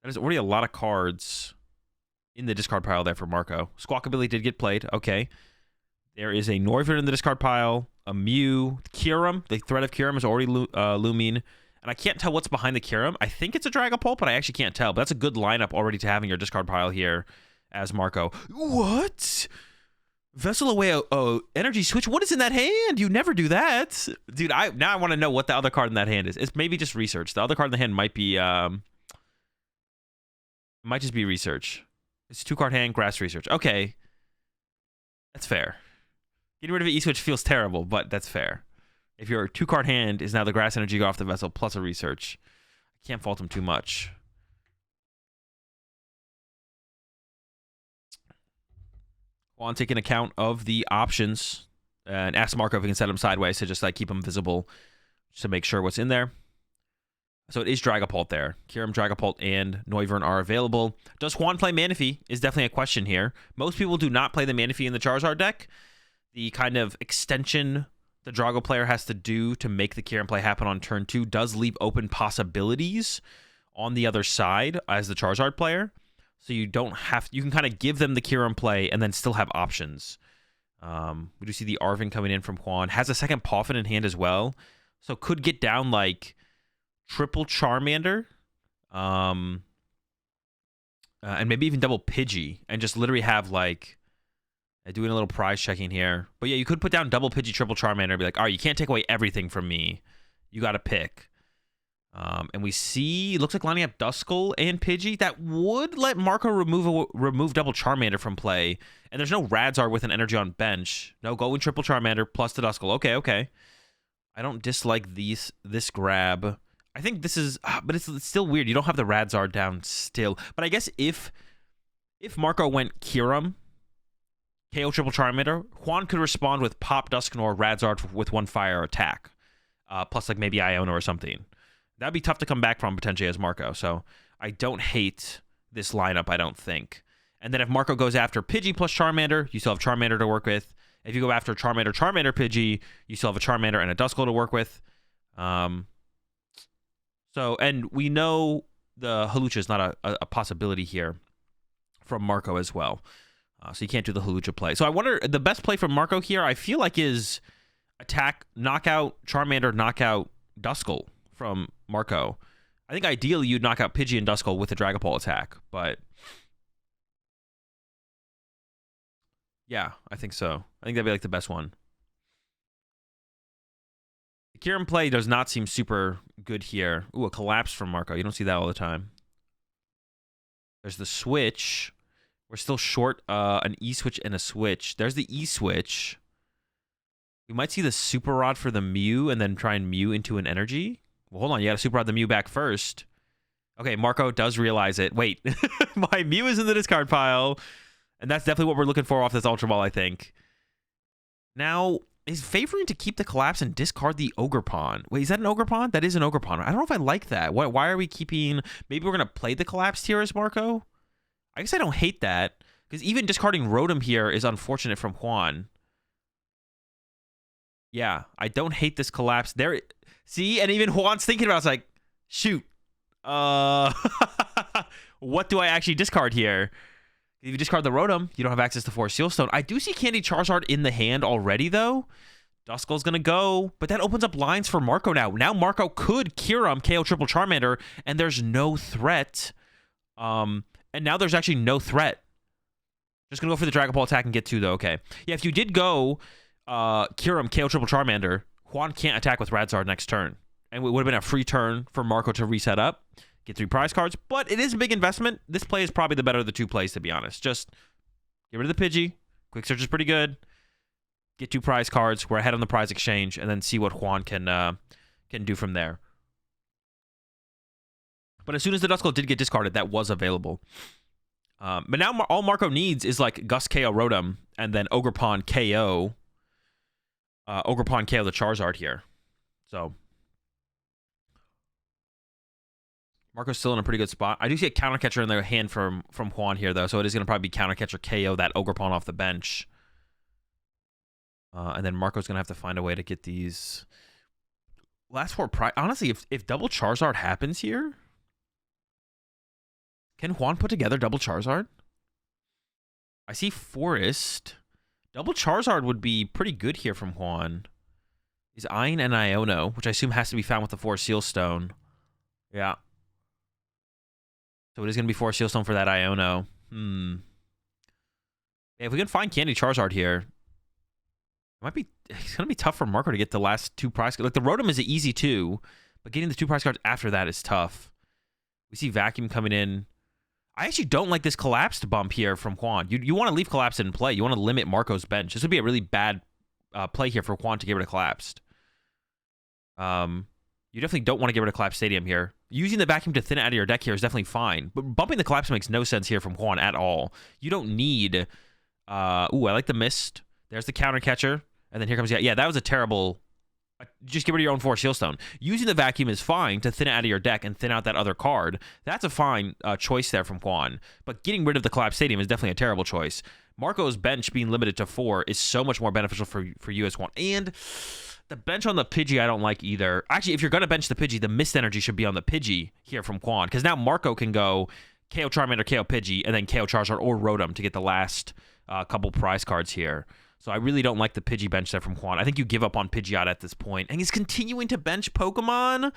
That is already a lot of cards in the discard pile there for Marco. Squawkabilly did get played. Okay. There is a Noivern in the discard pile, a Mew, Kyurem. The threat of Kyurem is already looming. And I can't tell what's behind the Kyurem. I think it's a Dragapult, but I actually can't tell. But that's a good lineup already to have in your discard pile here as Marco. What? Vessel away, energy switch. What is in that hand? You never do that. Dude, now I want to know what the other card in that hand is. It's maybe just research. The other card in the hand might be, might just be research. It's 2-card hand, grass research. Okay. That's fair. Getting rid of an E-switch feels terrible, but that's fair. If your 2-card hand is now the grass energy go off the vessel plus a research, I can't fault him too much. Juan taking account of the options and ask Marco if he can set him sideways to just like keep him visible just to make sure what's in there. So it is Dragapult there. Kyurem, Dragapult, and Noivern are available. Does Juan play Manaphy is definitely a question here. Most people do not play the Manaphy in the Charizard deck. The kind of extension the Drago player has to do to make the Kyurem play happen on turn 2 does leave open possibilities on the other side as the Charizard player. So you don't have, you can kind of give them the Kyurem play and then still have options. We do see the Arvin coming in from Juan. Has a second Poffin in hand as well. So could get down like triple Charmander. And maybe even double Pidgey. And just literally have like, doing a little prize checking here. But yeah, you could put down double Pidgey, triple Charmander and be like, all right, you can't take away everything from me. You got to pick. And we see, looks like lining up Duskull and Pidgey. That would let Marco remove double Charmander from play. And there's no Radzar with an energy on bench. No, go with triple Charmander plus the Duskull. Okay, okay. I don't dislike this grab. I think this is, but it's still weird. You don't have the Radzar down still. But I guess if Marco went Kyurem, KO triple Charmander, Juan could respond with Pop Dusknoir or Radzar with 1 fire attack. Plus like maybe Iona or something. That'd be tough to come back from potentially as Marco. So I don't hate this lineup, I don't think. And then if Marco goes after Pidgey plus Charmander, you still have Charmander to work with. If you go after Charmander, Pidgey, you still have a Charmander and a Duskull to work with. So, and we know the Hawlucha is not a possibility here from Marco as well. So you can't do the Hawlucha play. So I wonder, the best play from Marco here, I feel like is attack, knockout, Charmander, knockout, Duskull from Marco. I think ideally you'd knock out Pidgey and Duskull with a Dragapult attack, but yeah, I think so. I think that'd be like the best one. The Kyurem play does not seem super good here. Ooh, a collapse from Marco. You don't see that all the time. There's the switch. We're still short an E-switch and a switch. There's the E-switch. We might see the Super Rod for the Mew and then try and Mew into an energy. Well, hold on. You got to Super Rod the Mew back first. Okay, Marco does realize it. Wait, my Mew is in the discard pile. And that's definitely what we're looking for off this Ultra Ball, I think. Now, is favoring to keep the collapse and discard the Ogerpon. Wait, is that an Ogerpon? That is an Ogerpon. I don't know if I like that. Why are we keeping... Maybe we're going to play the collapse here as Marco? I guess I don't hate that. Because even discarding Rotom here is unfortunate from Juan. Yeah, I don't hate this collapse. There... See? And even Juan's thinking about it. It's like, shoot. What do I actually discard here? If you discard the Rotom, you don't have access to Forest Sealstone. I do see Candy Charizard in the hand already, though. Duskull's going to go, but that opens up lines for Marco now. Now Marco could Kyurem, KO triple Charmander, and there's no threat. And now there's actually no threat. Just going to go for the Dragon Ball attack and get 2, though. Okay. Yeah, if you did go Kyurem, KO triple Charmander, Juan can't attack with Radzar next turn. And it would have been a free turn for Marco to reset up. Get 3 prize cards, but it is a big investment. This play is probably the better of the 2 plays, to be honest. Just get rid of the Pidgey. Quick Search is pretty good. Get 2 prize cards. We're ahead on the prize exchange, and then see what Juan can do from there. But as soon as the Duskull did get discarded, that was available. But now all Marco needs is like Gus KO Rotom, and then Ogerpon KO. Ogerpon KO the Charizard here. So... Marco's still in a pretty good spot. I do see a counter catcher in their hand from Juan here, though, so it is going to probably be counter catcher KO that Ogerpon off the bench. And then Marco's going to have to find a way to get these last 4 prize. Honestly, if double Charizard happens here, Can Juan put together double Charizard? I see Forest. Double Charizard would be pretty good here from Juan. He's eyeing an Iono, which I assume has to be found with the Forest Seal Stone. Yeah. So it is going to be Forest Seal Stone for that Iono. Yeah, if we can find Candy Charizard here, it's going to be tough for Marco to get the last 2 prize cards. Like, the Rotom is easy too, but getting the 2 prize cards after that is tough. We see Vacuum coming in. I actually don't like this collapsed bump here from Juan. You want to leave collapsed in play. You want to limit Marco's bench. This would be a really bad play here for Juan to get rid of collapsed. You definitely don't want to get rid of collapsed stadium here. Using the vacuum to thin it out of your deck here is definitely fine, but bumping the collapse makes no sense here from Juan at all. You don't need. Ooh, I like the mist. There's the counter catcher, and then here comes yeah. That was a terrible. Just get rid of your own Forest Seal Stone. Using the vacuum is fine to thin it out of your deck and thin out that other card. That's a fine choice there from Juan. But getting rid of the collapsed stadium is definitely a terrible choice. Marco's bench being limited to 4 is so much more beneficial for you as Juan. And the bench on the Pidgey I don't like either. Actually, if you're going to bench the Pidgey, the Mist Energy should be on the Pidgey here from Juan. Because now Marco can go KO Charmander, KO Pidgey, and then KO Charizard or Rotom to get the last couple prize cards here. So I really don't like the Pidgey bench there from Juan. I think you give up on Pidgeot at this point. And he's continuing to bench Pokemon.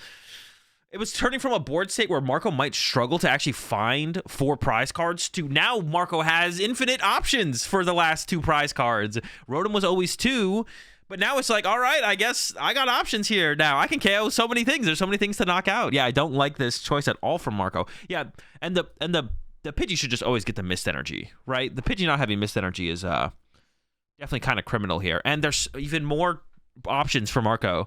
It was turning from a board state where Marco might struggle to actually find 4 prize cards to now Marco has infinite options for the last 2 prize cards. Rotom was always 2, but now it's like, all right, I guess I got options here now. I can KO so many things. There's so many things to knock out. Yeah, I don't like this choice at all from Marco. Yeah, and the Pidgey should just always get the Mist Energy, right? The Pidgey not having Mist Energy is definitely kind of criminal here. And there's even more options for Marco.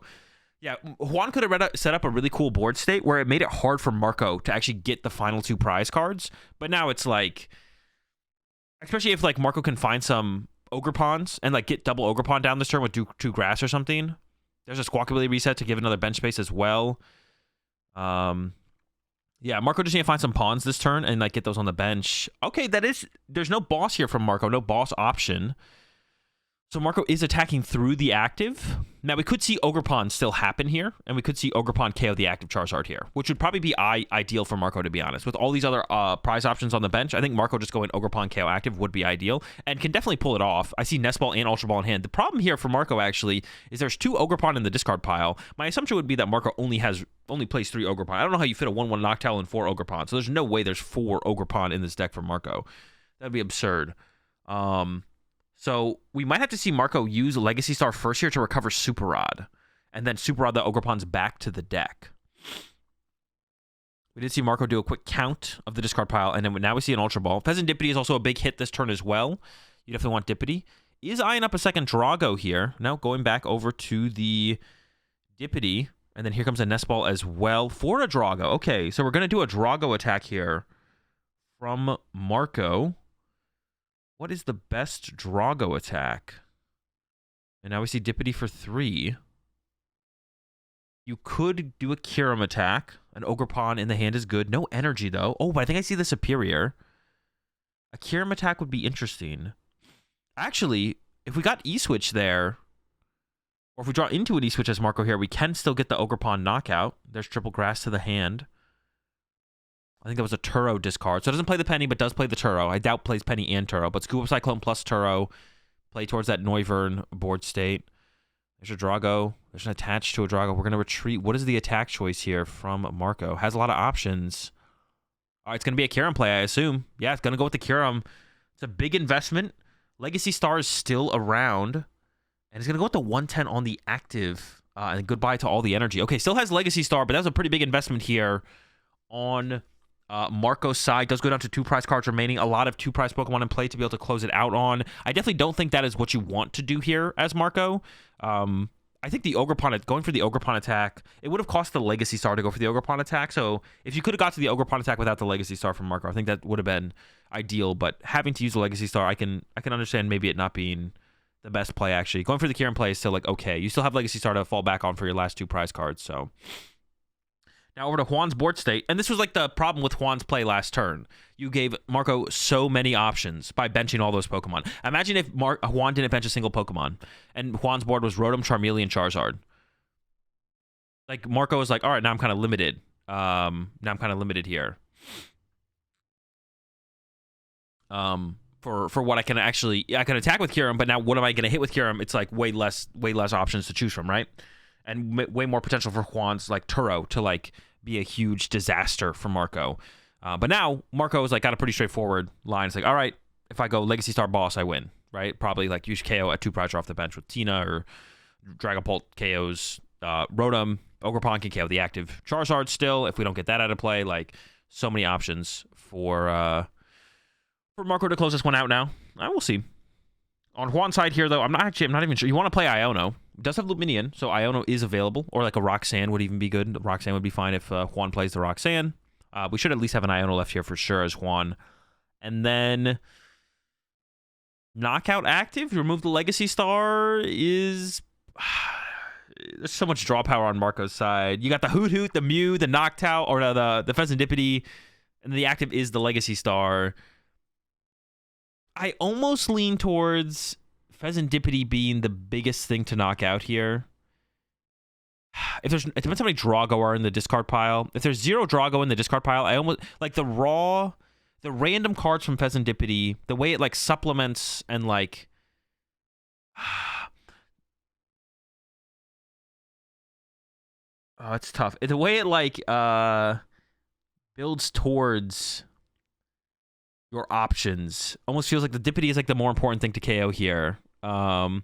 Yeah, Juan could have set up a really cool board state where it made it hard for Marco to actually get the final 2 prize cards. But now it's like, especially if like Marco can find some Ogerpons and like get double Ogerpon down this turn with 2 grass or something. There's a Squawkabilly reset to give another bench space as well. Yeah, Marco just need to find some pawns this turn and like get those on the bench. Okay, there's no boss here from Marco, no boss option. So Marco is attacking through the active. Now, we could see Ogerpon still happen here, and we could see Ogerpon KO the active Charizard here, which would probably be ideal for Marco, to be honest. With all these other prize options on the bench, I think Marco just going Ogerpon KO active would be ideal, and can definitely pull it off. I see Nest Ball and Ultra Ball in hand. The problem here for Marco, actually, is there's 2 Ogerpon in the discard pile. My assumption would be that Marco only plays 3 Ogerpon. I don't know how you fit a 1/1 Noctowl and 4 Ogerpon, so there's no way there's 4 Ogerpon in this deck for Marco. That'd be absurd. So we might have to see Marco use Legacy Star first here to recover Super Rod, and then Super Rod the Ogerpons back to the deck. We did see Marco do a quick count of the discard pile, and then now we see an Ultra Ball. Pheasant Dippity is also a big hit this turn as well. You definitely want Dippity. He is eyeing up a second Drago here. Now going back over to the Dippity, and then here comes a Nest Ball as well for a Drago. Okay, so we're going to do a Drago attack here from Marco. What is the best Drago attack? And now we see Dippity for 3. You could do a Kyurem attack. An Ogerpon in the hand is good. No energy, though. Oh, but I think I see the superior. A Kyurem attack would be interesting. Actually, if we got E-Switch there, or if we draw into an E-Switch as Marco here, we can still get the Ogerpon knockout. There's triple grass to the hand. I think that was a Turo discard. So it doesn't play the Penny, but does play the Turo. I doubt plays Penny and Turo. But Scoop Up Cyclone plus Turo. Play towards that Noivern board state. There's a Drago. There's an attach to a Drago. We're going to retreat. What is the attack choice here from Marco? Has a lot of options. All right, it's going to be a Kyurem play, I assume. Yeah, it's going to go with the Kyurem. It's a big investment. Legacy Star is still around. And it's going to go with the 110 on the active. And goodbye to all the energy. Okay, still has Legacy Star, but that was a pretty big investment here on Marco's side. Does go down to 2 prize cards remaining. A lot of 2 prize Pokemon in play to be able to close it out on. I definitely don't think that is what you want to do here as Marco. I think the Ogerpon, going for the Ogerpon attack, it would have cost the Legacy Star to go for the Ogerpon attack. So if you could have got to the Ogerpon attack without the Legacy Star from Marco, I think that would have been ideal. But having to use the Legacy Star, I can understand maybe it not being the best play, actually. Going for the Kyurem play is still like, okay. You still have Legacy Star to fall back on for your last 2 prize cards, so... Now over to Juan's board state, and this was like the problem with Juan's play last turn. You gave Marco so many options by benching all those Pokemon. Imagine if Juan didn't bench a single Pokemon, and Juan's board was Rotom, Charmeleon, Charizard. Like, Marco was like, all right, now I'm kind of limited. Now I'm kind of limited here. For what I can attack with Kyurem, but now what am I going to hit with Kyurem? It's like way less options to choose from, right? And way more potential for Juan's like Turo to like be a huge disaster for Marco. But now Marco is like got a pretty straightforward line. It's like, all right, if I go Legacy Star Boss, I win, right? Probably like use KO at 2 prize off the bench with Tina, or Dragapult KOs Rotom. Ogerpon can KO the active Charizard still if we don't get that out of play. Like, so many options for Marco to close this one out now. I will see. On Juan's side here, though, I'm not even sure. You want to play Iono. It does have Luminion, so Iono is available. Or like a Roxanne would even be good. Roxanne would be fine if Juan plays the Roxanne. We should at least have an Iono left here for sure as Juan. And then Knockout active, remove the Legacy Star is... There's so much draw power on Marco's side. You got the Hoot Hoot, the Mew, the Noctowl, or the Pheasantipity, and the active is the Legacy Star. I almost lean towards Pheasantipity being the biggest thing to knock out here. It depends how many Drago are in the discard pile. If there's 0 Drago in the discard pile, I almost like the random cards from Pheasantipity, the way it like supplements and like oh, it's tough. The way it like builds towards your options almost feels like the Dippity is like the more important thing to KO here. And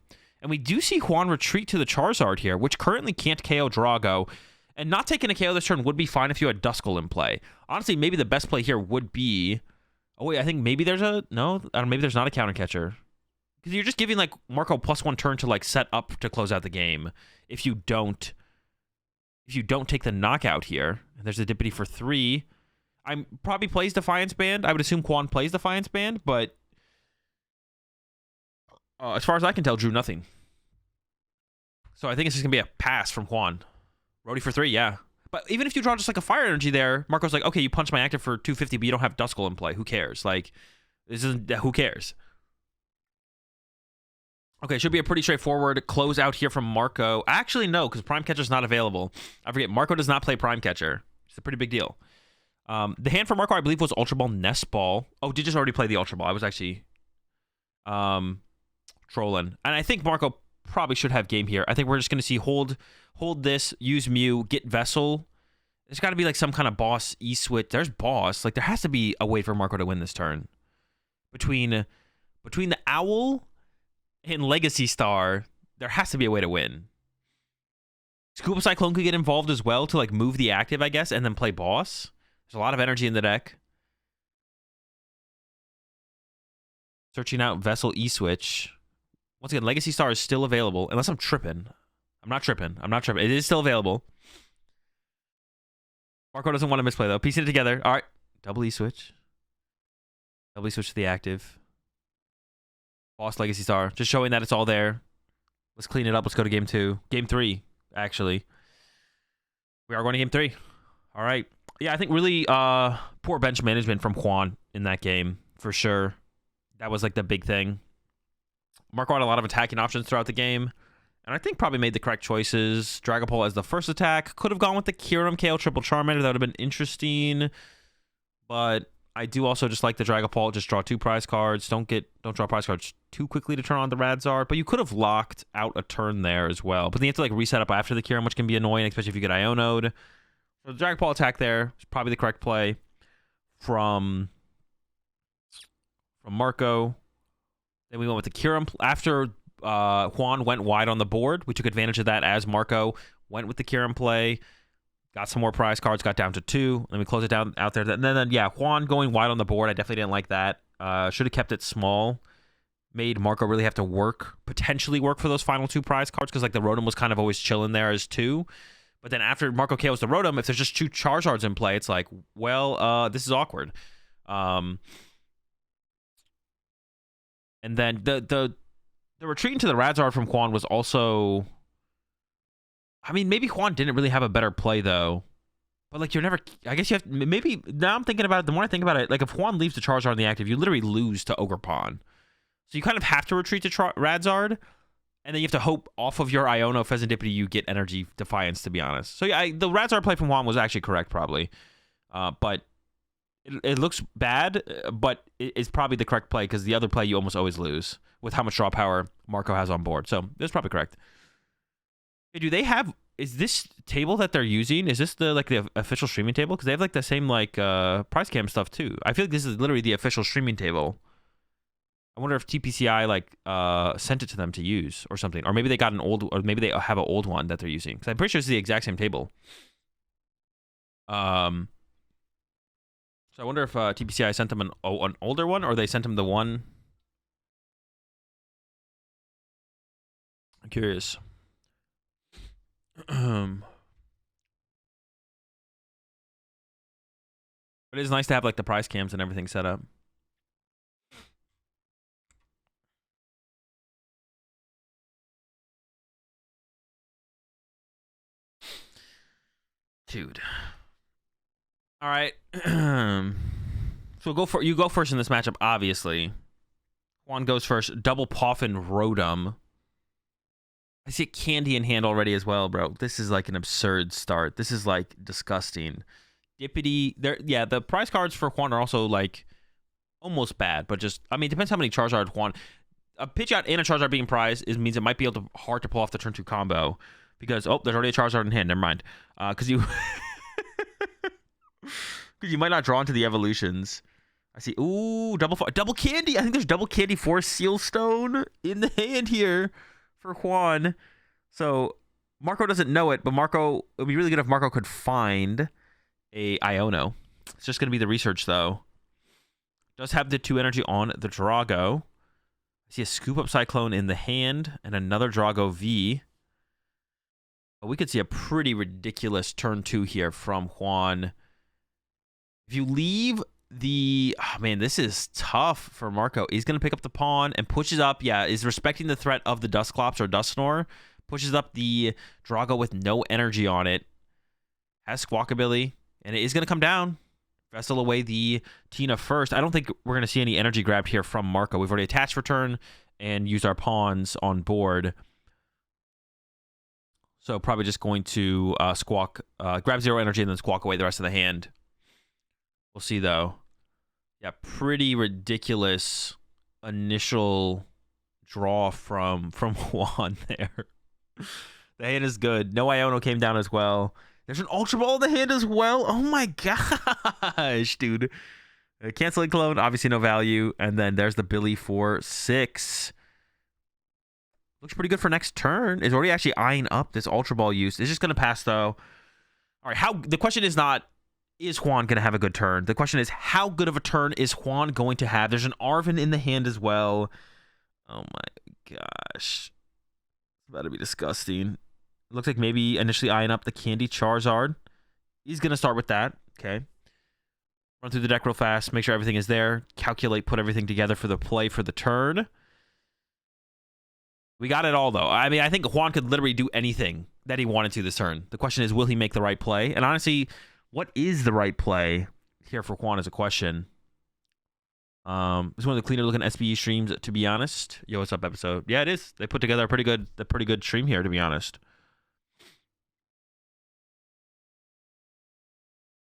we do see Juan retreat to the Charizard here, which currently can't KO Drago. And not taking a KO this turn would be fine if you had Duskull in play. Honestly, maybe the best play here would be... Oh, wait, I think maybe there's a... No, maybe there's not a counter catcher. Because you're just giving like Marco +1 turn to like set up to close out the game. If you don't take the knockout here, and there's a Dippity for 3... I probably plays Defiance Band. I would assume Juan plays Defiance Band, but as far as I can tell, drew nothing. So I think it's just going to be a pass from Juan. Rhodey for 3, yeah. But even if you draw just like a Fire Energy there, Marco's like, okay, you punch my active for 250, but you don't have Duskull in play. Who cares? Like, this isn't... Who cares? Okay, should be a pretty straightforward close out here from Marco. Actually, no, because Prime Catcher's not available. I forget, Marco does not play Prime Catcher. It's a pretty big deal. The hand for Marco, I believe, was Ultra Ball, Nest Ball. Oh, did just already play the Ultra Ball. I was actually trolling. And I think Marco probably should have game here. I think we're just going to see hold this, use Mew, get Vessel. There's got to be like some kind of boss E-switch. There's boss. Like, there has to be a way for Marco to win this turn. Between the Owl and Legacy Star, there has to be a way to win. Scuba Cyclone could get involved as well to like move the active, I guess, and then play boss. There's a lot of energy in the deck. Searching out Vessel E-Switch. Once again, Legacy Star is still available. Unless I'm tripping. I'm not tripping. It is still available. Marco doesn't want to misplay, though. Piecing it together. All right. Double E-Switch. Double E-Switch to the active. Boss Legacy Star. Just showing that it's all there. Let's clean it up. Let's go to game 2. Game 3, actually. We are going to game 3. All right. Yeah, I think really poor bench management from Juan in that game, for sure. That was like the big thing. Marco had a lot of attacking options throughout the game, and I think probably made the correct choices. Dragapult as the first attack. Could have gone with the Kyurem KO Triple Charmander. That would have been interesting. But I do also just like the Dragapult. Just draw 2 prize cards. Don't draw prize cards too quickly to turn on the Radzard. But you could have locked out a turn there as well. But then you have to like reset up after the Kyurem, which can be annoying, especially if you get Iono'd. So the Dragapult attack there is probably the correct play from Marco. Then we went with the Kyurem. After Juan went wide on the board, we took advantage of that as Marco went with the Kyurem play. Got some more prize cards, got down to 2. Then we close it down out there. And then yeah, Juan going wide on the board, I definitely didn't like that. Should have kept it small. Made Marco really have to potentially work for those final 2 prize cards, because like the Rotom was kind of always chilling there as 2. But then after Marco KOs the Rotom, if there's just 2 Charizards in play, it's like, well, this is awkward. And then the retreat into the Radzard from Juan was also... I mean, maybe Juan didn't really have a better play, though. But, like, you're never... I guess you have... Maybe... Now I'm thinking about it. The more I think about it, like, if Juan leaves the Charizard in the active, you literally lose to Ogerpon. So you kind of have to retreat to Radzard. And then you have to hope off of your Iono Pheasantipity you get Energy Defiance, to be honest. So yeah, the Radzard play from Juan was actually correct, probably. But It looks bad, but it's probably the correct play because the other play you almost always lose with how much draw power Marco has on board. So that's probably correct. Hey, do they have? Is this table that they're using? Is this the official streaming table? Because they have like the same price cam stuff too. I feel like this is literally the official streaming table. I wonder if TPCI sent it to them to use or something, or maybe they got an old, or maybe they have an old one that they're using. Because I'm pretty sure it's the exact same table. So I wonder if TPCI sent them an older one, or they sent them the one. I'm curious. But it is nice to have like the price cams and everything set up. Dude. All right. So you go first in this matchup, obviously. Juan goes first. Double Poffin Rotom. I see a candy in hand already as well, bro. This is like an absurd start. This is like disgusting. Dippity. Yeah, the prize cards for Juan are also like almost bad, but just, I mean, it depends how many Charizard Juan. A Pidgeot and a Charizard being prized means it might be hard to pull off the turn 2 combo because, oh, there's already a Charizard in hand. Never mind. Because you might not draw into the evolutions. I see. Ooh, double candy. I think there's double candy for Seal Stone in the hand here for Juan. So Marco doesn't know it, but it would be really good if Marco could find a Iono. It's just going to be the research, though. Does have the 2 energy on the Drago. I see a Scoop Up Cyclone in the hand and another Drago V. But we could see a pretty ridiculous turn 2 here from Juan. If you leave oh man, this is tough for Marco. He's going to pick up the pawn and pushes up. Yeah, is respecting the threat of the Dusclops or Dusknor. Pushes up the Drago with no energy on it. Has Squawkabilly. And it is going to come down. Vessel away the Tina first. I don't think we're going to see any energy grabbed here from Marco. We've already attached for turn and used our pawns on board. So probably just going to grab 0 energy and then squawk away the rest of the hand. We'll see, though. Yeah, pretty ridiculous initial draw from Juan there. The hand is good. No Iono came down as well. There's an Ultra Ball in the hand as well. Oh my gosh, dude. Canceling Clone, obviously no value. And then there's the Billy for 6. Looks pretty good for next turn. Is already actually eyeing up this Ultra Ball use. It's just going to pass, though. All right, the question is not, is Juan going to have a good turn? The question is, how good of a turn is Juan going to have? There's an Arven in the hand as well. Oh my gosh. It's about to be disgusting. Looks like maybe initially eyeing up the Candy Charizard. He's going to start with that. Okay. Run through the deck real fast. Make sure everything is there. Calculate, put everything together for the play for the turn. We got it all, though. I mean, I think Juan could literally do anything that he wanted to this turn. The question is, will he make the right play? And honestly, what is the right play here for Juan is a question. It's one of the cleaner looking SBE streams, to be honest. Yo, what's up, episode? Yeah, it is. They put together a pretty good stream here, to be honest.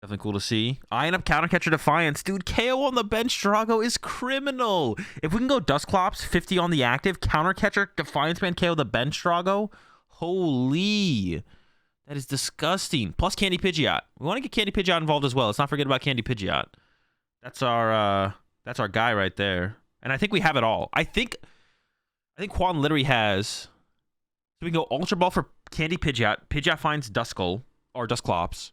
Definitely cool to see. Eyeing up Countercatcher Defiance. Dude, KO on the bench Drago is criminal. If we can go Dusclops, 50 on the active, Countercatcher Defiance Man KO the bench Drago. Holy. That is disgusting. Plus Candy Pidgeot. We want to get Candy Pidgeot involved as well. Let's not forget about Candy Pidgeot. That's our guy right there. And I think we have it all. I think Juan literally has. So we can go Ultra Ball for Candy Pidgeot. Pidgeot finds Duskull or Dusclops.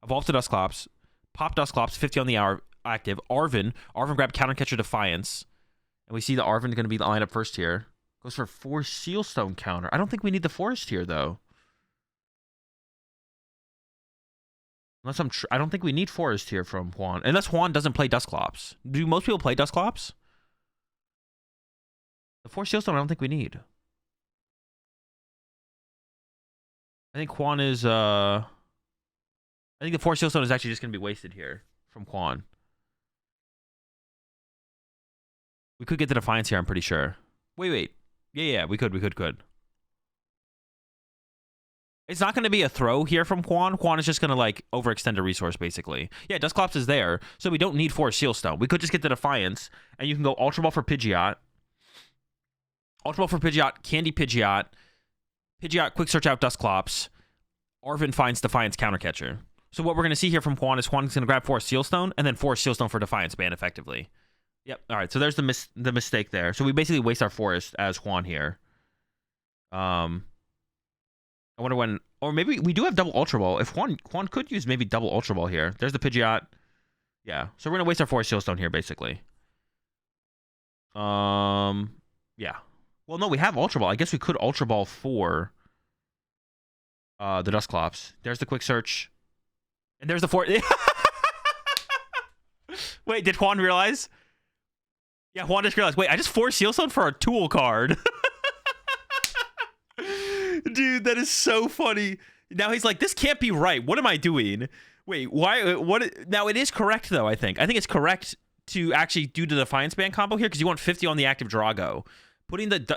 Evolve to Dusclops. Pop Dusclops, 50 on the hour active. Arven grab Countercatcher Defiance. And we see the Arven going to be the lineup first here. Goes for 4 Sealstone counter. I don't think we need the Forest here, though. Unless I don't think we need Forest here from Juan. Unless Juan doesn't play Dusclops. Do most people play Dusclops? The 4 Sealstone, I don't think we need. I think Juan is, I think the 4 Sealstone is actually just going to be wasted here from Juan. We could get the Defiance here, I'm pretty sure. Wait. Yeah, we could. It's not going to be a throw here from Juan. Juan is just going to, like, overextend a resource, basically. Yeah, Dusclops is there, so we don't need 4 Sealstone. We could just get the Defiance, and you can go Ultra Ball for Pidgeot. Ultra Ball for Pidgeot, Candy Pidgeot. Pidgeot, Quick Search out Dusclops. Arvin finds Defiance Countercatcher. So what we're going to see here from Juan is Juan's going to grab 4 Sealstone, and then 4 Sealstone for Defiance ban, effectively. Yep, all right, so there's the mistake there. So we basically waste our forest as Juan here. I wonder when, or maybe we do have double Ultra Ball. If Juan could use maybe double Ultra Ball here. There's the Pidgeot. Yeah, so we're gonna waste our 4 Sealstone here, basically. Yeah. Well, no, we have Ultra Ball. I guess we could Ultra Ball for the Dusclops. There's the Quick Search, and there's the 4. Wait, did Juan realize? Yeah, Juan just realized. Wait, I just 4 Sealstone for a tool card. Dude, that is so funny. Now he's like, this can't be right. What am I doing? Wait, why? What? Now it is correct though. I think it's correct to actually do the Defiance Band combo here because you want 50 on the active Drago.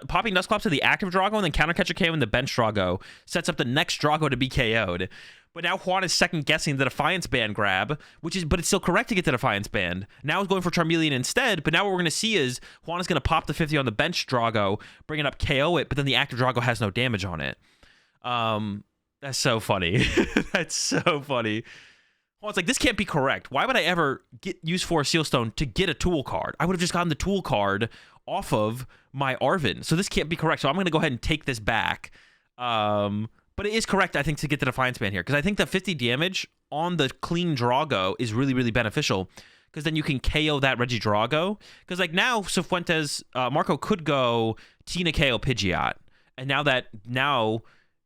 Popping Dusclops to the active Drago and then Counter Catcher KO in the bench Drago sets up the next Drago to be KO'd. But now Juan is second guessing the Defiance Band grab, but it's still correct to get the Defiance Band. Now he's going for Charmeleon instead, but now what we're going to see is Juan is going to pop the 50 on the bench Drago, bring it up, KO it, but then the active Drago has no damage on it. That's so funny. That's so funny. Juan's like, this can't be correct. Why would I ever use 4 Sealstone to get a tool card? I would have just gotten the tool card off of my Arvin. So this can't be correct. So I'm going to go ahead and take this back. But it is correct, I think, to get the Defiance Band here. Because I think the 50 damage on the clean Drago is really, really beneficial. Because then you can KO that Reggie Drago. Because, like, now Cifuentes, Marco could go Tina KO Pidgeot. And now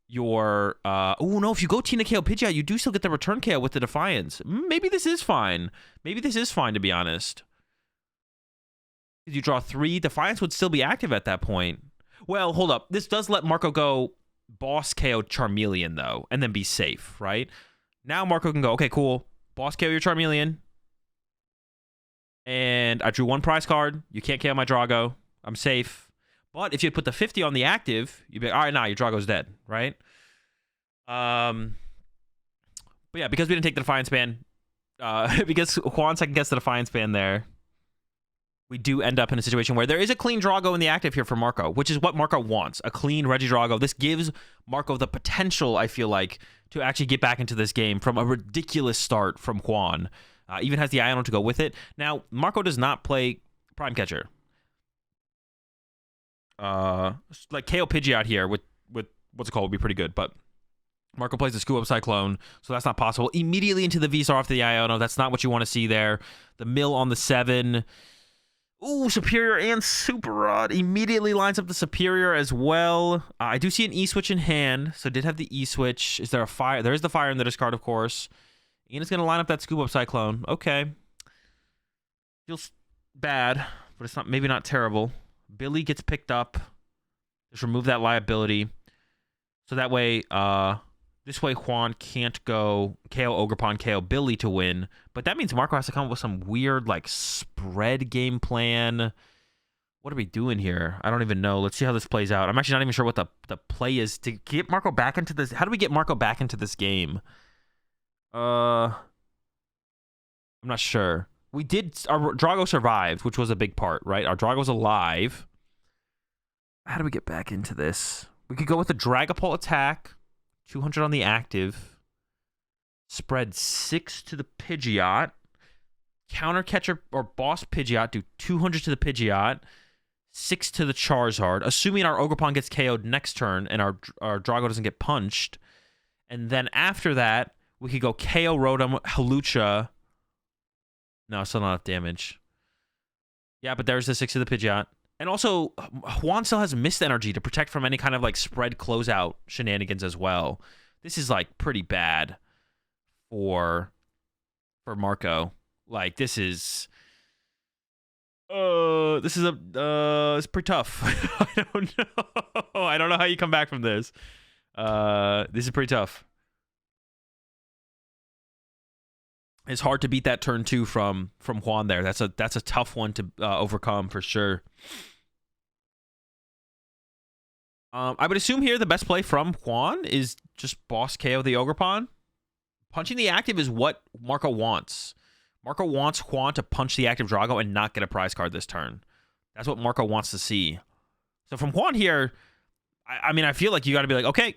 your... oh, no, if you go Tina KO Pidgeot, you do still get the return KO with the Defiance. Maybe this is fine. Maybe this is fine, to be honest. You draw 3. Defiance would still be active at that point. Well, hold up. This does let Marco go... Boss KO Charmeleon, though, and then be safe, right? Now Marco can go, okay, cool. Boss KO your Charmeleon. And I drew 1 prize card. You can't KO my Drago. I'm safe. But if you put the 50 on the active, you'd be like, all right, nah, your Drago's dead, right? But yeah, because we didn't take the Defiance Ban, because Juan second guessed the Defiance Ban there, we do end up in a situation where there is a clean Drago in the active here for Marco, which is what Marco wants, a clean Reggie Drago. This gives Marco the potential, I feel like, to actually get back into this game from a ridiculous start from Juan. Even has the Iono to go with it. Now, Marco does not play Prime Catcher. Like KO Pidgeot here with what's it called would be pretty good, but Marco plays the Scoop Up Cyclone, so that's not possible. Immediately into the V-Star off the Iono. That's not what you want to see there. The Mill on the 7. Ooh, Superior and Super Rod. Immediately lines up the Superior as well. I do see an E-Switch in hand, so did have the E-Switch. Is there a fire? There is the fire in the discard, of course. And it's going to line up that Scoop Up Cyclone. Okay. Feels bad, but it's maybe not terrible. Billy gets picked up. Just remove that liability. So that way, this way Juan can't go KO Ogerpon, KO Billy to win. But that means Marco has to come up with some weird, like, spread game plan. What are we doing here? I don't even know. Let's see how this plays out. I'm actually not even sure what the play is to get Marco back into this. How do we get Marco back into this game? I'm not sure. We did... Our Drago survived, which was a big part, right? Our Drago's alive. How do we get back into this? We could go with the Dragapult attack. 200 on the active. Spread 6 to the Pidgeot. Counter Catcher or Boss Pidgeot do 200 to the Pidgeot. 6 to the Charizard. Assuming our Ogerpon gets KO'd next turn and our Drago doesn't get punched. And then after that, we could go KO Rotom, Hawlucha. No, still not enough damage. Yeah, but there's the 6 to the Pidgeot. And also, Juan still has Mist Energy to protect from any kind of, like, spread closeout shenanigans as well. This is, like, pretty bad for Marco. Like, this is... it's pretty tough. I don't know. I don't know how you come back from this. This is pretty tough. It's hard to beat that turn 2 from Juan there. That's a tough one to overcome for sure. I would assume here the best play from Juan is just boss KO the Ogre Pawn. Punching the active is what Marco wants. Marco wants Juan to punch the active Drago and not get a prize card this turn. That's what Marco wants to see. So from Juan here, I mean, I feel like you got to be like, okay,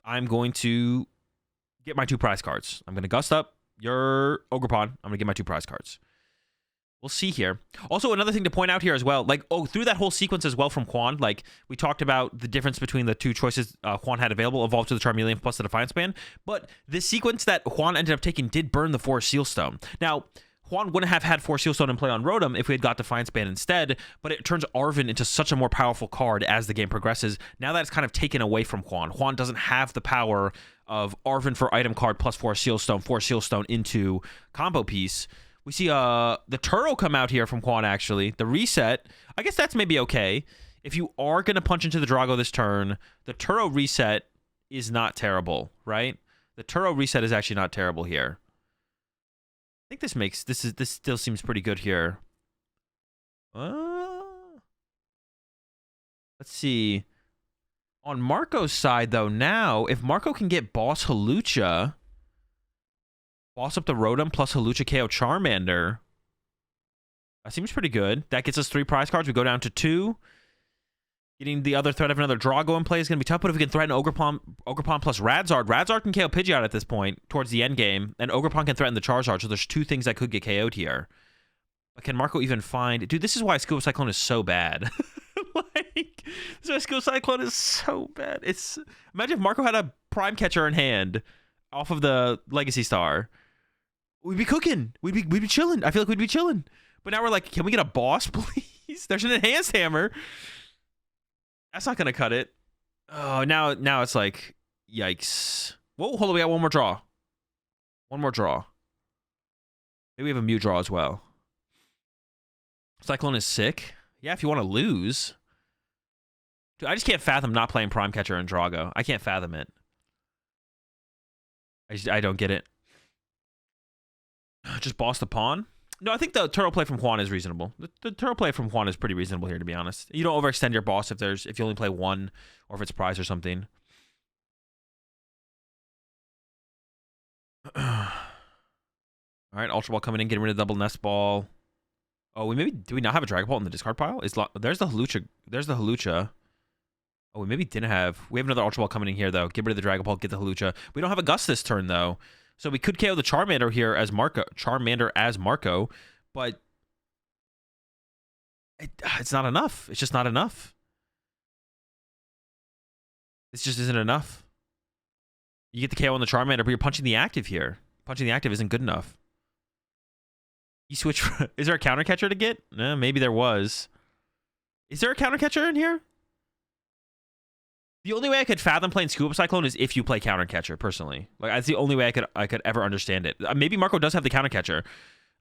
I'm going to get my 2 prize cards. I'm going to gust up your Ogre Pawn. I'm going to get my 2 prize cards. We'll see here. Also, another thing to point out here as well, like, through that whole sequence as well from Juan, like, we talked about the difference between the 2 choices Juan had available, Evolve to the Charmeleon plus the Defiance Band, but the sequence that Juan ended up taking did burn the 4 Sealstone. Now, Juan wouldn't have had 4 Sealstone in play on Rotom if we had got Defiance Band instead, but it turns Arven into such a more powerful card as the game progresses. Now that it's kind of taken away from Juan. Juan doesn't have the power of Arven for item card plus 4 Sealstone into combo piece. We see the Turo come out here from Juan, actually. The reset, I guess that's maybe okay. If you are going to punch into the Drago this turn, the Turo reset is not terrible, right? The Turo reset is actually not terrible here. I think this still seems pretty good here. Let's see. On Marco's side, though, now, if Marco can get Boss Hawlucha, boss up the Rotom plus Hawlucha KO Charmander, that seems pretty good. That gets us 3 prize cards. We go down to 2. Getting the other threat of another Drago in play is going to be tough, but if we can threaten Ogre Pawn plus Radzard, Radzard can KO Pidgeot at this point towards the end game, and Ogre Pawn can threaten the Charizard, so there's 2 things that could get KO'd here. But can Marco even find... Dude, this is why Scuba Cyclone is so bad. Like, this is why Scuba Cyclone is so bad. It's... Imagine if Marco had a Prime Catcher in hand off of the Legacy Star. We'd be cooking. We'd be chilling. I feel like we'd be chilling. But now we're like, can we get a boss, please? There's an Enhanced Hammer. That's not going to cut it. Oh, now it's like, yikes. Whoa, hold on. We got one more draw. One more draw. Maybe we have a Mew draw as well. Cyclone is sick. Yeah, if you want to lose. Dude, I just can't fathom not playing Prime Catcher and Drago. I can't fathom it. I don't get it. Just boss the pawn? No, I think the Turo play from Juan is reasonable. The Turo play from Juan is pretty reasonable here, to be honest. You don't overextend your boss if you only play 1 or if it's prize or something. All right, Ultra Ball coming in, getting rid of double Nest Ball. Oh, do we not have a Dragon Ball in the discard pile? There's the Hawlucha. There's the Hawlucha. Oh, we maybe didn't have. We have another Ultra Ball coming in here, though. Get rid of the Dragon Ball, get the Hawlucha. We don't have a Gust this turn, though. So we could KO the Charmander here as Marco. But it's not enough. It's just not enough. This just isn't enough. You get the KO on the Charmander, but you're punching the active here. Punching the active isn't good enough. You switch. Is there a counter catcher to get? Maybe there was. Is there a counter catcher in here? The only way I could fathom playing Scuba Cyclone is if you play counter catcher. Personally, like that's the only way I could ever understand it. Maybe Marco does have the counter catcher,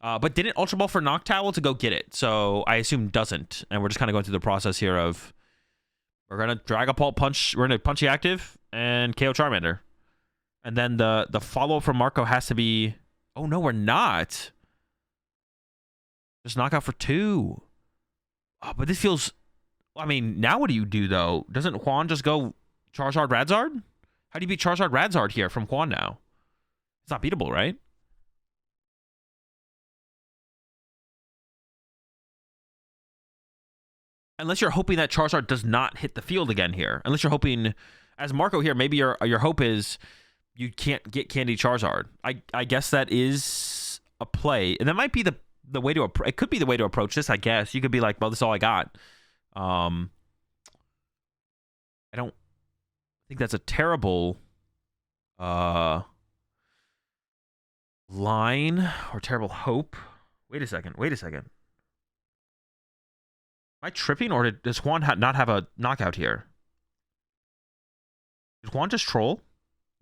but didn't Ultra Ball for Noctowl to go get it. So I assume doesn't, and we're just kind of going through the process here of we're gonna Dragon Ball punch. We're gonna punch the active and KO Charmander, and then the follow from Marco has to be. Oh no, we're not. Just knockout for 2. Oh, but this feels... I mean, now what do you do, though? Doesn't Juan just go Charizard, Radzard? How do you beat Charizard, Radzard here from Juan now? It's not beatable, right? Unless you're hoping that Charizard does not hit the field again here. Unless you're hoping... As Marco here, maybe your hope is you can't get Candy Charizard. I guess that is a play. And that might be the way to it could be the way to approach this, I guess. You could be like, well, this is all I got. I don't think that's a terrible line or terrible hope. Wait a second. Am I tripping, or does Juan not have a knockout here? Did Juan just troll?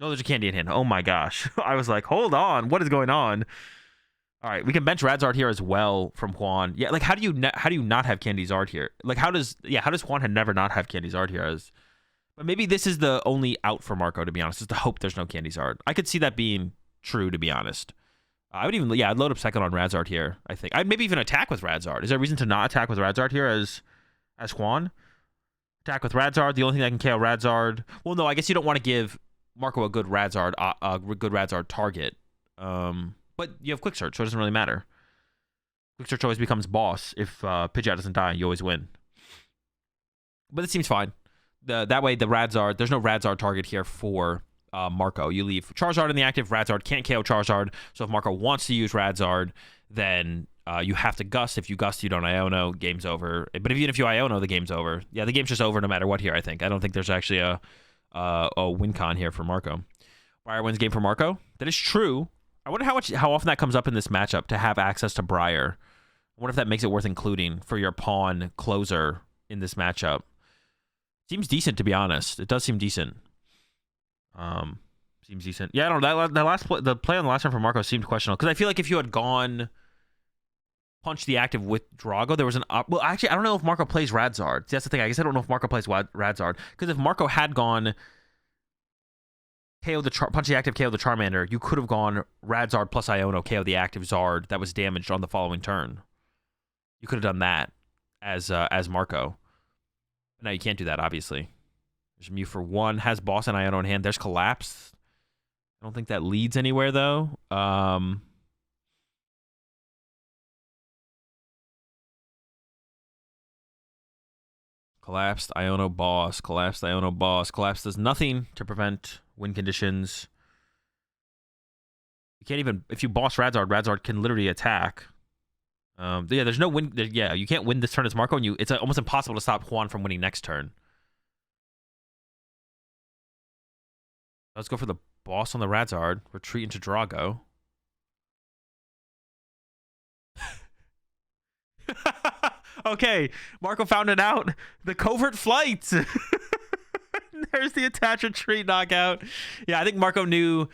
No, there's a candy in hand. Oh my gosh. I was like, hold on, what is going on? All right, we can bench Radzard here as well from Juan. Yeah, like how do you not have Candy Zard here? Like how does Juan never not have Candy Zard here? But maybe this is the only out for Marco, to be honest, is to hope there's no Candy Zard. I could see that being true, to be honest. I'd load up second on Radzard here, I think. I'd maybe even attack with Radzard. Is there a reason to not attack with Radzard here as Juan? Attack with Radzard. The only thing that can KO Radzard. Well, no, I guess you don't want to give Marco a good Radzard target. But you have Quick Search, so it doesn't really matter. Quick Search always becomes boss. If Pidgeot doesn't die, you always win. But it seems fine. That way, the Radzard, there's no Radzard target here for Marco. You leave Charizard in the active. Radzard can't KO Charizard. So if Marco wants to use Radzard, then you have to Gust. If you Gust, you don't Iono. Game's over. But even if you Iono, the game's over. Yeah, the game's just over no matter what here, I think. I don't think there's actually a win con here for Marco. Briar wins game for Marco. That is true. I wonder how often that comes up in this matchup to have access to Briar. I wonder if that makes it worth including for your pawn closer in this matchup. Seems decent, to be honest. It does seem decent. Seems decent. Yeah, I don't know. The play on the last turn for Marco seemed questionable because I feel like if you had gone punch the active with Drago, there was an well, actually, I don't know if Marco plays Radzard. See, that's the thing. I guess I don't know if Marco plays Radzard because if Marco had gone KO punch the active, KO the Charmander, you could have gone Radzard plus Iono, KO the active Zard that was damaged on the following turn. You could have done that as Marco. But now you can't do that, obviously. There's Mew for 1, has Boss and Iono in hand. There's Collapse. I don't think that leads anywhere, though. Collapsed, Iono, Boss. Collapsed, Iono, Boss. Collapse does nothing to prevent win conditions. You can't even... If you Boss Radzard, Radzard can literally attack. Yeah, there's no win... Yeah, you can't win this turn as Marco, and it's almost impossible to stop Juan from winning next turn. Let's go for the Boss on the Radzard. Retreat into Drago. Okay, Marco found it out. The covert flight. There's the attach retreat knockout. Yeah, I think Marco knew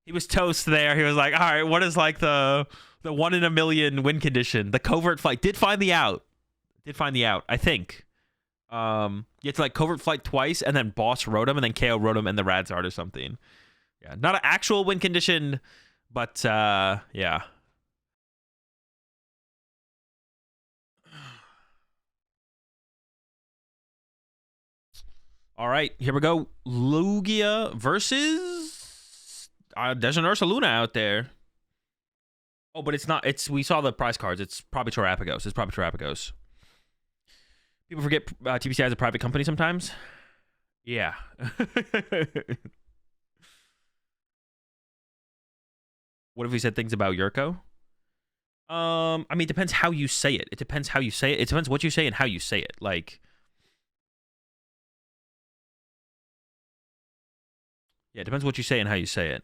he was toast there. He was like, all right, what is like the 1 in a million win condition? The covert flight. Did find the out, I think. You have to like covert flight twice and then Boss Rotom and then KO Rotom and the Radzard or something. Yeah, not an actual win condition, but yeah. All right, here we go. Lugia versus there's an Ursaluna out there. Oh, but it's not. We saw the prize cards. It's probably Terrapagos. People forget TPCI is a private company sometimes. Yeah. What if we said things about Yurko? I mean, it depends how you say it. It depends what you say and how you say it. Like, yeah, it depends what you say and how you say it.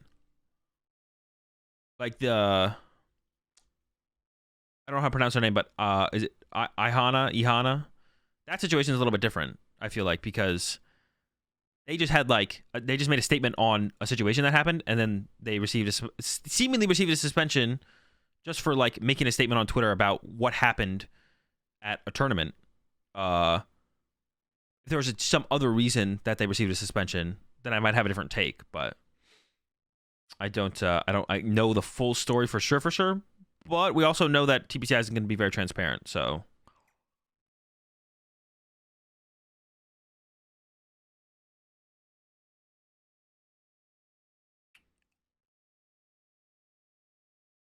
Like I don't know how to pronounce her name, but is it Ihana? That situation is a little bit different, I feel like, because they just had they just made a statement on a situation that happened, and then they seemingly received a suspension just for like making a statement on Twitter about what happened at a tournament. If there was some other reason that they received a suspension, then I might have a different take, but I know the full story for sure. But we also know that TPCI isn't going to be very transparent, so.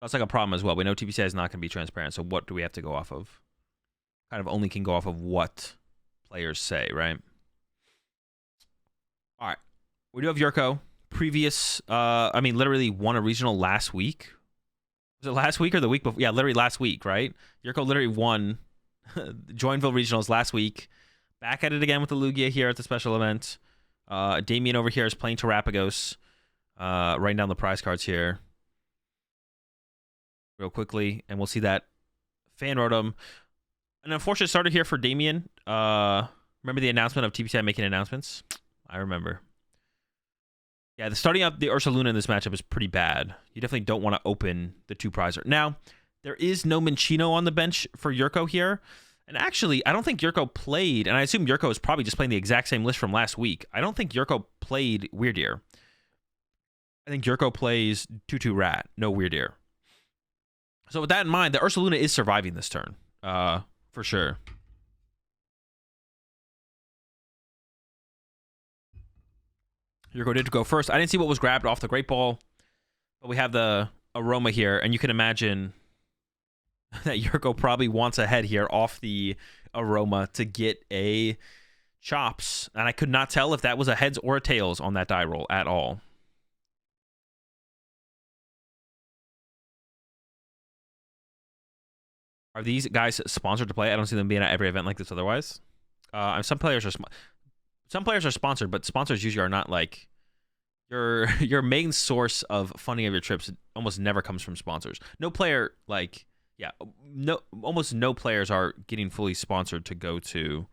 That's like a problem as well. We know TPCI is not going to be transparent, so what do we have to go off of? Kind of only can go off of what players say, right? All right. We do have Yurko. Literally won a regional last week. Was it last week or the week before? Yeah, literally last week, right? Yurko literally won Joinville regionals last week. Back at it again with the Lugia here at the special event. Damien over here is playing Terrapagos. Writing down the prize cards here real quickly, and we'll see that Fan Rotom. An unfortunate starter here for Damien. Remember the announcement of TPCI making announcements? I remember. Yeah, starting up the Ursaluna in this matchup is pretty bad. You definitely don't want to open the 2 prizer. Now, there is no Minccino on the bench for Yurko here. And actually, I don't think Yurko played, and I assume Yurko is probably just playing the exact same list from last week. I don't think Yurko played Weird Ear. I think Yurko plays 2/2 Rat, no Weird Ear. So with that in mind, the Ursaluna is surviving this turn, for sure. Yurko did go first. I didn't see what was grabbed off the Great Ball, but we have the Aroma here, and you can imagine that Yurko probably wants a head here off the Aroma to get a Chops, and I could not tell if that was a heads or a tails on that die roll at all. Are these guys sponsored to play? I don't see them being at every event like this otherwise. Some players are sponsored, but sponsors usually are not like your main source of funding of your trips. Almost never comes from sponsors. No player almost no players are getting fully sponsored to go to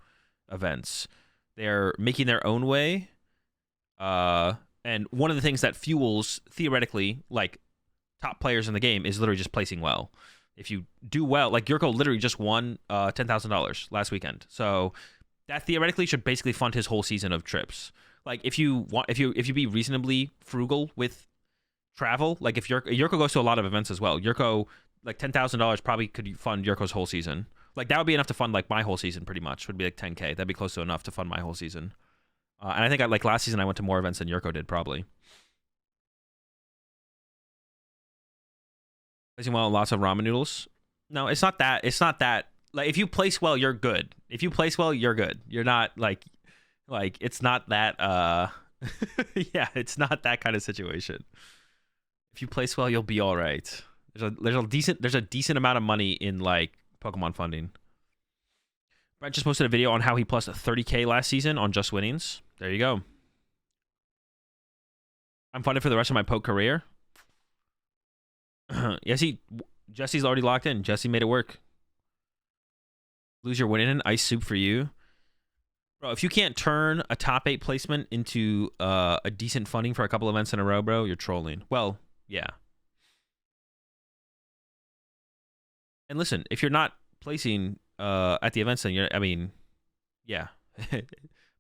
events. They're making their own way. And one of the things that fuels theoretically like top players in the game is literally just placing well. If you do well, like Yurko literally just won $10,000 last weekend, so that theoretically should basically fund his whole season of trips. Like if you be reasonably frugal with travel, like if Yurko goes to a lot of events as well, Yurko like $10,000 probably could fund Yurko's whole season. Like that would be enough to fund like my whole season pretty much. Would be like 10K. That'd be close to enough to fund my whole season. And I think like last season I went to more events than Yurko did probably. Placing well, lots of ramen noodles. No, it's not that. It's not that. Like, if you place well, you're good. If you place well, you're good. You're not like it's not that. Yeah, it's not that kind of situation. If you place well, you'll be all right. There's a decent amount of money in like Pokemon funding. Brent just posted a video on how he plus 30K last season on Just Winnings. There you go. I'm funded for the rest of my poke career. Yes, Jesse's already locked in. Jesse made it work. Lose your winning in ice soup for you. Bro, if you can't turn a top 8 placement into a decent funding for a couple events in a row, bro, you're trolling. Well, yeah. And listen, if you're not placing at the events, then yeah.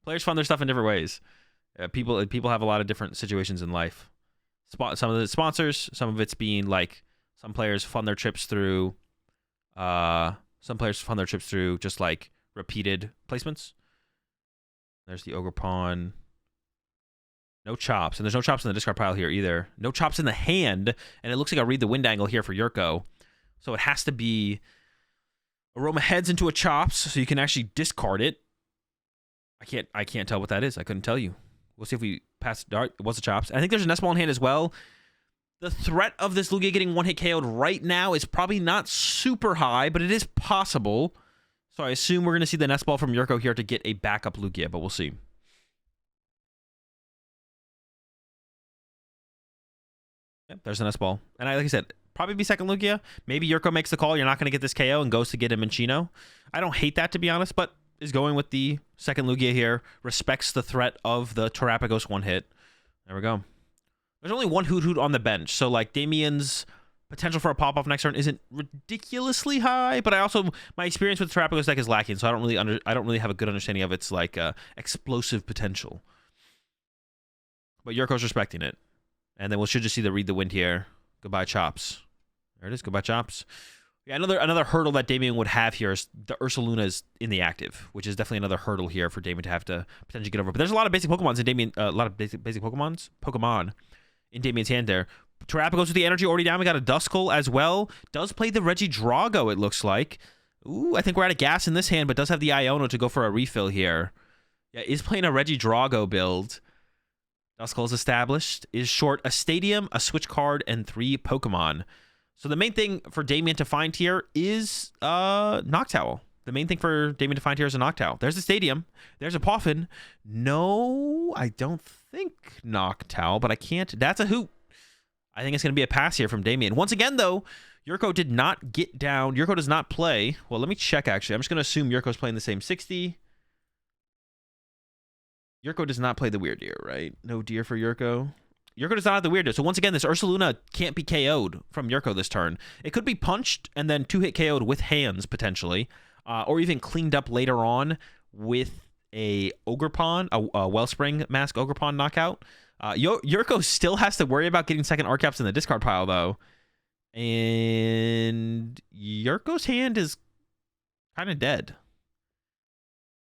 Players fund their stuff in different ways. People have a lot of different situations in life. Some of the sponsors, some of it's being like some players fund their trips through just like repeated placements. There's the Ogre Pawn. No chops, and there's no chops in the discard pile here either. No chops in the hand, and it looks like I read the wind angle here for Yurko. So it has to be Aroma heads into a chops, so you can actually discard it. I can't tell what that is. I couldn't tell you. We'll see if we pass dart. It was the chops. I think there's a nest ball in hand as well. The threat of this Lugia getting one hit KO'd right now is probably not super high, but it is possible. So I assume we're going to see the nest ball from Yurko here to get a backup Lugia, but we'll see. Yep, there's the nest ball. And like I said, probably be second Lugia. Maybe Yurko makes the call. You're not going to get this KO and goes to get a Minchino. I don't hate that, to be honest, but is going with the second Lugia here. Respects the threat of the Terapagos one hit. There we go. There's only one Hoot Hoot on the bench, so like Damien's potential for a pop-off next turn isn't ridiculously high, but my experience with the Terapagos deck is lacking, so I don't really have a good understanding of its like explosive potential. But Yurko's respecting it. And then we should just see the read the wind here. Goodbye chops. There it is. Goodbye chops. Yeah, another hurdle that Damien would have here is the Ursaluna is in the active, which is definitely another hurdle here for Damien to have to potentially get over. But there's a lot of basic Pokemons in Damien, a lot of basic Pokemon in Damien's hand there. Terapagos with the energy already down. We got a Duskull as well. Does play the Regidrago, it looks like. Ooh, I think we're out of gas in this hand, but does have the Iono to go for a refill here. Yeah, is playing a Regidrago build. Duskull is established. Is short a Stadium, a Switch card, and 3 Pokemon. So the main thing for Damien to find here is Noctowl. The main thing for Damien to find here is a Noctowl. There's a Stadium. There's a Poffin. No, I don't think Noctowl, but I can't. That's a Hoot. I think it's going to be a pass here from Damien. Once again, though, Yurko did not get down. Yurko does not play. Well, let me check, actually. I'm just going to assume Yurko's playing the same 60. Yurko does not play the Weird Deer, right? No Deer for Yurko. Yurko does not have the Weird Deer. So once again, this Ursaluna can't be KO'd from Yurko this turn. It could be punched and then 2-hit KO'd with hands, potentially. Or even cleaned up later on with a Ogerpon, a Wellspring Mask Ogerpon knockout. Yurko still has to worry about getting second Arcaps in the discard pile, though. And Yurko's hand is kind of dead.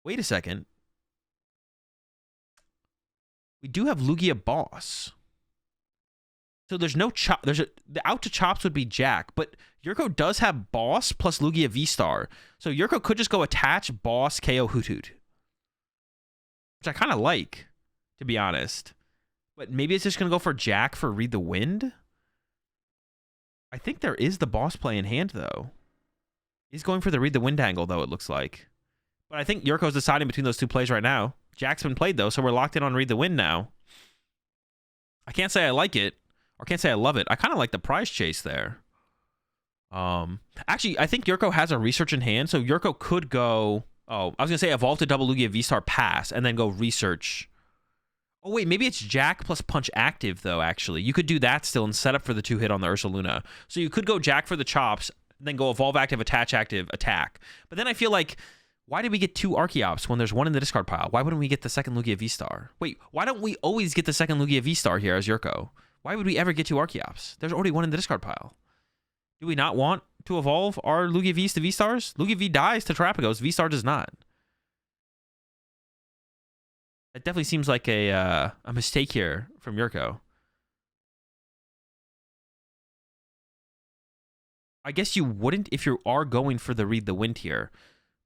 Wait a second. We do have Lugia Boss. So there's no chop. The out to chops would be Jack, but Yurko does have Boss plus Lugia V-Star. So Yurko could just go attach Boss KO Hoot Hoot, which I kind of like, to be honest. But maybe it's just going to go for Jack for Read the Wind. I think there is the Boss play in hand, though. He's going for the Read the Wind angle, though, it looks like. But I think Yurko's deciding between those two plays right now. Jack's been played, though, so we're locked in on Read the Wind now. I can't say I like it, or can't say I love it. I kind of like the prize chase there. Actually, I think Yurko has a research in hand, so Yurko could go... Oh, I was going to say evolve to double Lugia V-Star pass, and then go research. Oh, wait, maybe it's Jack plus Punch active, though, actually. You could do that still and set up for the 2-hit on the Ursaluna. So you could go Jack for the chops, then go evolve active, attach active, attack. But then I feel like, why did we get 2 Archeops when there's 1 in the discard pile? Why wouldn't we get the second Lugia V-Star? Wait, why don't we always get the second Lugia V-Star here as Yurko? Why would we ever get 2 Archeops? There's already 1 in the discard pile. Do we not want to evolve our Lugia Vs to V-Stars? Lugia V dies to Terrapagos. V-Star does not. That definitely seems like a mistake here from Yurko. I guess you wouldn't if you are going for the Read the Wind here.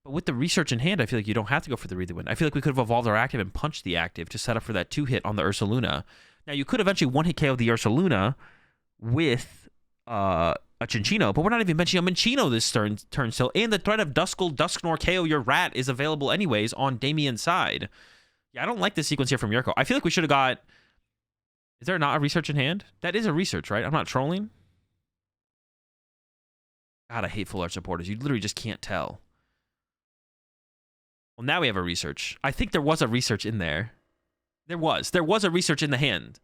But with the research in hand, I feel like you don't have to go for the Read the Wind. I feel like we could have evolved our active and punched the active to set up for that 2-hit on the Ursaluna. Now, you could eventually 1-hit KO the Ursaluna with a Chinchino, but we're not even mentioning a Minchino this turn still. And the threat of Dusknor KO your rat is available anyways on Damien's side. Yeah, I don't like this sequence here from Yurko. I feel like we should have got... Is there not a research in hand? That is a research, right? I'm not trolling. God, I hate full art supporters. You literally just can't tell. Well, now we have a research. I think there was a research in there. There was a research in the hand.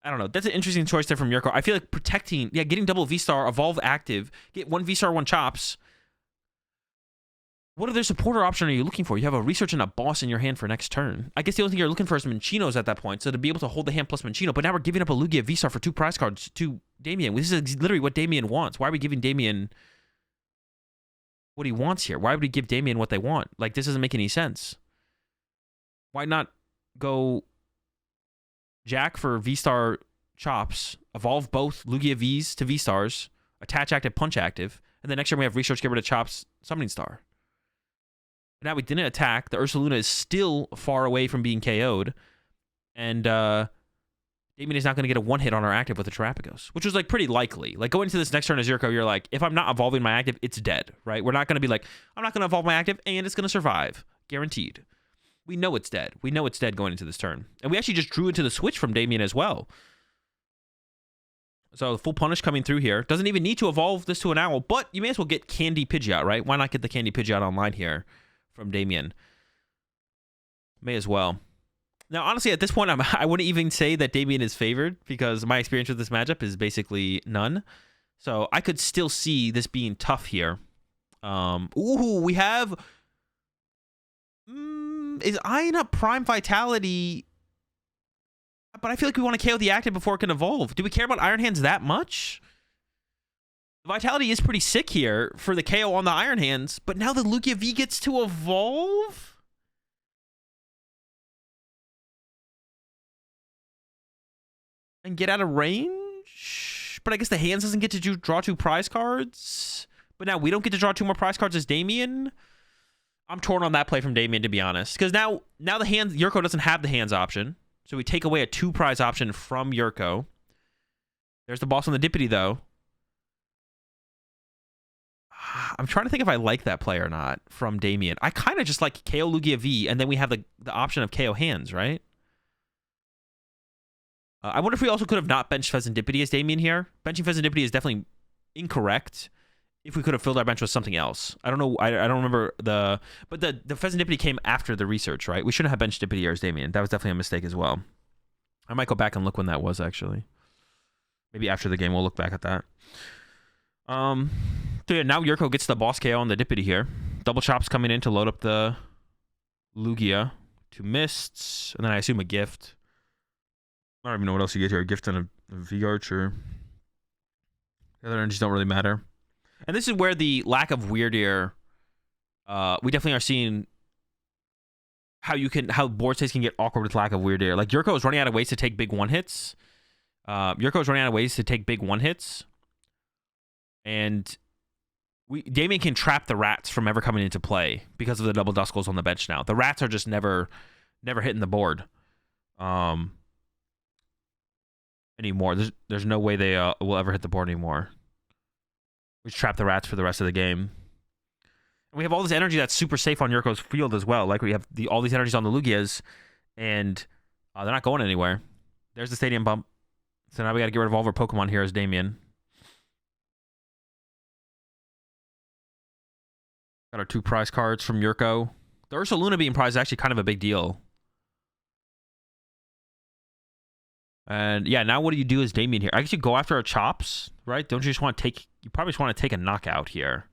I don't know. That's an interesting choice there from Yurko. I feel like protecting... Yeah, getting double V-Star, evolve active, get 1 V-Star, 1 chops... What other supporter option are you looking for? You have a research and a boss in your hand for next turn. I guess the only thing you're looking for is Minchinos at that point, so to be able to hold the hand plus Minchino. But now we're giving up a Lugia V-Star for 2 prize cards to Damien. This is literally what Damien wants. Why are we giving Damien what he wants here? Why would we give Damien what they want? Like, this doesn't make any sense. Why not go Jack for V-Star chops, evolve both Lugia Vs to V-Stars, attach active, punch active, and then next turn we have research, get rid of chops, summoning star. Now we didn't attack. The Ursaluna is still far away from being KO'd. And Damien is not going to get a 1-hit on our active with the Terrapagos, which was like pretty likely. Like going into this next turn as Yurko, you're like, if I'm not evolving my active, it's dead, right? We're not going to be like, I'm not going to evolve my active and it's going to survive. Guaranteed. We know it's dead. We know it's dead going into this turn. And we actually just drew into the switch from Damien as well. So full punish coming through here. Doesn't even need to evolve this to an owl, but you may as well get Candy Pidgeot, right? Why not get the Candy Pidgeot online here from Damien? May as well. Now, honestly, at this point, I wouldn't even say that Damien is favored because my experience with this matchup is basically none. So I could still see this being tough here. Ooh, we have... is eyeing up Prime Vitality... But I feel like we want to KO the active before it can evolve. Do we care about Iron Hands that much? The Vitality is pretty sick here for the KO on the Iron Hands, but now the Lugia V gets to evolve? And get out of range? But I guess the Hands doesn't get to draw 2 prize cards. But now we don't get to draw 2 more prize cards as Damien. I'm torn on that play from Damien, to be honest. Because now the Hands... Yurko doesn't have the Hands option. So we take away a 2 prize option from Yurko. There's the boss on the Dippity, though. I'm trying to think if I like that play or not from Damien. I kind of just like KO Lugia V, and then we have the option of KO Hands, right? I wonder if we also could have not benched Pheasantipity as Damien here. Benching Pheasantipity is definitely incorrect. If we could have filled our bench with something else. I don't know. I don't remember the... But the Pheasantipity came after the research, right? We shouldn't have benched Dippity as Damien. That was definitely a mistake as well. I might go back and look when that was, actually. Maybe after the game, we'll look back at that. So yeah, now Yurko gets the boss KO on the Dippity here. Double chops coming in to load up the Lugia. 2 mists. And then I assume a gift. I don't even know what else you get here. A gift and a V-Archer. The other energies don't really matter. And this is where the lack of Weird Ear, we definitely are seeing how board states can get awkward with lack of weird air. Like Yurko is running out of ways to take big one hits. Yurko is running out of ways to take big one hits. And Damien can trap the rats from ever coming into play because of the double Duskulls on the bench now. The rats are just never hitting the board anymore. There's no way they will ever hit the board anymore. We just trap the rats for the rest of the game. And we have all this energy that's super safe on Yurko's field as well. Like we have all these energies on the Lugias, and they're not going anywhere. There's the stadium bump. So now we got to get rid of all of our Pokemon here as Damien. Got our 2 prize cards from Yurko. The Ursaluna being prized is actually kind of a big deal. And yeah, now what do you do as Damien here? I guess you go after our chops, right? Don't you just want to take... You probably just want to take a knockout here.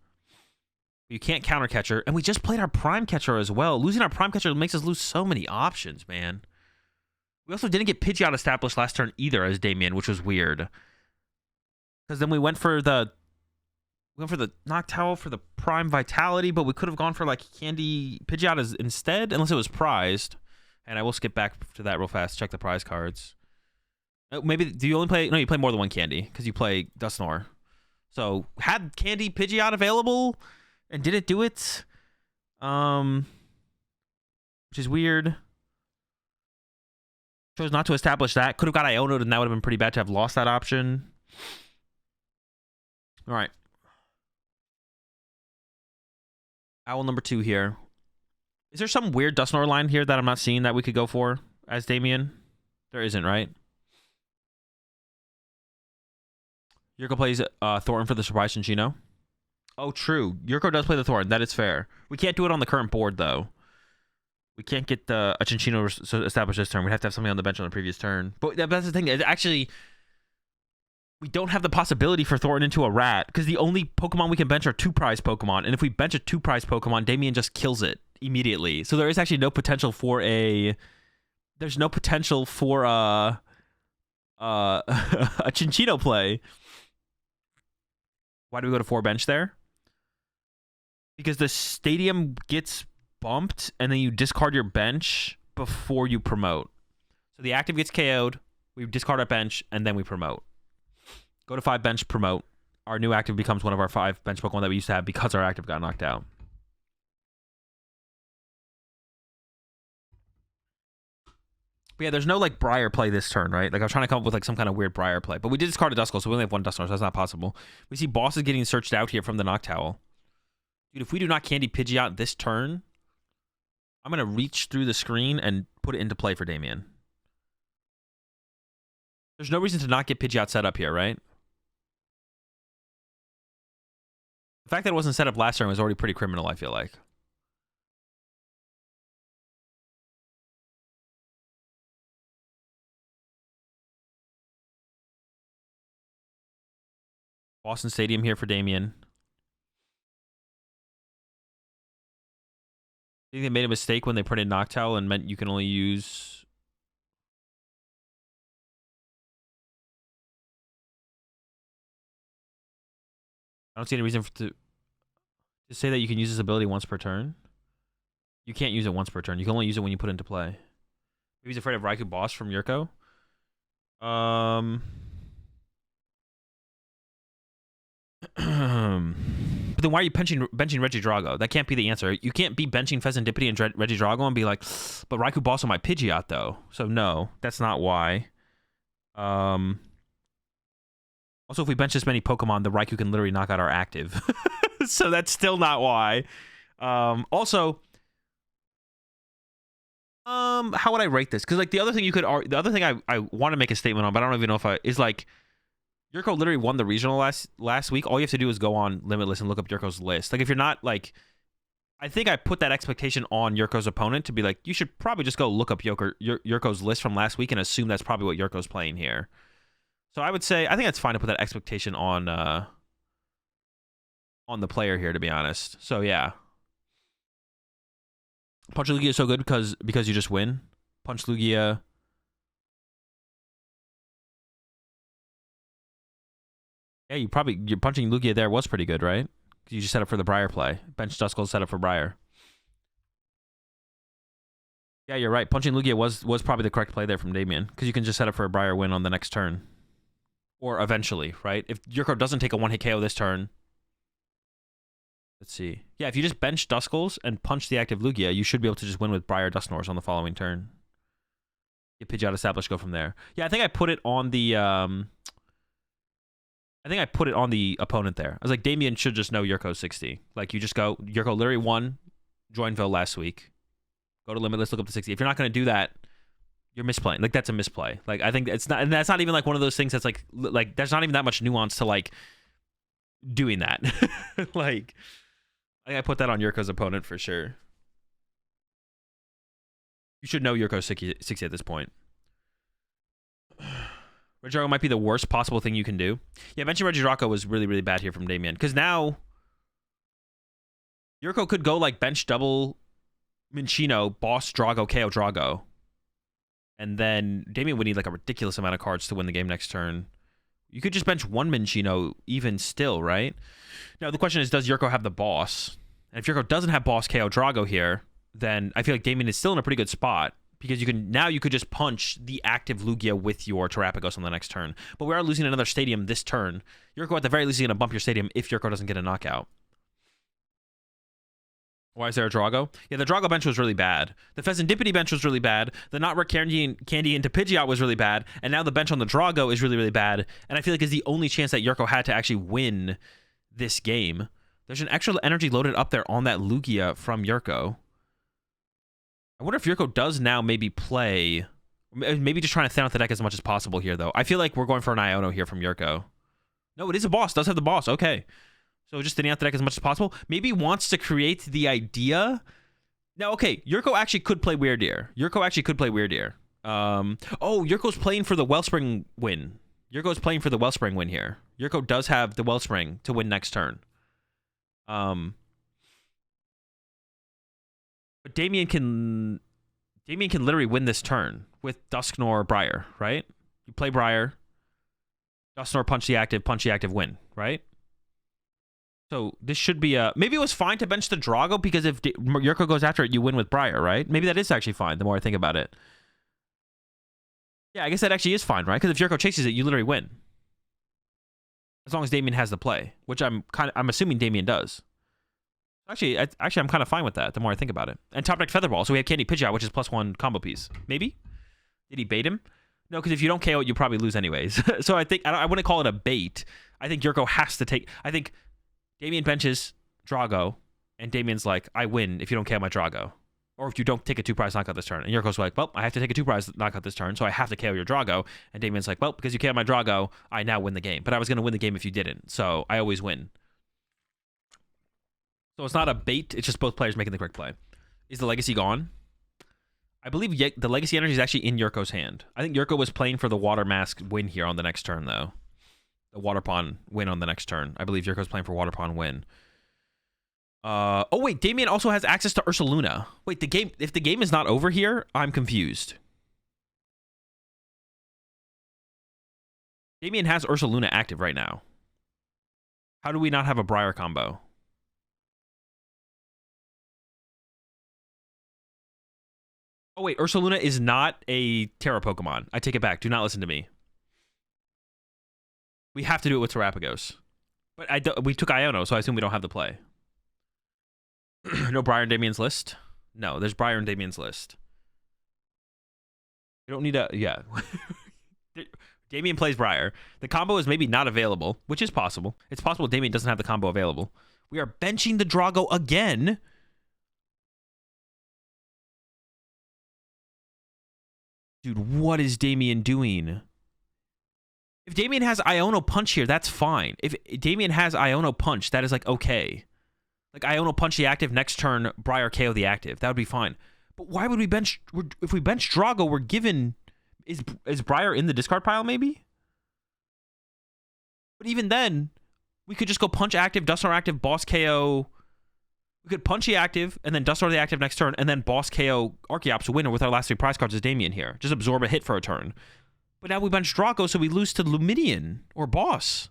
You can't counter catcher. And we just played our prime catcher as well. Losing our prime catcher makes us lose so many options, man. We also didn't get Pidgeot established last turn either as Damien, which was weird. Because then we went for the Noctowl for the prime vitality, but we could have gone for like Candy Pidgeot instead, unless it was prized. And I will skip back to that real fast. Check the prize cards. Maybe, do you only play... No, you play more than one Candy, because you play Dusknoir. So, had Candy Pidgeot available... And did it do it? Which is weird. Chose not to establish that. Could have got Iono'd, and that would have been pretty bad to have lost that option. All right. Owl number 2 here. Is there some weird Dusknoir line here that I'm not seeing that we could go for as Damien? There isn't, right? Yurko plays Thornton for the surprise Cinccino. Oh, true. Yurko does play the Thorn. That is fair. We can't do it on the current board, though. We can't get a Cinccino established this turn. We'd have to have something on the bench on the previous turn. But that's the thing. It's actually, we don't have the possibility for Thorn into a rat, because the only Pokemon we can bench are 2 prize Pokemon. And if we bench a 2 prize Pokemon, Damien just kills it immediately. So there is actually no potential for a... There's no potential for a Cinccino play. Why do we go to 4 bench there? Because the stadium gets bumped, and then you discard your bench before you promote. So the active gets KO'd, we discard our bench, and then we promote. Go to 5 bench, promote. Our new active becomes one of our 5 bench Pokemon that we used to have because our active got knocked out. But yeah, there's no like Briar play this turn, right? Like I was trying to come up with like some kind of weird Briar play. But we did discard a Duskull, so we only have 1 Dusknoir, so that's not possible. We see bosses getting searched out here from the Noctowl. Dude, if we do not Candy Pidgeot this turn, I'm going to reach through the screen and put it into play for Damien. There's no reason to not get Pidgeot set up here, right? The fact that it wasn't set up last turn was already pretty criminal, I feel like. Boston Stadium here for Damien. I think they made a mistake when they put in Noctowl and meant you can only use... I don't see any reason to say that you can use this ability once per turn. You can't use it once per turn. You can only use it when you put it into play. Maybe he's afraid of Raikou Boss from Yurko. But then why are you benching Regidrago? That can't be the answer. You can't be benching Pheasantipity and Regidrago and be like, but Raikou Boss on my Pidgeot, though. So no, that's not why. Also, if we bench this many Pokemon, the Raikou can literally knock out our active. So that's still not why. Also, how would I rate this? Because like the other thing the other thing I want to make a statement on, but I don't even know if is like, Yurko literally won the regional last week. All you have to do is go on Limitless and look up Yurko's list. Like if you're not like, I think I put that expectation on Yurko's opponent to be like, you should probably just go look up Yurko's list from last week and assume that's probably what Yurko's playing here. So I would say, I think it's fine to put that expectation on the player here, to be honest. So yeah. Punch Lugia is so good because you just win. Punch Lugia. Yeah, your punching Lugia there was pretty good, right? You just set up for the Briar play. Bench Duskull set up for Briar. Yeah, you're right. Punching Lugia was probably the correct play there from Damien, because you can just set up for a Briar win on the next turn. Or eventually, right? If Yurko doesn't take a one-hit KO this turn... Let's see. Yeah, if you just bench Duskulls and punch the active Lugia, you should be able to just win with Briar Dusknoirs on the following turn. Get Pidgeot established, go from there. Yeah, I think I put it on the... I think I put it on the opponent there. I was like, Damien should just know Yurko's 60. Like, you just go... Yurko literally won Joinville last week. Go to Limitless, look up to 60. If you're not going to do that, you're misplaying. Like, that's a misplay. Like, I think it's not... And that's not even, like, one of those things that's, like... there's not even that much nuance to, like, doing that. Like... I think I put that on Yurko's opponent for sure. You should know Yurko's 60 at this point. Regidrago might be the worst possible thing you can do. Yeah, mentioning Regidrago was really, really bad here from Damien. Because now, Yurko could go like bench double Minccino, boss Drago, KO Drago. And then Damien would need like a ridiculous amount of cards to win the game next turn. You could just bench one Minccino even still, right? Now, the question is, does Yurko have the boss? And if Yurko doesn't have boss KO Drago here, then I feel like Damien is still in a pretty good spot, because you could just punch the active Lugia with your Terapagos on the next turn. But we are losing another stadium this turn. Yurko at the very least is going to bump your stadium if Yurko doesn't get a knockout. Why is there a Drago? Yeah, the Drago bench was really bad. The Pheasantipity bench was really bad. The Not Rare Candy into Pidgeot was really bad. And now the bench on the Drago is really, really bad. And I feel like it's the only chance that Yurko had to actually win this game. There's an extra energy loaded up there on that Lugia from Yurko. I wonder if Yurko does now maybe play... Maybe just trying to thin out the deck as much as possible here, though. I feel like we're going for an Iono here from Yurko. No, it is a boss. Does have the boss. Okay. So just thinning out the deck as much as possible. Maybe wants to create the idea. Now, okay, Yurko actually could play Weird Ear. Oh, Yurko's playing for the Wellspring win. Yurko's playing for the Wellspring win here. Yurko does have the Wellspring to win next turn. But Damien can literally win this turn with Dusknoir Briar, right? You play Briar, Dusknoir punch the active, win, right? So this should be a... Maybe it was fine to bench the Drago, because if Yurko goes after it, you win with Briar, right? Maybe that is actually fine, the more I think about it. Yeah, I guess that actually is fine, right? Because if Yurko chases it, you literally win. As long as Damien has the play, which I'm assuming Damien does. Actually, I'm kind of fine with that, the more I think about it. And top deck Featherball, so we have Candy Pidgeot, which is +1 combo piece. Maybe? Did he bait him? No, because if you don't KO it, you probably lose anyways. So I think... I wouldn't call it a bait. I think Yurko has to take... I think... Damien benches Drago, and Damien's like, I win if you don't KO my Drago. Or if you don't take a 2-prize knockout this turn. And Yurko's like, well, I have to take a 2-prize knockout this turn, so I have to KO your Drago. And Damien's like, well, because you KO my Drago, I now win the game. But I was going to win the game if you didn't, so I always win. So it's not a bait, it's just both players making the correct play. Is the Legacy gone? I believe the Legacy energy is actually in Yurko's hand. I think Yurko was playing for the Water Mask win here on the next turn, though. The Water Pond win on the next turn. I believe Yurko's playing for Water Pond win. Oh, wait. Damien also has access to Ursaluna. Wait, if the game is not over here, I'm confused. Damien has Ursaluna active right now. How do we not have a Briar combo? Oh, wait. Ursaluna is not a Terra Pokemon. I take it back. Do not listen to me. We have to do it with Terapagos. But we took Iono, so I assume we don't have the play. No Briar in Damien's list? No, there's Briar in Damien's list. You don't need a... Yeah. Damien plays Briar. The combo is maybe not available, which is possible. It's possible Damien doesn't have the combo available. We are benching the Drago again. Dude, what is Damien doing? If Damien has Iono Punch here, that's fine. If Damien has Iono Punch, that is like okay. Like Iono Punch the active, next turn Briar KO the active. That would be fine. But why would we bench... If we bench Drago, we're given... Is Briar in the discard pile, maybe? But even then, we could just go punch active, Dusknoir active, boss KO. We could punch the active, and then Dusknoir the active next turn, and then boss KO Archeops winner with our last 3 prize cards as Damien here. Just absorb a hit for a turn. But now we bench Draco, so we lose to Lumineon or Boss.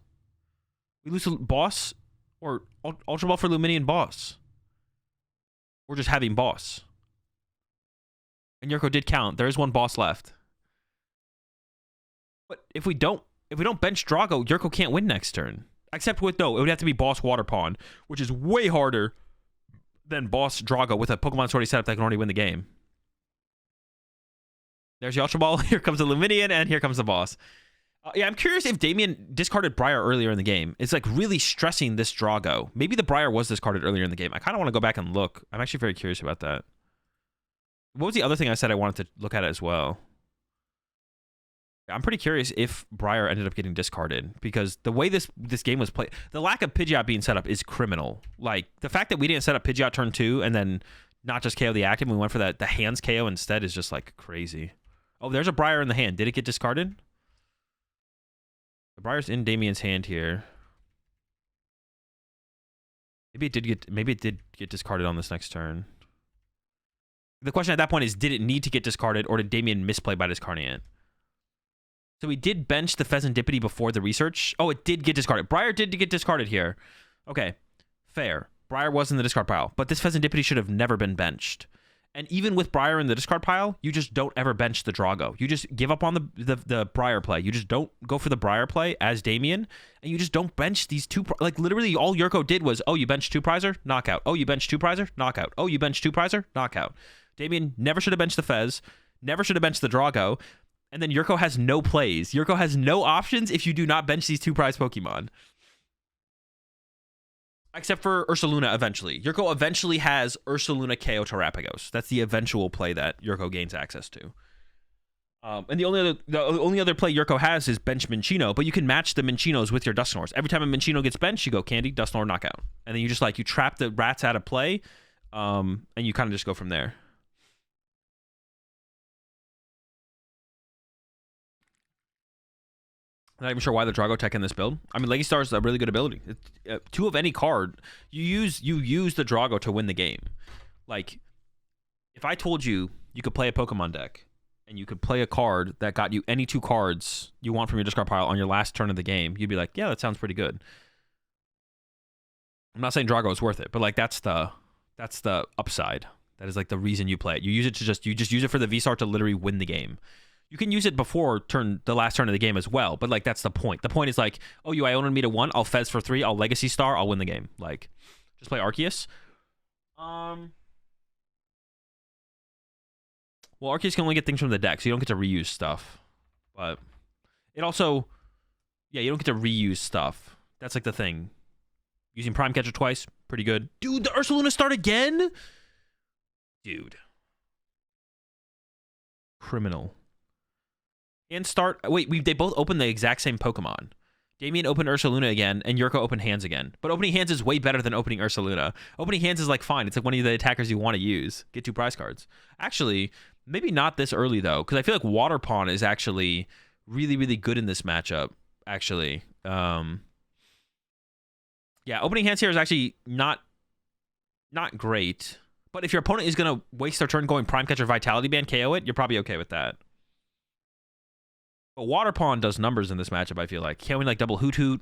We lose to Boss or Ultra Ball for Lumineon Boss. Or just having Boss. And Yurko did count. There is one boss left. But if we don't bench Drago, Yurko can't win next turn. Except with, no, it would have to be boss Water Pawn, which is way harder than boss Drago with a Pokemon already set up that can already win the game. There's the Ultra Ball. Here comes the Luminian, and here comes the boss. Yeah, I'm curious if Damien discarded Briar earlier in the game. It's like really stressing this Drago. Maybe the Briar was discarded earlier in the game. I kind of want to go back and look. I'm actually very curious about that. What was the other thing I said I wanted to look at as well? I'm pretty curious if Briar ended up getting discarded, because the way this game was played, the lack of Pidgeot being set up is criminal. Like, the fact that we didn't set up Pidgeot turn 2 and then not just KO the active, we went for the hands KO instead is just like crazy. Oh, there's a Briar in the hand. Did it get discarded? The Briar's in Damien's hand here. Maybe it did get discarded on this next turn. The question at that point is, did it need to get discarded, or did Damien misplay by discarding it? So we did bench the Pheasantipity before the research. Oh, it did get discarded. Briar did get discarded here. Okay, fair. Briar was in the discard pile, but this Pheasantipity should have never been benched. And even with Briar in the discard pile, you just don't ever bench the Drago. You just give up on the Briar play. You just don't go for the Briar play as Damien, and you just don't bench these two. Like, literally, all Yurko did was, oh, you bench 2-Prizer, knockout. Oh, you bench 2-Prizer, knockout. Oh, you bench 2-Prizer, knockout. Damien never should have benched the Fez, never should have benched the Drago, and then Yurko has no plays. Yurko has no options if you do not bench these 2-Prize Pokemon. Except for Ursaluna eventually. Yurko eventually has Ursaluna KO Terrapagos. That's the eventual play that Yurko gains access to. And the only other play Yurko has is bench Minccino, but you can match the Mincinos with your Dusknors. Every time a Minccino gets benched, you go Candy, Dusknor, knockout. And then you just you trap the rats out of play, and you kind of just go from there. Not even sure why the Drago Tech in this build. I mean, Leggy Star is a really good ability. 2 of any card, you use the Drago to win the game. Like, if I told you you could play a Pokemon deck and you could play a card that got you any 2 cards you want from your discard pile on your last turn of the game, you'd be like, yeah, that sounds pretty good. I'm not saying Drago is worth it, but like that's the upside. That is like the reason you play it. You use it to you just use it for the V-Star to literally win the game. You can use it before the last turn of the game as well, but like that's the point. The point is like, oh, you Ionin me to 1, I'll Fez for 3, I'll Legacy Star, I'll win the game. Like, just play Arceus. Well, Arceus can only get things from the deck, so you don't get to reuse stuff. But it also, yeah, you don't get to reuse stuff. That's like the thing. Using Prime Catcher twice, pretty good. Dude, the Ursaluna start again? Dude. Criminal. And start... Wait, they both open the exact same Pokemon. Damien opened Ursaluna again, and Yurko opened Hands again. But opening Hands is way better than opening Ursaluna. Opening Hands is like fine. It's like one of the attackers you want to use. Get 2 prize cards. Actually, maybe not this early, though, because I feel like Water Pawn is actually really, really good in this matchup, actually. Yeah, opening Hands here is actually not great. But if your opponent is going to waste their turn going Prime Catcher Vitality Band, KO it, you're probably okay with that. But Water Pawn does numbers in this matchup, I feel like. KOing like double Hoot Hoot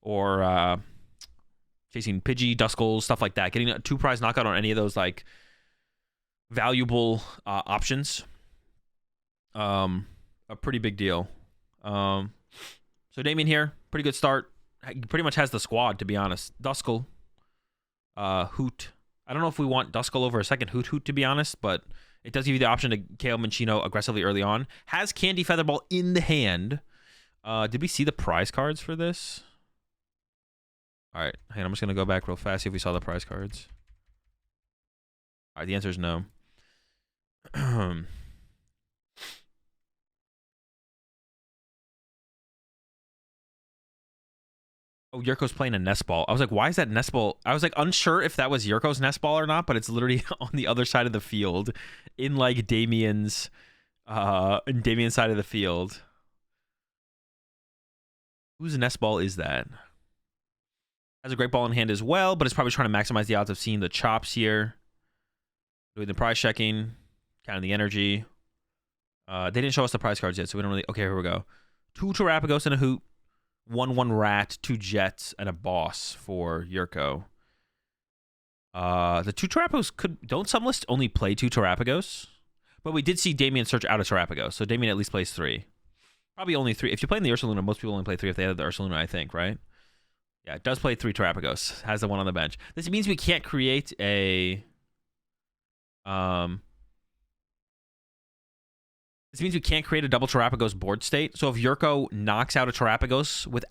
or chasing Pidgey, Duskull, stuff like that. Getting a 2 prize knockout on any of those like valuable options. A pretty big deal. So Damien here, pretty good start. He pretty much has the squad, to be honest. Duskull, Hoot. I don't know if we want Duskull over a second Hoot Hoot, to be honest, but it does give you the option to KO Minccino aggressively early on. Has Candy Featherball in the hand. Did we see the prize cards for this? All right, hang on, I'm just going to go back real fast, see if we saw the prize cards. All right, the answer is no. Oh, Yurko's playing a Nest Ball. I was like, why is that Nest Ball? I was like unsure if that was Yurko's Nest Ball or not, but it's literally on the other side of the field in like Damien's side of the field. Whose Nest Ball is that? Has a great ball in hand as well, but it's probably trying to maximize the odds of seeing the chops here. Doing the prize checking, counting the energy. They didn't show us the prize cards yet, so we don't really... Okay, here we go. 2 Terrapagos and a Hoot. 1 Rat, 2 Jets, and a Boss for Yurko. The 2 Terrapagos don't some lists only play 2 Terrapagos? But we did see Damien search out of Terrapagos, so Damien at least plays 3. Probably only 3. If you're playing the Ursaluna, most people only play 3 if they have the Ursaluna, I think, right? Yeah, it does play 3 Terrapagos. Has the one on the bench. This means we can't create a... This means we can't create a double Terrapagos board state. So if Yurko knocks out a Terrapagos with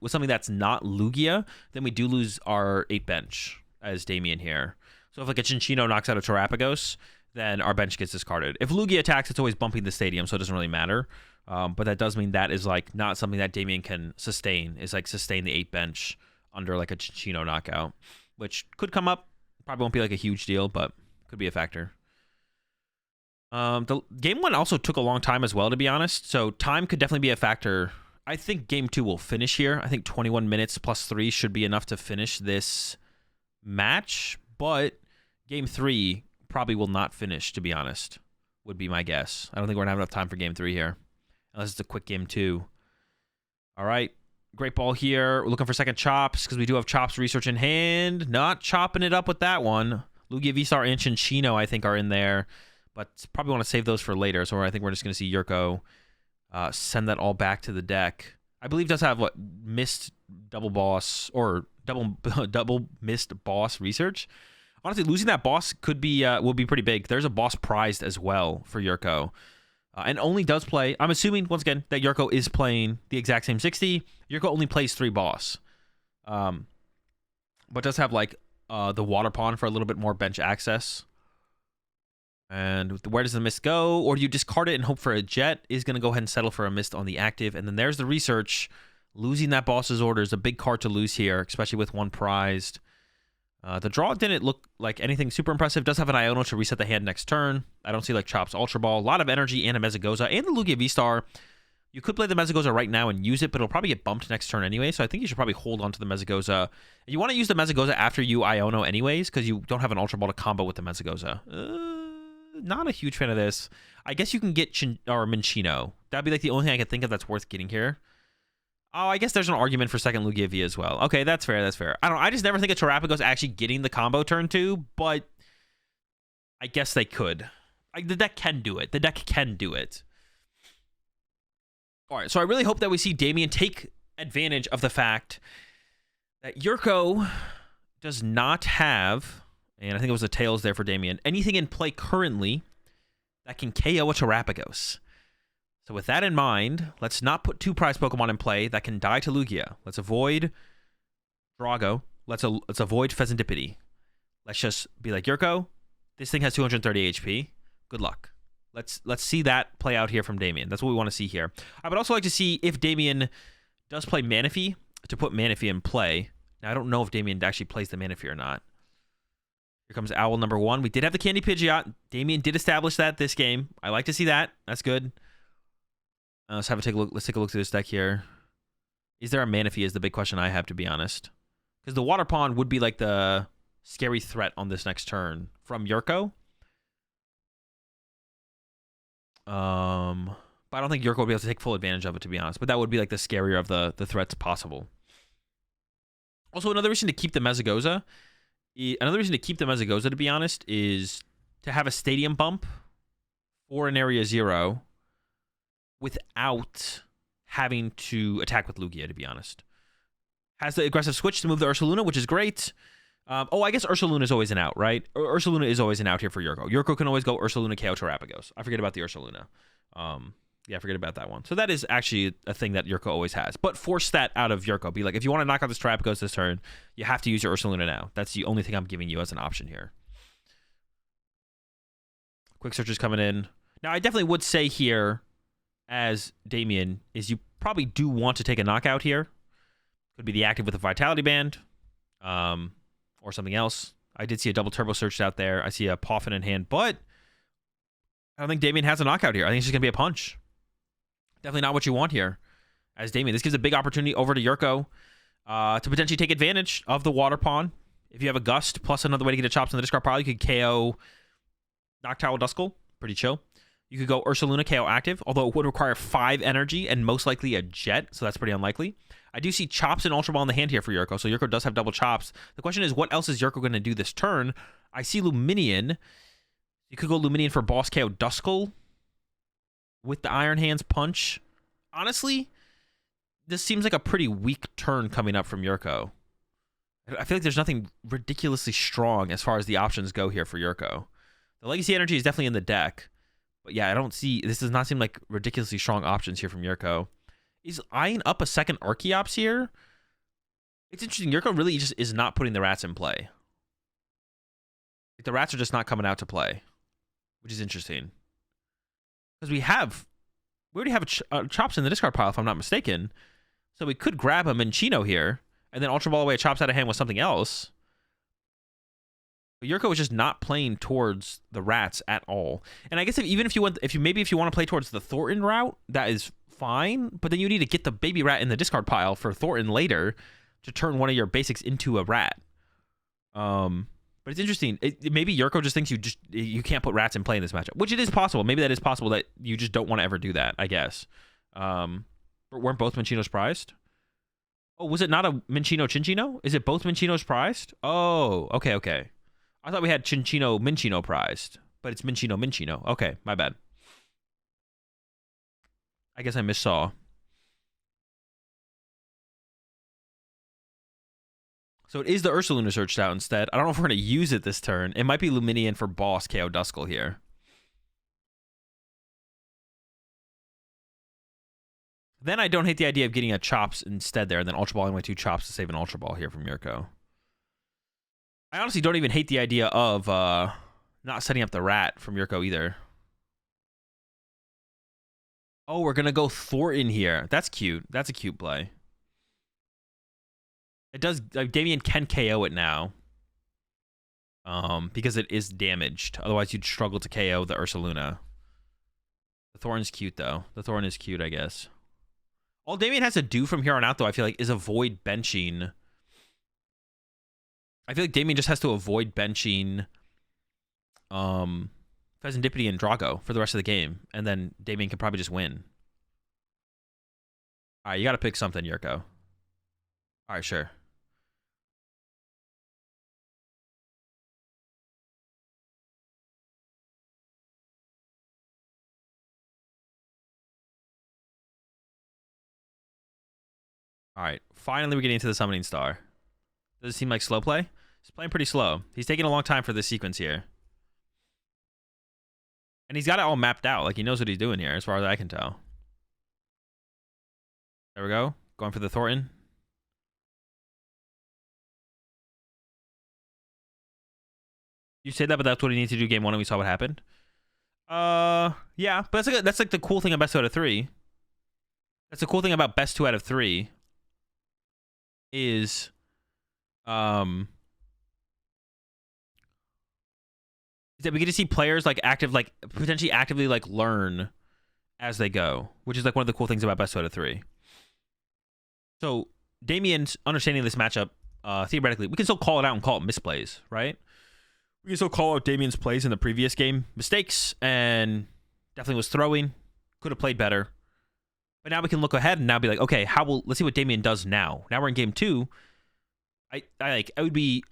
something that's not Lugia, then we do lose our 8 bench as Damien here. So if like a Chinchino knocks out a Terrapagos, then our bench gets discarded. If Lugia attacks, it's always bumping the stadium, so it doesn't really matter. But that does mean that is like not something that Damien can sustain. Is like sustain the 8 bench under like a Chinchino knockout, which could come up. Probably won't be like a huge deal, but could be a factor. The game 1 also took a long time as well, to be honest. So time could definitely be a factor. I think game 2 will finish here. I think 21 minutes plus 3 should be enough to finish this match. But game 3 probably will not finish, to be honest, would be my guess. I don't think we're going to have enough time for game 3 here. Unless it's a quick game 2. All right. Great ball here. We're looking for second chops because we do have chops research in hand. Not chopping it up with that one. Lugia, V-Star, and Chinchino, I think, are in there. But probably want to save those for later. So I think we're just going to see Yurko send that all back to the deck. I believe does have, what, missed double boss or double missed boss research. Honestly, losing that boss could be will be pretty big. There's a boss prized as well for Yurko. And only does play, I'm assuming, once again, that Yurko is playing the exact same 60. Yurko only plays 3 boss. But does have, like, the water pond for a little bit more bench access. And where does the mist go? Or do you discard it and hope for a jet? Is going to go ahead and settle for a mist on the active. And then there's the research. Losing that boss's order is a big card to lose here, especially with 1 prized. The draw didn't look like anything super impressive. Does have an Iono to reset the hand next turn. I don't see like Chops Ultra Ball. A lot of energy and a Mezagoza and the Lugia V-Star. You could play the Mezagoza right now and use it, but it'll probably get bumped next turn anyway. So I think you should probably hold on to the Mezagoza. You want to use the Mezagoza after you Iono anyways, because you don't have an Ultra Ball to combo with the Mezagoza. Not a huge fan of this. I guess you can get Minchino. That'd be like the only thing I could think of that's worth getting here. Oh, I guess there's an argument for second Lugia V as well. Okay, that's fair, that's fair. I just never think of Terrapagos actually getting the combo turn 2, but I guess they could. The deck can do it. The deck can do it. All right, so I really hope that we see Damien take advantage of the fact that Yurko does not have, and I think it was the tails there for Damien, anything in play currently that can KO a Terrapagos. So with that in mind, let's not put 2 prize Pokemon in play that can die to Lugia. Let's avoid Drago. Let's avoid Pheasantipity. Let's just be like, Yurko, this thing has 230 HP. Good luck. Let's see that play out here from Damien. That's what we want to see here. I would also like to see if Damien does play Manaphy, to put Manaphy in play. Now, I don't know if Damien actually plays the Manaphy or not. Here comes Owl number 1. We did have the Candy Pidgeot. Damien did establish that this game. I like to see that. That's good. Let's take a look. Let's take a look through this deck here. Is there a Manaphy is the big question I have, to be honest. Because the Water Pond would be like the scary threat on this next turn from Yurko. But I don't think Yurko would be able to take full advantage of it, to be honest. But that would be like the scarier of the threats possible. Also, another reason to keep the Mezagoza, to be honest, is to have a stadium bump for an area 0 without having to attack with Lugia, to be honest. Has the aggressive switch to move the Ursaluna, which is great. I guess Ursaluna is always an out, right? Ursaluna is always an out here for Yurko. Yurko can always go Ursaluna, KO Terrapagos. I forget about the Ursaluna. Yeah, forget about that one. So that is actually a thing that Yurko always has. But force that out of Yurko. Be like, if you want to knock out this Terrapagos this turn, you have to use your Ursaluna now. That's the only thing I'm giving you as an option here. Quick search is coming in. Now, I definitely would say here, as Damien, is you probably do want to take a knockout here. Could be the active with a Vitality Band, or something else. I did see a double turbo search out there. I see a Poffin in hand, but I don't think Damien has a knockout here. I think it's just going to be a punch. Definitely not what you want here as Damien. This gives a big opportunity over to Yurko to potentially take advantage of the Water Pond. If you have a Gust plus another way to get a Chops in the discard pile, you could KO Noctowl Duskull. Pretty chill. You could go Ursaluna KO active, although it would require 5 energy and most likely a Jet, so that's pretty unlikely. I do see Chops and Ultra Ball in the hand here for Yurko, so Yurko does have double Chops. The question is, what else is Yurko going to do this turn? I see Luminion. You could go Luminian for boss KO Duskull with the Iron Hands punch. Honestly, this seems like a pretty weak turn coming up from Yurko. I feel like there's nothing ridiculously strong as far as the options go here for Yurko. The Legacy Energy is definitely in the deck. But yeah, I don't see... This does not seem like ridiculously strong options here from Yurko. He's eyeing up a second Archeops here. It's interesting. Yurko really just is not putting the rats in play. Like, the rats are just not coming out to play, which is interesting. Because we already have Chops in the discard pile, if I'm not mistaken. So we could grab a Minccino here, and then Ultra Ball away Chops out of hand with something else. But Yurko is just not playing towards the rats at all. And I guess if you want to play towards the Thornton route, that is fine. But then you need to get the baby rat in the discard pile for Thornton later to turn one of your basics into a rat. But it's interesting. Maybe Yurko just thinks you can't put rats in play in this matchup, which it is possible. Maybe that is possible that you just don't want to ever do that, I guess. But weren't both Mincinos prized? Oh, was it not a Minccino Chinchino? Is it both Mincinos prized? Oh, okay. I thought we had Minccino prized, but it's Minccino. Okay, my bad. I guess I missaw. So it is the Ursaluna searched out instead. I don't know if we're going to use it this turn. It might be Luminian for boss KO Duskull here. Then I don't hate the idea of getting a Chops instead there, and then Ultra Balling my 2 Chops to save an Ultra Ball here from Yurko. I honestly don't even hate the idea of not setting up the rat from Yurko either. Oh, we're going to go Thornton here. That's cute. That's a cute play. It does... Damien can KO it now. Because it is damaged. Otherwise, you'd struggle to KO the Ursaluna. The Thorn's cute, though. The Thorn is cute, I guess. All Damien has to do from here on out, though, I feel like, is avoid benching... I feel like Damien just has to avoid benching Pheasantipity and Drago for the rest of the game. And then Damien can probably just win. Alright, you gotta pick something, Yurko. Alright, sure. Alright, finally we're getting into the Summoning Star. Does it seem like slow play? He's playing pretty slow. He's taking a long time for this sequence here. And he's got it all mapped out. Like, he knows what he's doing here, as far as I can tell. There we go. Going for the Thornton. You said that, but that's what he needs to do game 1, and we saw what happened. Yeah, but that's like the cool thing about best 2 out of 3. That's the cool thing about best 2 out of 3 is that we get to see players like potentially actively like learn as they go, which is like one of the cool things about best 2 out of 3. So Damien's understanding this matchup, theoretically, we can still call it out and call it misplays, right? We can still call out Damien's plays in the previous game mistakes, and definitely was throwing, could have played better. But now we can look ahead and now be like, okay, let's see what Damien does now. Now we're in game 2. It would be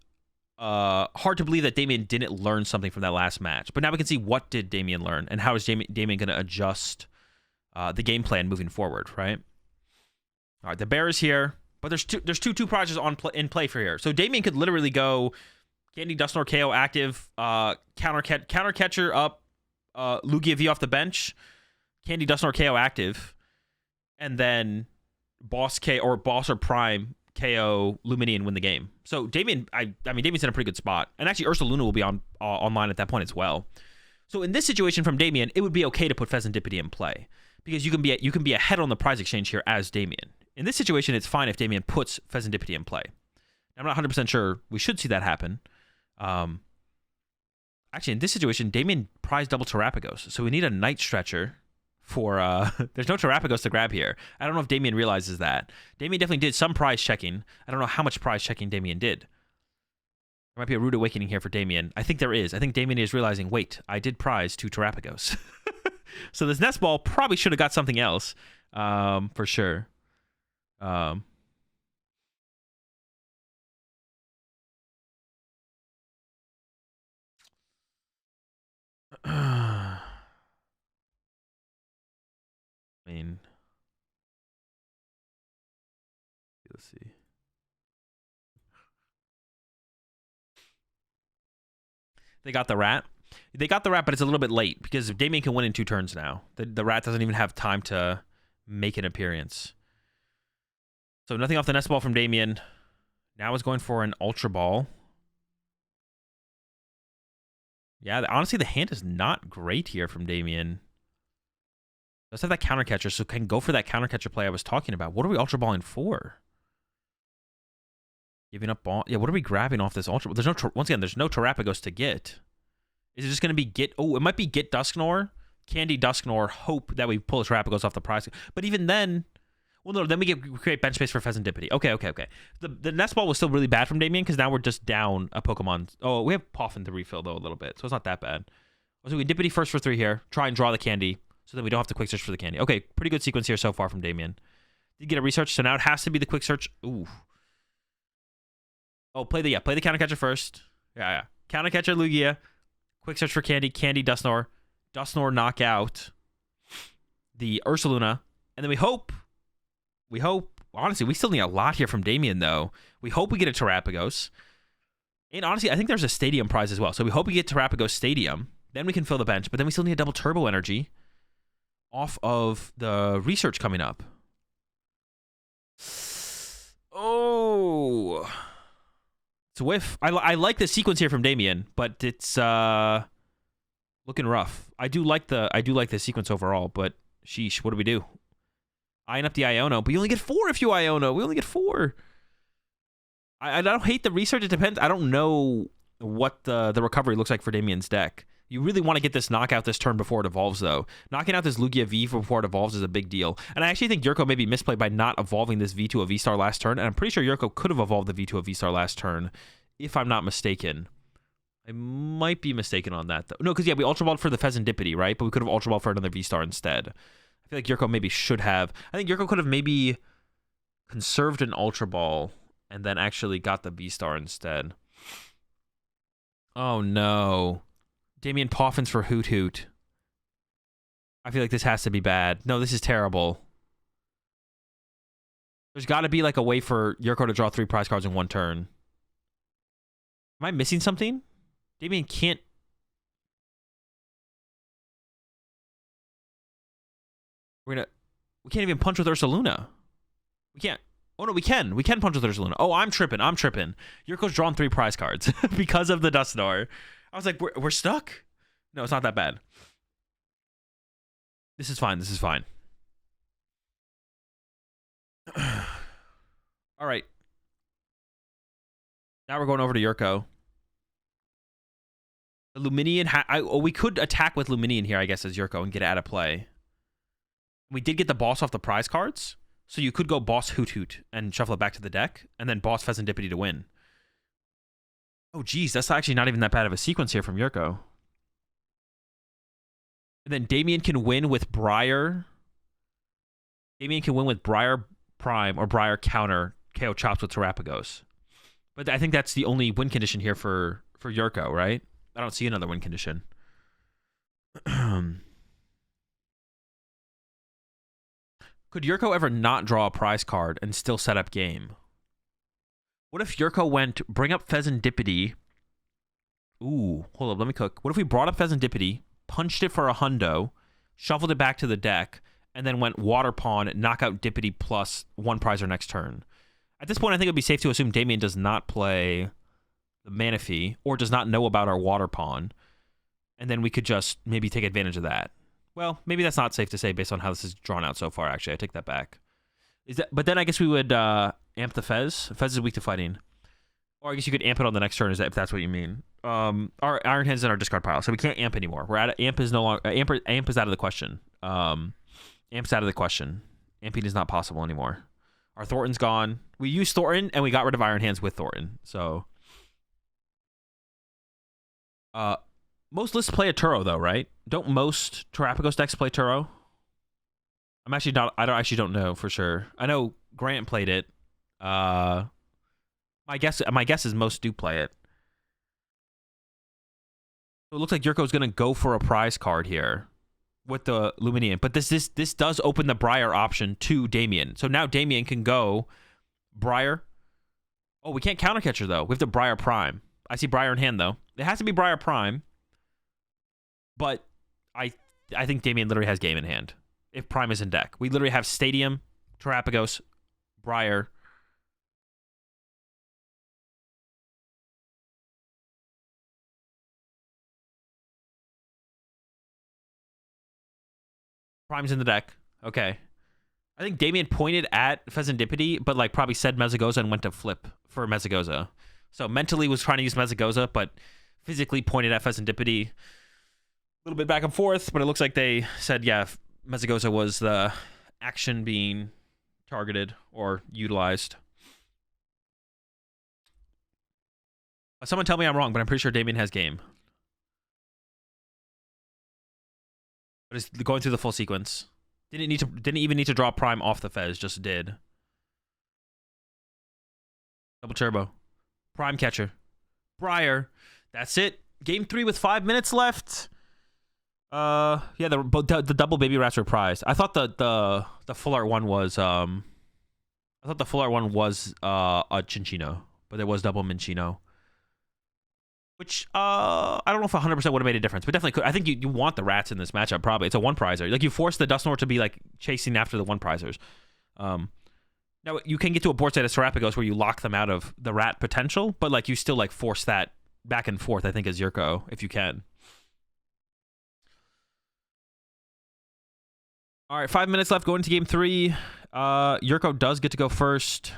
hard to believe that Damien didn't learn something from that last match. But now we can see what did Damien learn and how is Damien going to adjust the game plan moving forward, right? All right, the bear is here, but there's two projects in play for here. So Damien could literally go Candy Dusknoir KO active, counter catcher up, Lugia V off the bench, Candy Dusknoir KO active, and then boss or prime KO Luminian win the game. So Damien, I mean Damien's in a pretty good spot, and actually Ursaluna will be online at that point as well. So in this situation from Damien, it would be okay to put Pheasantipity in play because you can be ahead on the prize exchange here as Damien. In this situation, it's fine if Damien puts Pheasantipity in play. I'm not 100% sure we should see that happen. Actually, in this situation, Damien prized double Terrapagos, so we need a Night Stretcher for there's no Terrapagos to grab here. I don't know if Damien realizes that. Damien definitely did some prize checking. I don't know how much prize checking Damien did. There might be a rude awakening here for Damien. I think there is. I think Damien is realizing, wait, I did prize 2 Terrapagos. So this nest ball probably should have got something else, for sure. I mean, let's see. They got the rat. They got the rat, but it's a little bit late because Damien can win in 2 turns now. The rat doesn't even have time to make an appearance. So nothing off the nest ball from Damien. Now is going for an Ultra Ball. Yeah, honestly, the hand is not great here from Damien. Does have that counter catcher, so can go for that counter catcher play I was talking about. What are we Ultra Balling for? Giving up ball. Yeah, what are we grabbing off this Ultra? There's no, once again, there's no Terapagos to get. Is it just going to be get? Oh, it might be get Dusknoir, Candy Dusknoir, hope that we pull a Terapagos off the prize. But even then, well, no, then we create bench space for Pheasantipity. Okay. The nest ball was still really bad from Damien because now we're just down a Pokemon. Oh, we have Poffin to refill though a little bit, so it's not that bad. So we can Dippity first for 3 here. Try and draw the candy so that we don't have to quick search for the candy. Okay, pretty good sequence here so far from Damien. Did get a research, so now it has to be the quick search. Ooh. Oh, play the counter catcher first. Yeah. Counter catcher Lugia. Quick search for candy. Candy Dusknoir. Dusknoir knock out the Ursaluna, and then we hope. Honestly, we still need a lot here from Damien though. We hope we get a Terapagos, and honestly, I think there's a Stadium prize as well. So we hope we get Terapagos Stadium. Then we can fill the bench, but then we still need a double Turbo Energy off of the research coming up. Oh. It's a whiff. I like the sequence here from Damien, but it's looking rough. I do like the sequence overall, but sheesh, what do we do? Eyeing up the Iono, but you only get 4 if you Iono. We only get 4. I don't hate the research. It depends. I don't know what the recovery looks like for Damien's deck. You really want to get this knockout this turn before it evolves, though. Knocking out this Lugia V before it evolves is a big deal. And I actually think Yurko may be misplayed by not evolving this V to a V-Star last turn. And I'm pretty sure Yurko could have evolved the V to a V-Star last turn, if I'm not mistaken. I might be mistaken on that, though. No, because, yeah, we Ultra Balled for the Pheasantipity, right? But we could have Ultra Balled for another V-Star instead. I feel like Yurko maybe should have. I think Yurko could have maybe conserved an Ultra Ball and then actually got the V-Star instead. Oh, no. Damien Poffins for Hoot Hoot. I feel like this has to be bad. No, this is terrible. There's got to be like a way for Yurko to draw 3 prize cards in 1 turn. Am I missing something? Damien can't. We can't even punch with Ursaluna. We can't. Oh, no, we can. We can punch with Ursaluna. Oh, I'm tripping. Yurko's drawn 3 prize cards because of the Dusknoir. I was like, we're stuck? No, it's not that bad. This is fine. All right. Now we're going over to Yurko. The Luminion. We could attack with Luminion here, I guess, as Yurko and get out of play. We did get the boss off the prize cards, so you could go boss Hoot Hoot and shuffle it back to the deck, and then boss Pheasantipity to win. Oh, geez, that's actually not even that bad of a sequence here from Yurko. And then Damien can win with Briar. Damien can win with Briar Prime or Briar Counter, KO Chops with Terapagos. But I think that's the only win condition here for Yurko, right? I don't see another win condition. Could Yurko ever not draw a prize card and still set up game? What if Yurko went, bring up Pheasantipity? Ooh, hold up, let me cook. What if we brought up Pheasantipity, punched it for a hundo, shuffled it back to the deck, and then went Water Pawn, knock out Dippity plus 1 prize or next turn? At this point, I think it would be safe to assume Damien does not play the Manaphy, or does not know about our Water Pawn, and then we could just maybe take advantage of that. Well, maybe that's not safe to say based on how this is drawn out so far, actually. I take that back. But then I guess we would amp the Fez. Fez is weak to fighting. Or I guess you could amp it on the next turn, if that's what you mean. Our Iron Hand's in our discard pile, so we can't amp anymore. We're at amp is no longer amp is out of the question. Amp's out of the question. Amping is not possible anymore. Our Thornton's gone. We used Thornton and we got rid of Iron Hands with Thornton. So most lists play a Turo though, right? Don't most Terapagos decks play Turo? I don't know for sure. I know Grant played it. My guess is most do play it. So it looks like Yurko's gonna go for a prize card here. with the Luminian. But this does open the Briar option to Damien. So now Damien can go Briar. Oh, we can't countercatcher, though. We have to Briar Prime. I see Briar in hand, though. It has to be Briar Prime. But I think Damien literally has game in hand if Prime is in deck. We literally have Stadium, Terapagos, Briar. Prime's in the deck. Okay. I think Damien pointed at Pheasantipity, but like probably said Mezagoza and went to flip for Mezagoza. So mentally was trying to use Mezagoza, but physically pointed at Pheasantipity. A little bit back and forth, but it looks like they said, yeah, Mezagoza was the action being targeted or utilized. Someone tell me I'm wrong, but I'm pretty sure Damien has game. But it's going through the full sequence. Didn't even need to draw Prime off the Fez, just did. Double turbo. Prime catcher. Briar. That's it. Game 3 with 5 minutes left. Yeah, the double baby rats were prized. I thought the full art one was a Chinchino, but there was double Minchino. Which, I don't know if 100% would have made a difference, but definitely could. I think you want the rats in this matchup, probably. It's a one-prizer. Like, you force the Dusknoir to be, like, chasing after the one-prizers. Now, you can get to a board state of Serapagos where you lock them out of the rat potential, but, like, you still, like, force that back and forth, I think, as Yurko, if you can. All right, 5 minutes left going to game 3. Yurko does get to go first.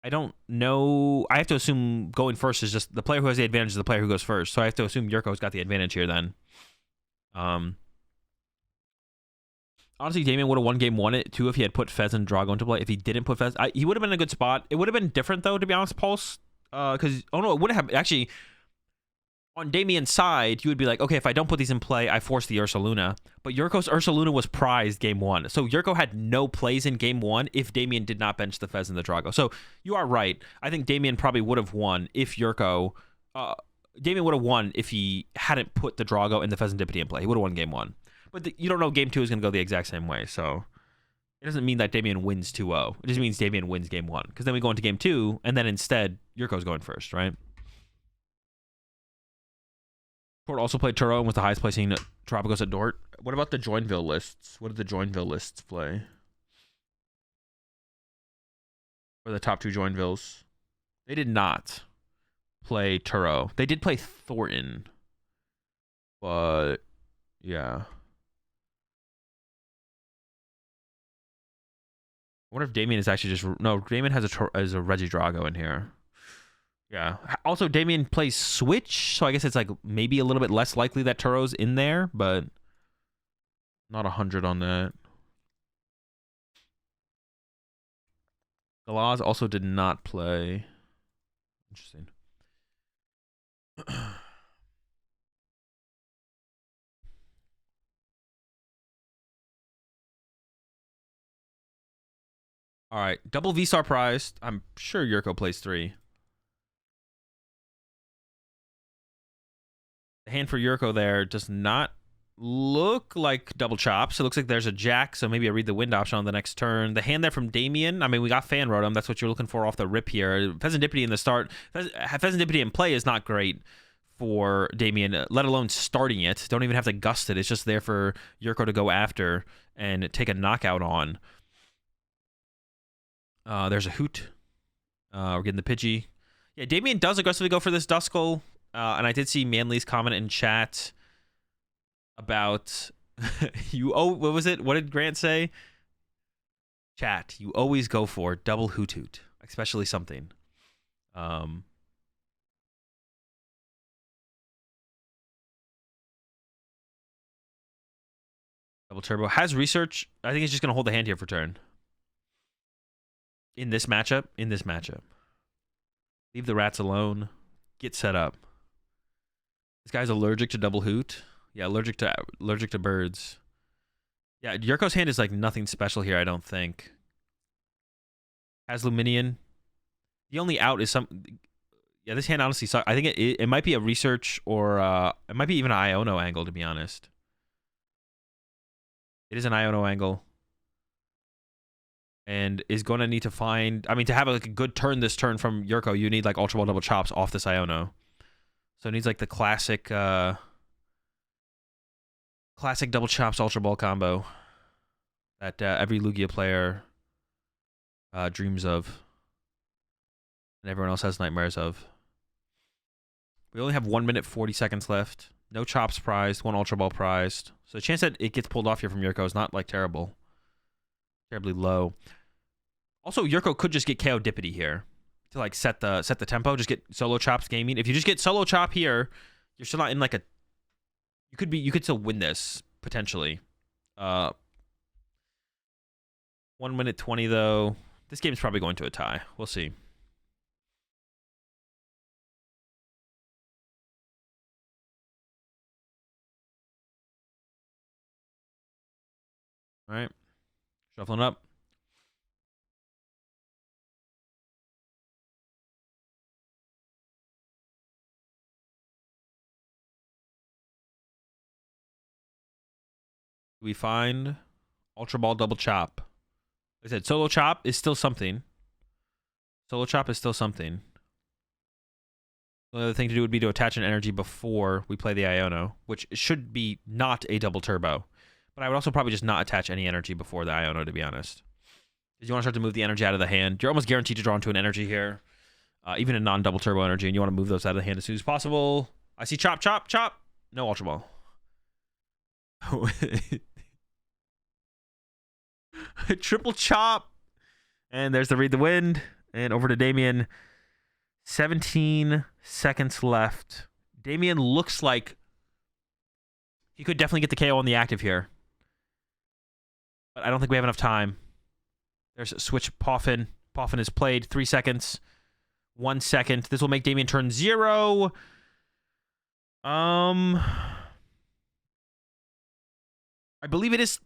I don't know. I have to assume going first is just the player who has the advantage is the player who goes first. So I have to assume Yurko's got the advantage here then. Honestly, Damien would have won game 1 it too if he had put Fez and Drago into play. If he didn't put Fez, he would have been in a good spot. It would have been different though, to be honest, Pulse. Because, oh no, it would have actually. On Damien's side, you would be like, okay, if I don't put these in play, I force the Ursaluna. But Yurko's Ursaluna was prized game 1. So Yurko had no plays in game 1 if Damien did not bench the Fez and the Drago. So you are right. I think Damien probably would have won if Yurko... Damien would have won if he hadn't put the Drago and the Pheasantipity in play. He would have won game 1. But you don't know game 2 is going to go the exact same way. So it doesn't mean that Damien wins 2-0. It just means Damien wins game 1. Because then we go into game 2, and then instead, Yurko's going first, right? Court also played Turo and was the highest placing Terapagos at Dort. What about the Joinville lists? What did the Joinville lists play? Or the top 2 Joinvilles? They did not play Turo. They did play Thornton. But, yeah. I wonder if Damien is actually just... No, Damien has a Reggie Drago in here. Yeah. Also, Damien plays Switch, so I guess it's like maybe a little bit less likely that Turo's in there, but not 100 on that. Galaz also did not play. Interesting. All right. Double V-Star prized. I'm sure Yurko plays 3. The hand for Yurko there does not look like double chops. It looks like there's a jack, so maybe I read the wind option on the next turn. The hand there from Damien, I mean, we got Fan Rotom. That's what you're looking for off the rip here. Pheasantipity in the start. Pheasantipity in play is not great for Damien, let alone starting it. Don't even have to gust it. It's just there for Yurko to go after and take a knockout on. There's a Hoot. We're getting the Pidgey. Yeah, Damien does aggressively go for this Duskull. And I did see Manly's comment in chat about you. Oh, what was it? What did Grant say? Chat, you always go for double Hoot Hoot, especially something. Double Turbo has research. I think he's just gonna hold the hand here for turn. In this matchup. Leave the rats alone. Get set up. This guy's allergic to double Hoot. Yeah, allergic to birds. Yeah, Yurko's hand is like nothing special here, I don't think. Has Luminion. The only out is some... Yeah, this hand honestly sucks. I think it might be a research or... it might be even an Iono angle, to be honest. It is an Iono angle. And is going to need to find... I mean, to have like a good turn this turn from Yurko, you need like Ultra Ball double chops off this Iono. So it needs like the classic... classic double chops Ultra Ball combo that every Lugia player dreams of. And everyone else has nightmares of. We only have 1 minute 40 seconds left. No chops prized, 1 Ultra Ball prized. So the chance that it gets pulled off here from Yurko is not like terribly low. Also, Yurko could just get KO Dippity here to like set the tempo. Just get solo chops gaming. If you just get solo chop here, you're still not in like a... You could still win this potentially. 1 minute 20 though. This game's probably going to a tie. We'll see. All right, shuffling up. We find Ultra Ball double chop. Like I said, solo chop is still something. Solo chop is still something. The other thing to do would be to attach an energy before we play the Iono, which should be not a double turbo. But I would also probably just not attach any energy before the Iono, to be honest. Because you want to start to move the energy out of the hand. You're almost guaranteed to draw into an energy here. Even a non-double turbo energy, and you want to move those out of the hand as soon as possible. I see chop, chop, chop. No Ultra Ball. Triple chop. And there's the read the wind. And over to Damien. 17 seconds left. Damien looks like he could definitely get the KO on the active here. But I don't think we have enough time. There's a switch Poffin. Poffin is played. 3 seconds. 1 second. This will make Damien turn 0. I believe it is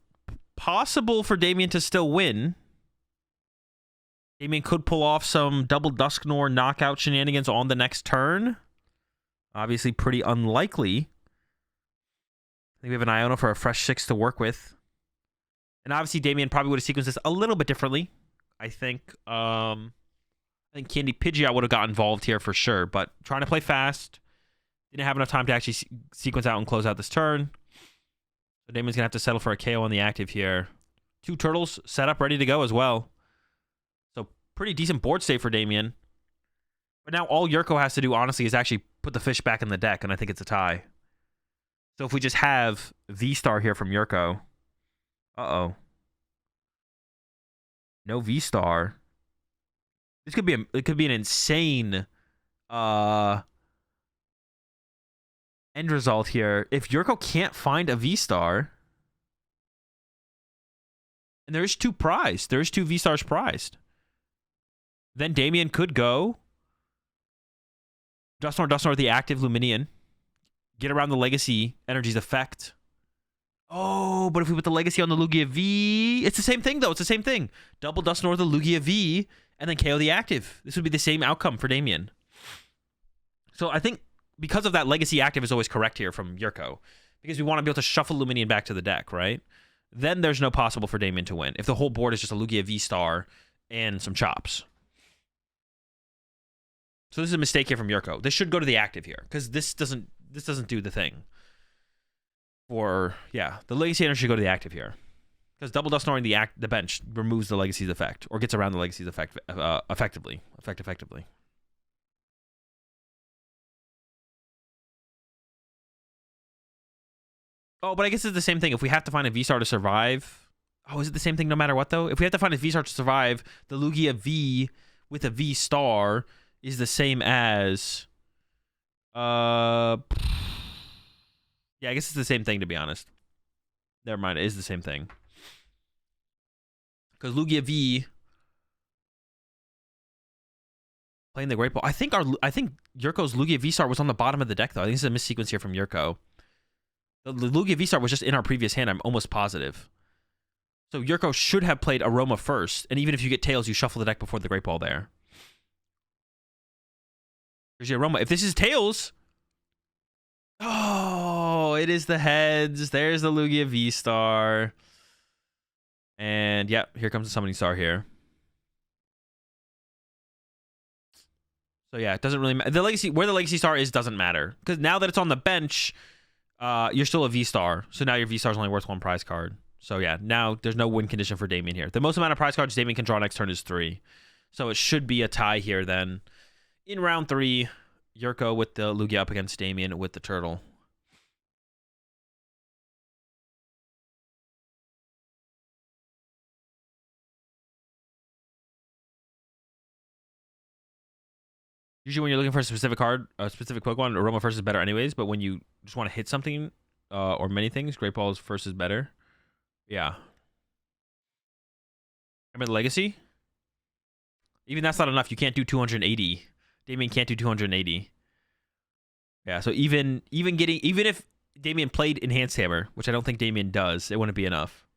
possible for Damien to still win. Damien could pull off some double Dusknoir knockout shenanigans on the next turn. Obviously pretty unlikely. I think we have an Iono for a fresh 6 to work with. And obviously Damien probably would have sequenced this a little bit differently. I think Candy Pidgeot would have got involved here for sure. But trying to play fast. Didn't have enough time to actually sequence out and close out this turn. So Damien's going to have to settle for a KO on the active here. 2 turtles set up, ready to go as well. So pretty decent board state for Damien. But now all Yurko has to do, honestly, is actually put the fish back in the deck, and I think it's a tie. So if we just have V-Star here from Yurko. Uh-oh. No V-Star. This could be it could be an insane end result here. If Yurko can't find a V-Star, and there's 2 prized. There's 2 V-Stars prized. Then Damien could go Dusknoir the active Luminian. Get around the Legacy Energy's effect. Oh, but if we put the Legacy on the Lugia V... It's the same thing, though. It's the same thing. Double Dusknoir the Lugia V, and then KO the active. This would be the same outcome for Damien. So I think because of that, Legacy active is always correct here from Yurko. Because we want to be able to shuffle Luminian back to the deck, right? Then there's no possible for Damien to win. If the whole board is just a Lugia V-Star and some chops. So this is a mistake here from Yurko. This should go to the active here. Because this doesn't do the thing. Or, yeah, the Legacy Energy should go to the active here. Because double Dusknoir in the bench removes the Legacy's effect. Or gets around the Legacy's effect effectively. Oh, but I guess it's the same thing. If we have to find a V-Star to survive... Oh, is it the same thing no matter what, though? If we have to find a V-Star to survive, the Lugia V with a V-Star is the same as... Yeah, I guess it's the same thing, to be honest. Never mind, it is the same thing. Because Lugia V... playing the Great Ball. I think Yurko's Lugia V-Star was on the bottom of the deck, though. I think this is a missequence here from Yurko. The Lugia V-Star was just in our previous hand, I'm almost positive. So Yurko should have played Aroma first, and even if you get Tails, you shuffle the deck before the Great Ball there. Here's the Aroma. If this is Tails... Oh, it is the heads. There's the Lugia V-Star. And yeah, here comes the summoning star here. So yeah, it doesn't really matter. The legacy, where the legacy star is doesn't matter. Because now that it's on the bench, you're still a V-star. So now your V-star is only worth 1 prize card. So yeah, now there's no win condition for Damien here. The most amount of prize cards Damien can draw next turn is 3. So it should be a tie here then. In round 3, Yurko with the Lugia up against Damien with the turtle. Usually when you're looking for a specific card, a specific Pokemon, Aroma first is better anyways. But when you just want to hit something or many things, Great Balls first is better. Yeah. Remember the Legacy? Even that's not enough. You can't do 280. Damien can't do 280. Yeah, so even if Damien played Enhanced Hammer, which I don't think Damien does, it wouldn't be enough.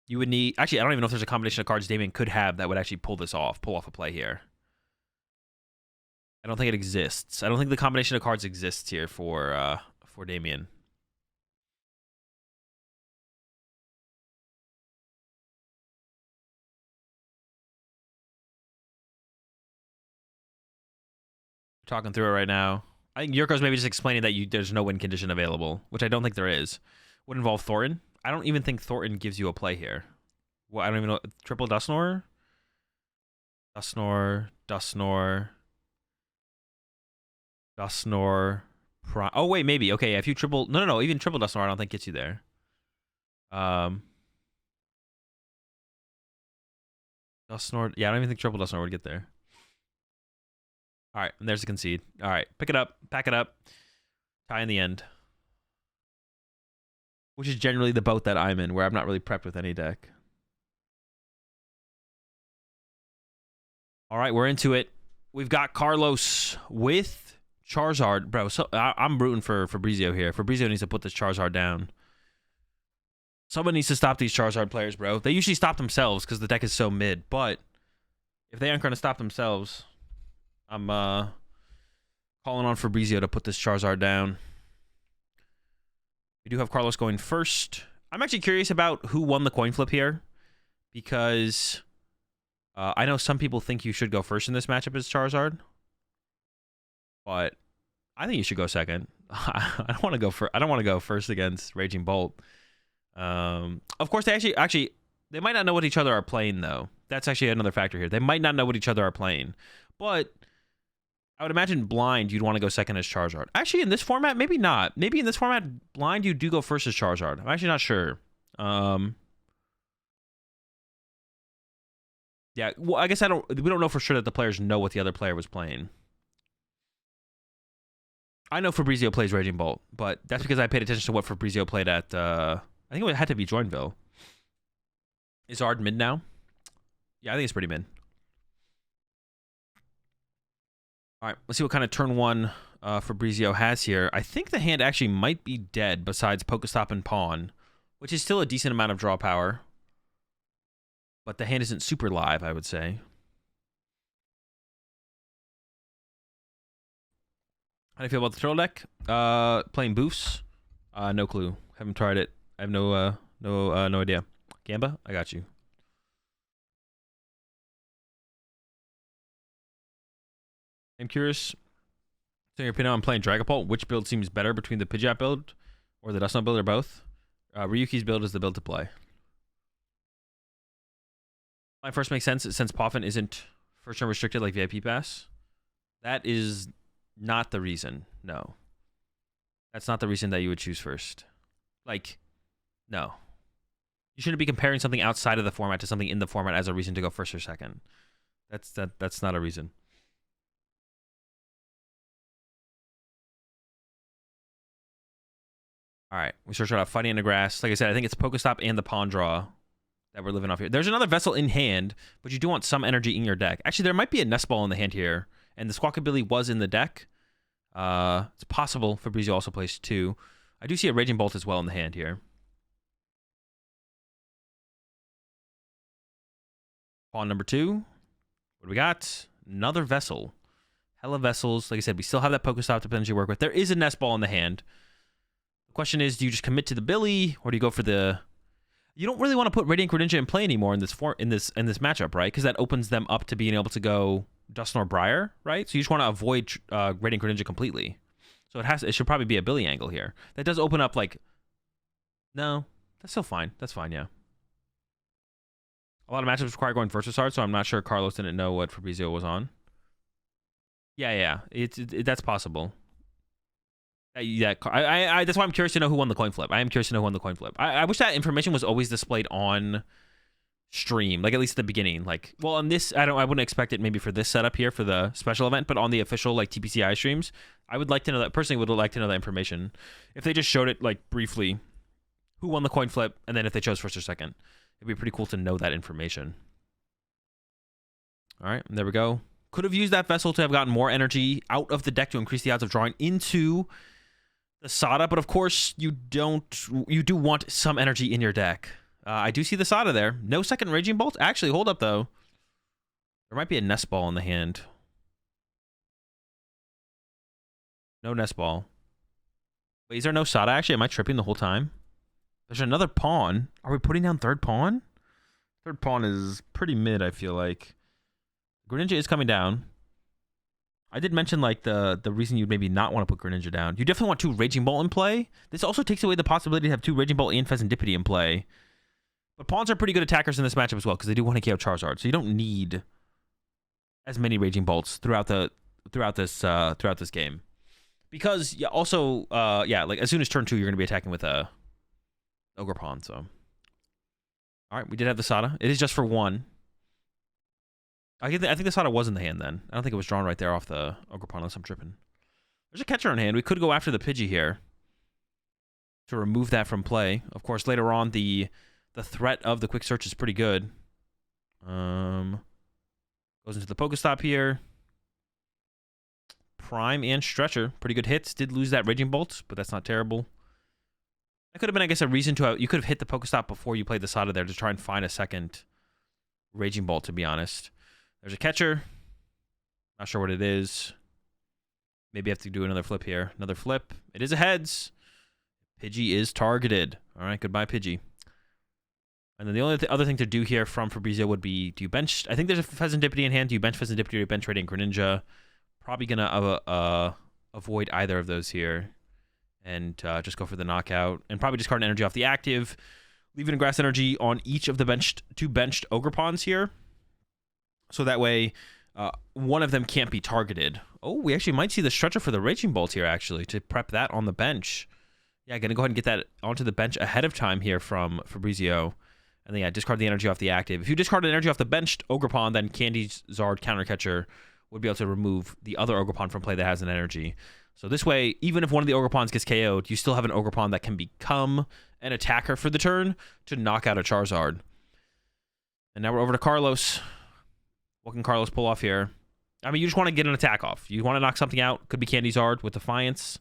You would need... Actually, I don't even know if there's a combination of cards Damien could have that would actually pull off a play here. I don't think it exists. I don't think the combination of cards exists here for Damien. Talking through it right now. I think Yurko's maybe just explaining that there's no win condition available, which I don't think there is. Would involve Thornton. I don't even think Thornton gives you a play here. Well, I don't even know. Triple Dusknoir? Dusknoir. Oh, wait, maybe. Okay, yeah, if you triple... No. Even triple Dusknoir I don't think gets you there. Dusknoir... Yeah, I don't even think triple Dusknoir would get there. All right, and there's the concede. All right, pick it up, pack it up, tie in the end. Which is generally the boat that I'm in, where I'm not really prepped with any deck. All right, we're into it. We've got Carlos with Charizard. Bro, so I'm rooting for Fabrizio here. Fabrizio needs to put this Charizard down. Someone needs to stop these Charizard players, bro. They usually stop themselves because the deck is so mid, but if they aren't going to stop themselves... I'm calling on Fabrizio to put this Charizard down. We do have Carlos going first. I'm actually curious about who won the coin flip here, because I know some people think you should go first in this matchup as Charizard, but I think you should go second. I don't want to go I don't want to go first against Raging Bolt. Of course, they actually they might not know what each other are playing though. That's actually another factor here. They might not know what each other are playing, but I would imagine blind, you'd want to go second as Charizard. Actually, in this format, maybe not. Maybe in this format, blind, you do go first as Charizard. I'm actually not sure. Yeah, well, I guess we don't know for sure that the players know what the other player was playing. I know Fabrizio plays Raging Bolt, but that's because I paid attention to what Fabrizio played at, I think it had to be Joinville. Is Ard mid now? Yeah, I think it's pretty mid. All right, let's see what kind of turn 1 Fabrizio has here. I think the hand actually might be dead besides Pokestop and Pawn, which is still a decent amount of draw power. But the hand isn't super live, I would say. How do you feel about the Turtle deck? Playing Boofs? No clue. Haven't tried it. I have no idea. Gamba? I got you. I'm curious. So your opinion on playing Dragapult, which build seems better between the Pidgeot build or the Dusknoir build or both? Ryuki's build is the build to play. My first makes sense since Poffin isn't first turn restricted like VIP Pass. That is not the reason. No. That's not the reason that you would choose first. Like, no. You shouldn't be comparing something outside of the format to something in the format as a reason to go first or second. That's not a reason. All right, we searched out Fighting in the Grass. Like I said, I think it's Pokestop and the Pawn Draw that we're living off here. There's another Vessel in hand, but you do want some energy in your deck. Actually, there might be a Nest Ball in the hand here, and the Squawkabilly was in the deck. It's possible Fabrizio also plays 2. I do see a Raging Bolt as well in the hand here. Pawn number 2. What do we got? Another Vessel. Hella Vessels. Like I said, we still have that Pokestop to potentially work with. There is a Nest Ball in the hand. The question is, do you just commit to the Billy, or do you go for the... You don't really want to put Radiant Greninja in play anymore in this matchup, right? Because that opens them up to being able to go Dusknoir Briar, right? So you just want to avoid Radiant Greninja completely. So it should probably be a Billy angle here. That does open up like, no, that's still fine. That's fine, yeah. A lot of matchups require going Versus Art, so I'm not sure Carlos didn't know what Fabrizio was on. Yeah, that's possible. Yeah, that's why I'm curious to know who won the coin flip. I am curious to know who won the coin flip. I wish that information was always displayed on stream, like at least at the beginning. Like, well, on this, I wouldn't expect it maybe for this setup here for the special event, but on the official like TPCI streams, I would like to know that. Personally, would like to know that information. If they just showed it like briefly, who won the coin flip, and then if they chose first or second, it'd be pretty cool to know that information. All right, there we go. Could have used that vessel to have gotten more energy out of the deck to increase the odds of drawing into the Sada, but of course you do want some energy in your deck. I do see the Sada there. No second Raging Bolt. Actually, hold up though. There might be a Nest Ball in the hand. No Nest Ball. Wait, is there no Sada actually? Am I tripping the whole time? There's another pawn. Are we putting down third pawn? Third pawn is pretty mid, I feel like. Greninja is coming down. I did mention like the reason you'd maybe not want to put Greninja down. You definitely want 2 Raging Bolt in play. This also takes away the possibility to have 2 Raging Bolt and Pheasantipity in play. But pawns are pretty good attackers in this matchup as well because they do want to KO Charizard. So you don't need as many Raging Bolts throughout this game. Because also like as soon as turn 2 you're going to be attacking with a Ogre Pawn. So all right, we did have the Sada. It is just for 1. I think the Sada was in the hand then. I don't think it was drawn right there off the Ogre Pawn unless I'm tripping. There's a catcher in hand. We could go after the Pidgey here to remove that from play. Of course, later on, the threat of the quick search is pretty good. Goes into the Pokestop here. Prime and Stretcher. Pretty good hits. Did lose that Raging Bolt, but that's not terrible. That could have been, I guess, a reason to... you could have hit the Pokestop before you played the Sada there to try and find a second Raging Bolt, to be honest. There's a catcher. Not sure what it is. Maybe I have to do another flip here. Another flip. It is a heads. Pidgey is targeted. All right, goodbye, Pidgey. And then the only other thing to do here from Fabrizio would be, do you bench... I think there's a Pheasantipity in hand. Do you bench Pheasantipity or do you bench Radiant Greninja? Probably going to avoid either of those here. And just go for the knockout. And probably discard an energy off the active. Leaving a grass energy on each of the 2 benched Ogre Pawns here. So that way, one of them can't be targeted. Oh, we actually might see the Stretcher for the Raging Bolt here, actually, to prep that on the bench. Yeah, going to go ahead and get that onto the bench ahead of time here from Fabrizio. And then, yeah, discard the energy off the active. If you discard an energy off the benched Ogre Pawn, then Candy's Zard Countercatcher would be able to remove the other Ogre Pawn from play that has an energy. So this way, even if one of the Ogre Pawns gets KO'd, you still have an Ogre Pawn that can become an attacker for the turn to knock out a Charizard. And now we're over to Carlos. What can Carlos pull off here? I mean, you just want to get an attack off. You want to knock something out. Could be Candy Zard with Defiance.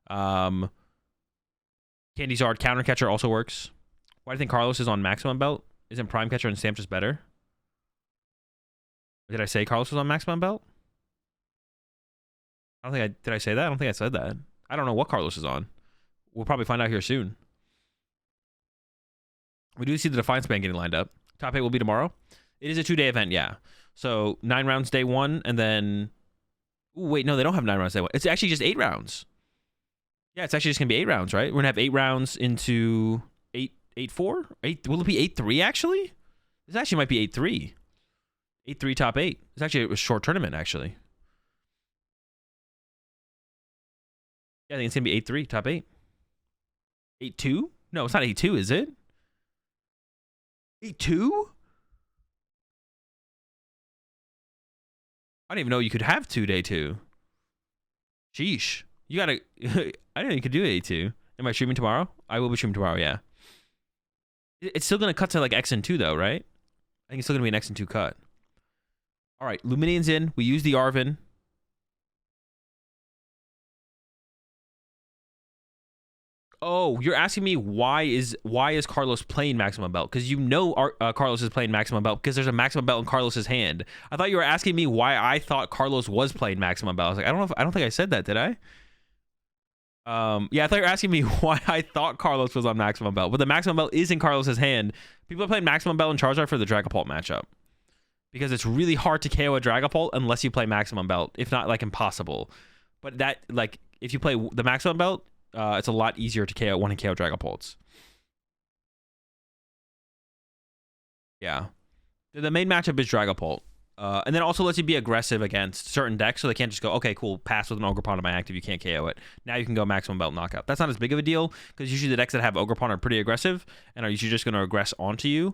Candy Zard Countercatcher also works. Why do you think Carlos is on Maximum Belt? Isn't Prime Catcher and Stamp just better? Did I say Carlos was on Maximum Belt? I don't think did I say that? I don't think I said that. I don't know what Carlos is on. We'll probably find out here soon. We do see the Defiance Band getting lined up. Top 8 will be tomorrow. It is a 2-day event, yeah. So 9 rounds day 1, and then... Ooh, wait, no, they don't have 9 rounds day 1. It's actually just 8 rounds. Yeah, it's actually just going to be 8 rounds, right? We're going to have 8 rounds into 8-4? 8, will it be 8-3, actually? This actually might be 8-3. 8-3 top 8. It's actually a short tournament, actually. Yeah, I think it's going to be 8-3 top 8. 8-2? No, it's not 8-2, is it? 8-2? I didn't even know you could have 2 day 2. Sheesh. You gotta... I didn't know you could do 8-2. Am I streaming tomorrow? I will be streaming tomorrow, yeah. It's still gonna cut to like X and 2 though, right? I think it's still gonna be an X and 2 cut. All right, Luminian's in. We use the Arvin. Oh, you're asking me why is Carlos playing Maximum Belt? Because you know Carlos is playing Maximum Belt because there's a Maximum Belt in Carlos's hand. I thought you were asking me why I thought Carlos was playing Maximum Belt. I was like, I don't think I said that, did I? Yeah, I thought you were asking me why I thought Carlos was on Maximum Belt. But the Maximum Belt is in Carlos's hand. People are playing Maximum Belt and Charizard for the Dragapult matchup. Because it's really hard to KO a Dragapult unless you play Maximum Belt. If not, like, impossible. But that, like, if you play the Maximum Belt, it's a lot easier to KO one and KO Dragapults. Yeah. The main matchup is Dragapult. And then also lets you be aggressive against certain decks, so they can't just go, okay, cool, pass with an Ogerpon to my active, you can't KO it. Now you can go Maximum Belt Knockout. That's not as big of a deal, because usually the decks that have Ogerpon are pretty aggressive, and are usually just going to aggress onto you.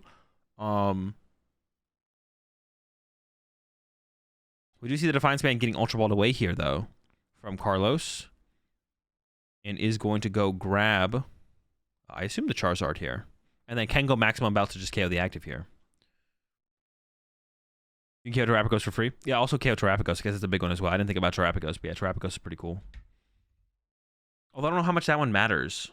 We do see the Defiance Band getting Ultra Balled away here, though, from Carlos. And is going to go grab, I assume, the Charizard here. And then can go Maximum Belt to just KO the active here. You can KO Terrapagos for free. Yeah, also KO Terrapagos, because it's a big one as well. I didn't think about Terrapagos, but yeah, Terrapagos is pretty cool. Although I don't know how much that one matters.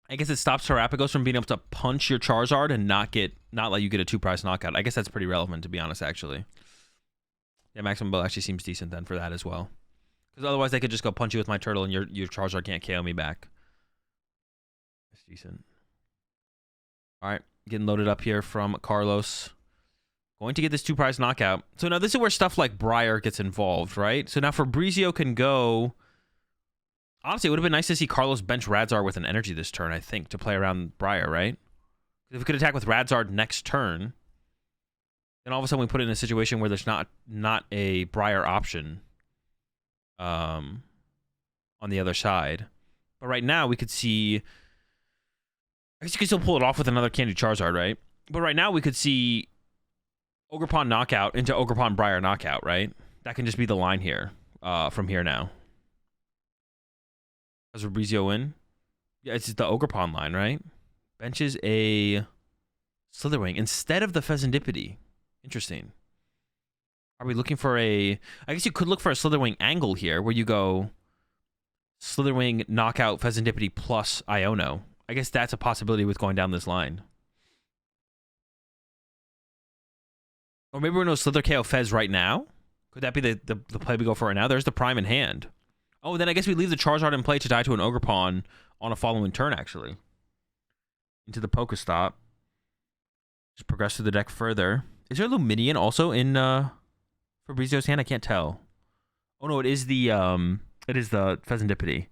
I guess it stops Terrapagos from being able to punch your Charizard and not let you get a 2-prize knockout. I guess that's pretty relevant, to be honest, actually. Yeah, Maximum Belt actually seems decent then for that as well. Because otherwise they could just go punch you with my turtle and your Charizard can't KO me back. That's decent. Alright, getting loaded up here from Carlos. Going to get this 2-prize knockout. So now this is where stuff like Briar gets involved, right? So now Fabrizio can go... Honestly, it would have been nice to see Carlos bench Radzar with an energy this turn, I think, to play around Briar, right? If we could attack with Radzar next turn, then all of a sudden we put it in a situation where there's not a Briar option on the other side. But right now we could see... I guess you could still pull it off with another Candy Charizard, right? But right now we could see Ogerpon Knockout into Ogerpon Briar Knockout, right? That can just be the line here, from here now. Does Fabrizio win? Yeah, it's the Ogerpon line, right? Benches a Slitherwing instead of the Pheasantipede. Interesting. Are we looking for a... I guess you could look for a Slitherwing angle here, where you go Slitherwing, Knockout, Pheasantipede plus Iono. I guess that's a possibility with going down this line. Or maybe we're going to Slither KO Fez right now? Could that be the play we go for right now? There's the Prime in hand. Oh, then I guess we leave the Charizard in play to die to an Ogerpon on a following turn, actually. Into the Pokestop. Just progress through the deck further. Is there a Luminion also in Fabrizio's hand? I can't tell. Oh no, it is the Pheasantipede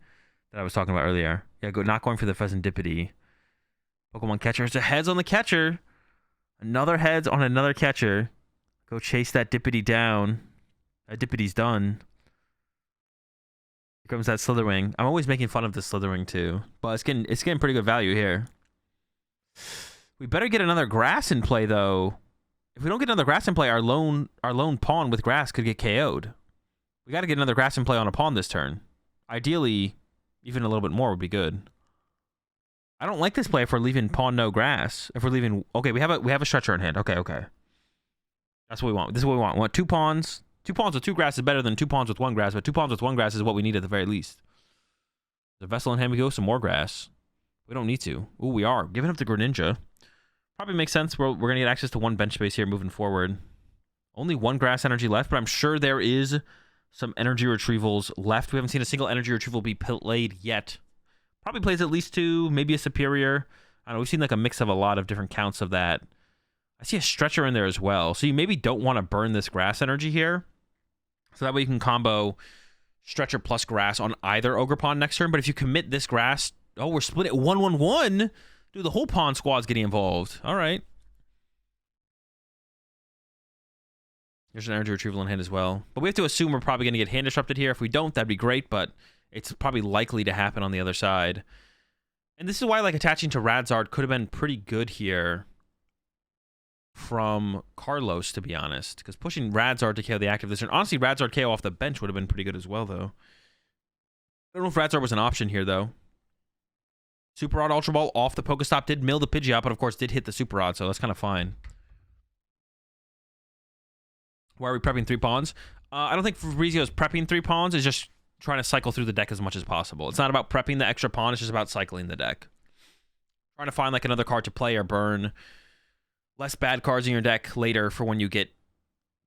that I was talking about earlier. Yeah, not going for the Pheasantipede. Pokemon Catcher. It's a heads on the catcher. Another heads on another catcher. Go chase that Dippity down. That Dippity's done. Here comes that Slitherwing. I'm always making fun of the Slitherwing too, but it's getting pretty good value here. We better get another grass in play though. If we don't get another grass in play, our lone pawn with grass could get KO'd. We got to get another grass in play on a pawn this turn. Ideally, even a little bit more would be good. I don't like this play if we're leaving pawn no grass. If we're leaving... Okay, we have a stretcher in hand. Okay. That's what we want. This is what we want. We want 2 pawns. 2 pawns with 2 grass is better than 2 pawns with 1 grass, but 2 pawns with 1 grass is what we need at the very least. The Vessel in hand, we go some more grass. We don't need to. Ooh, we are. Giving up the Greninja. Probably makes sense. We're going to get access to 1 bench space here moving forward. Only 1 grass energy left, but I'm sure there is some energy retrievals left. We haven't seen a single energy retrieval be played yet. Probably plays at least 2, maybe a Superior. I don't know. We've seen like a mix of a lot of different counts of that. I see a Stretcher in there as well. So you maybe don't want to burn this grass energy here. So that way you can combo Stretcher plus grass on either Ogerpon next turn. But if you commit this grass... Oh, we're split at 1-1-1. Dude, the whole pawn squad's getting involved. All right. There's an energy retrieval in hand as well. But we have to assume we're probably going to get hand disrupted here. If we don't, that'd be great, but it's probably likely to happen on the other side. And this is why like attaching to Radzard could have been pretty good here from Carlos, to be honest. Because pushing Radzard to KO the active this turn. Honestly, Radzard KO off the bench would have been pretty good as well, though. I don't know if Radzard was an option here, though. Super Rod Ultra Ball off the Pokestop did mill the Pidgeot, but of course did hit the Super Rod, so that's kind of fine. Why are we prepping 3 pawns? I don't think Fabrizio's prepping 3 pawns. Is just trying to cycle through the deck as much as possible. It's not about prepping the extra pawn. It's just about cycling the deck. Trying to find like another card to play or burn. Less bad cards in your deck later for when you get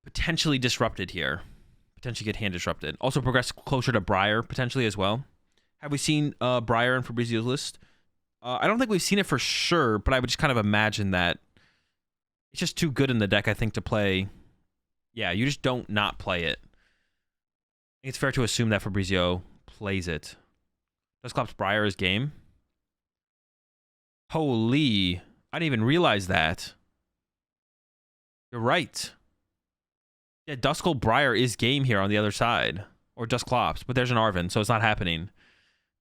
potentially disrupted here. potentially get hand disrupted. Also progress closer to Briar potentially as well. Have we seen Briar in Fabrizio's list? I don't think we've seen it for sure, but I would just kind of imagine that it's just too good in the deck, I think, to play. Yeah, you just don't not play it. I think it's fair to assume that Fabrizio plays it. Dusclops Briar is game. Holy, I didn't even realize that. You're right. Yeah, Duskull Briar is game here on the other side. Or Dusclops, but there's an Arven, so it's not happening.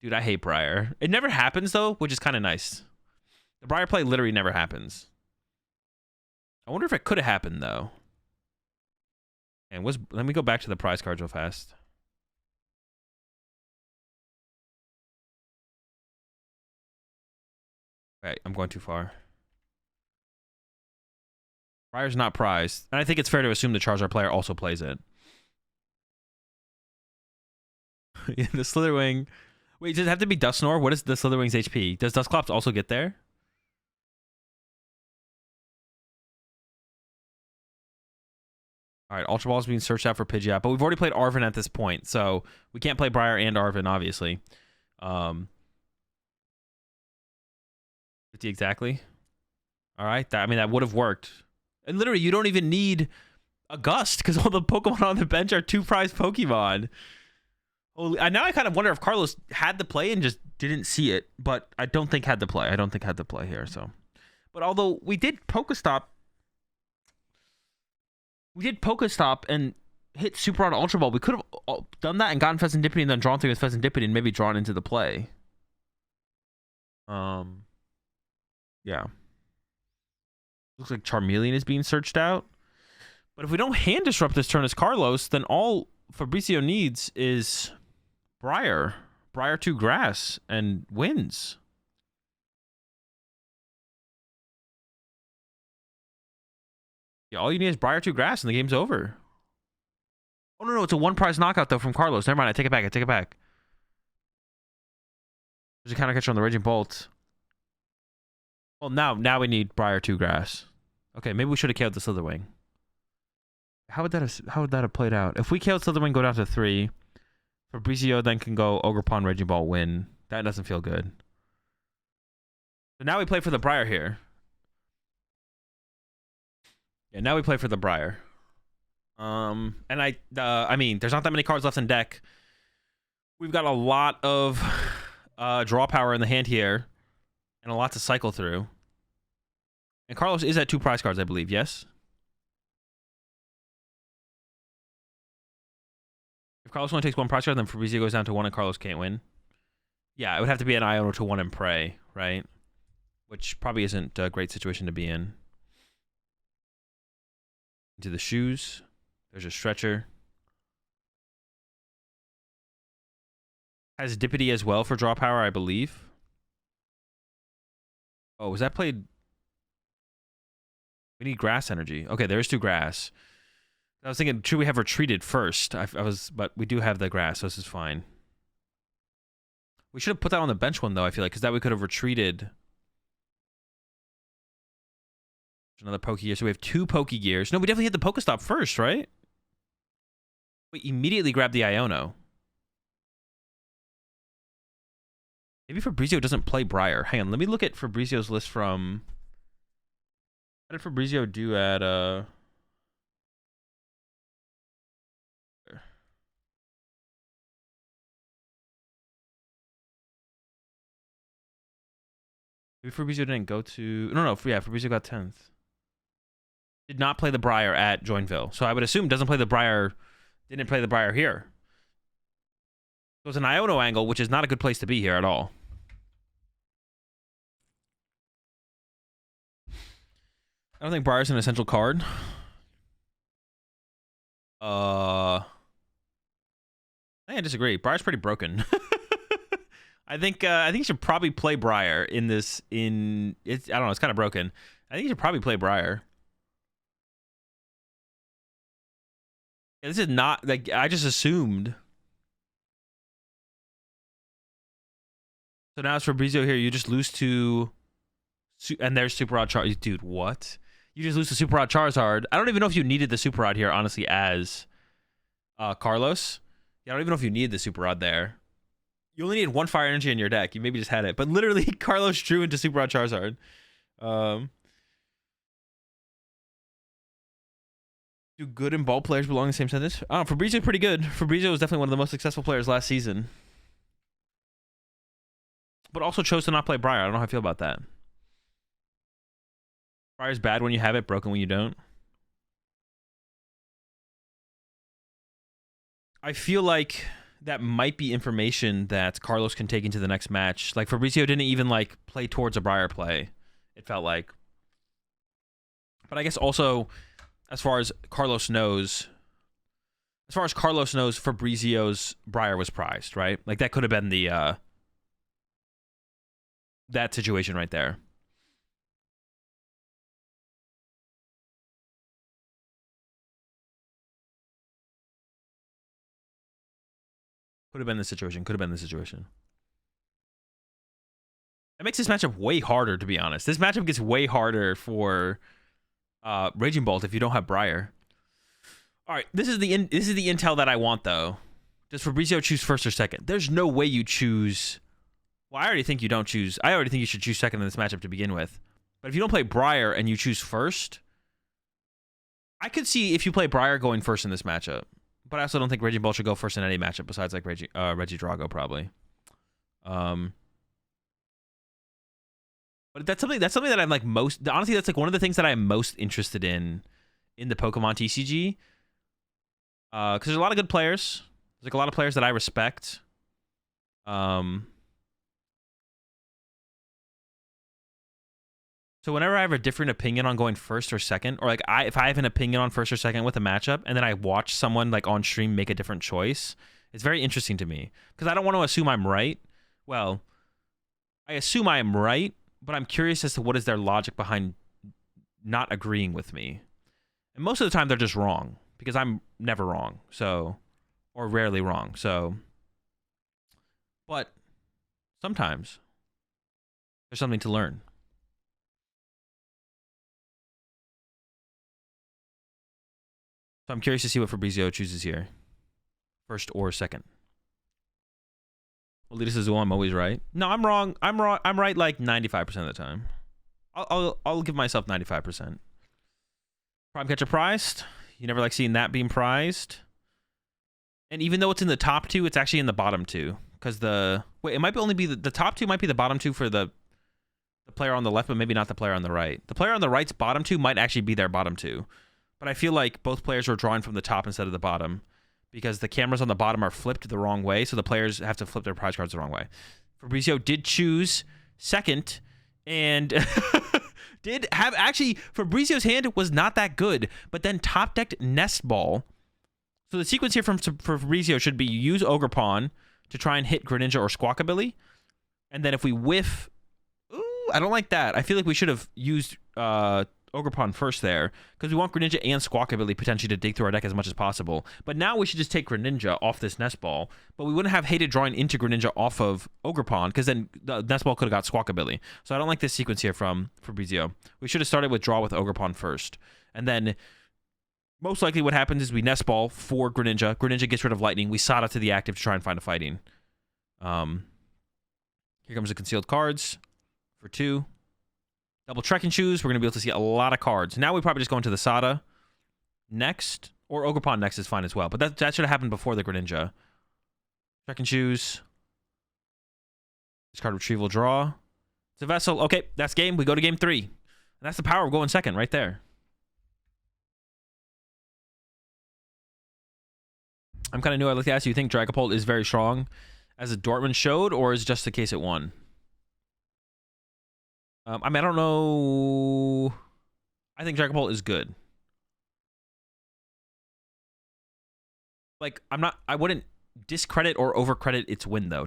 Dude, I hate Briar. It never happens, though, which is kind of nice. The Briar play literally never happens. I wonder if it could have happened, though. And let me go back to the prize cards real fast. Okay, I'm going too far. Briar's not prized. And I think it's fair to assume the Charizard player also plays it. The Slitherwing. Wait, does it have to be Dusknoir? What is the Slitherwing's HP? Does Dusclops also get there? All right, Ultra Ball is being searched out for Pidgeot, but we've already played Arven at this point, so we can't play Briar and Arven, obviously. 50 exactly. All right, I mean, that would have worked. And literally, you don't even need a Gust, because all the Pokemon on the bench are 2 prized Pokemon. Now I kind of wonder if Carlos had the play and just didn't see it, but I don't think had the play. I don't think had the play here, so. But although we did Pokestop and hit Super Rod Ultra Ball. We could have done that and gotten Pheasantipity and then drawn through with Pheasantipity and maybe drawn into the play. Yeah. Looks like Charmeleon is being searched out. But if we don't hand disrupt this turn as Carlos, then all Fabrizio needs is Briar. Briar 2 grass and wins. Yeah, all you need is Briar 2 grass and the game's over. Oh, no, it's a 1 prize knockout, though, from Carlos. Never mind, I take it back. There's a counter catcher on the Raging Bolt. Well, now we need Briar 2 grass. Okay, maybe we should have killed the Slitherwing. How would that have played out? If we killed Slitherwing, go down to 3. Fabrizio then can go Ogerpon, Raging Ball, win. That doesn't feel good. So now we play for the Briar here. Yeah, now we play for the Briar. And I mean, there's not that many cards left in deck. We've got a lot of draw power in the hand here, and a lot to cycle through. And Carlos is at 2 prize cards, I believe. Yes. If Carlos only takes 1 prize card, then Fabrizio goes down to 1, and Carlos can't win. Yeah, it would have to be an Iono to 1 and pray, right? Which probably isn't a great situation to be in. Into the shoes. There's a stretcher. Has Dippity as well for draw power, I believe. Oh, was that played? We need grass energy. Okay, there's 2 grass. I was thinking, should we have retreated first? But we do have the grass, so this is fine. We should have put that on the bench one, though, I feel like, because that we could have retreated. Another Pokegear. So we have 2 Pokegears. No, we definitely hit the Pokestop first, right? We immediately grabbed the Iono. Maybe Fabrizio doesn't play Briar. Hang on, let me look at Fabrizio's list from... What did Fabrizio do at... Maybe Fabrizio didn't go to... No, yeah, Fabrizio got 10th. Did not play the Briar at Joinville. So I would assume doesn't play the Briar... Didn't play the Briar here. So it's an Iono angle, which is not a good place to be here at all. I don't think Briar's an essential card. I disagree. Briar's pretty broken. I think you should probably play Briar in this. I don't know. It's kind of broken. I think you should probably play Briar. Yeah, this is not like I just assumed. So now it's Fabrizio here. You just lose to, and there's Super Rod Charizard. Dude, what? You just lose to Super Rod Charizard. I don't even know if you needed the Super Rod here, honestly. As Carlos. Yeah, I don't even know if you need the super rod there. You only need one fire energy in your deck. You maybe just had it. But literally, Carlos drew into Super Rod Charizard. Do good and ball players belong in the same sentence? Fabrizio's pretty good. Fabrizio was definitely one of the most successful players last season. But also chose to not play Briar. I don't know how I feel about that. Briar's bad when you have it, broken when you don't. I feel like that might be information that Carlos can take into the next match. Like, Fabrizio didn't even, like, play towards a Briar play, it felt like. But I guess also, as far as Carlos knows, Fabrizio's Briar was prized, right? Like, that could have been the, that situation right there. Could have been the situation. That makes this matchup way harder, to be honest. This matchup gets way harder for Raging Bolt if you don't have Briar. All right, this is the intel that I want, though. Does Fabrizio choose first or second? There's no way you choose. Well, I already think you don't choose. I already think you should choose second in this matchup to begin with. But if you don't play Briar and you choose first, I could see if you play Briar going first in this matchup. But I also don't think Raging Bolt should go first in any matchup besides like Reggie Drago probably. But that's something that I'm like most. Honestly, that's like one of the things that I'm most interested in the Pokemon TCG. Because there's a lot of good players. There's like a lot of players that I respect. So whenever I have a different opinion on going first or second, or like if I have an opinion on first or second with a matchup, and then I watch someone like on stream make a different choice, it's very interesting to me because I don't want to assume I'm right. Well, I assume I am right, but I'm curious as to what is their logic behind not agreeing with me. And most of the time they're just wrong because I'm never wrong, so or rarely wrong. So, but sometimes there's something to learn. So I'm curious to see what Fabrizio chooses here. First or second. Well, Lita says, well, I'm always right. No, I'm wrong. I'm right like 95% of the time. I'll give myself 95%. Prime Catcher prized. You never like seeing that being prized. And even though it's in the top two, it's actually in the bottom two. Because it might only be the top two might be the bottom two for the player on the left, but maybe not the player on the right. The player on the right's bottom two might actually be their bottom two. But I feel like both players are drawing from the top instead of the bottom because the cameras on the bottom are flipped the wrong way, so the players have to flip their prize cards the wrong way. Fabrizio did choose second and did have actually Fabrizio's hand was not that good, but then top decked Nest Ball. So the sequence here for Fabrizio should be use Ogerpon to try and hit Greninja or Squawkabilly. And then if we whiff, ooh, I don't like that. I feel like we should have used Ogerpon first there because we want Greninja and Squawkabilly potentially to dig through our deck as much as possible. But now we should just take Greninja off this Nest Ball, but we wouldn't have hated drawing into Greninja off of Ogerpon because then the Nest Ball could have got Squawkabilly. So I don't like this sequence here from Fabrizio. We should have started with draw with Ogerpon first. And then most likely what happens is we Nest Ball for Greninja. Greninja gets rid of Lightning. We Sada to the active to try and find a fighting. Here comes the concealed cards for 2. Double Trekking Shoes. We're going to be able to see a lot of cards. Now we probably just go into the Sada next. Or Ogerpon next is fine as well. But that should have happened before the Greninja. Trekking Shoes. Discard Retrieval Draw. It's a Vessel. Okay, that's game. We go to game 3. And that's the power of going second right there. I'm kind of new. I'd like to ask you, think Dragapult is very strong as a Dortmund showed, or is it just the case it won? I mean, I don't know. I think Dragapult is good. Like, I wouldn't discredit or overcredit its win, though.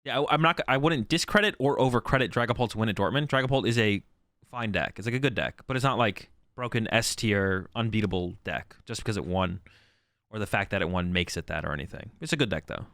I wouldn't discredit or overcredit Dragapult's win at Dortmund. Dragapult is a fine deck. It's like a good deck, but it's not like broken S tier, unbeatable deck just because it won, or the fact that it won makes it that or anything. It's a good deck, though.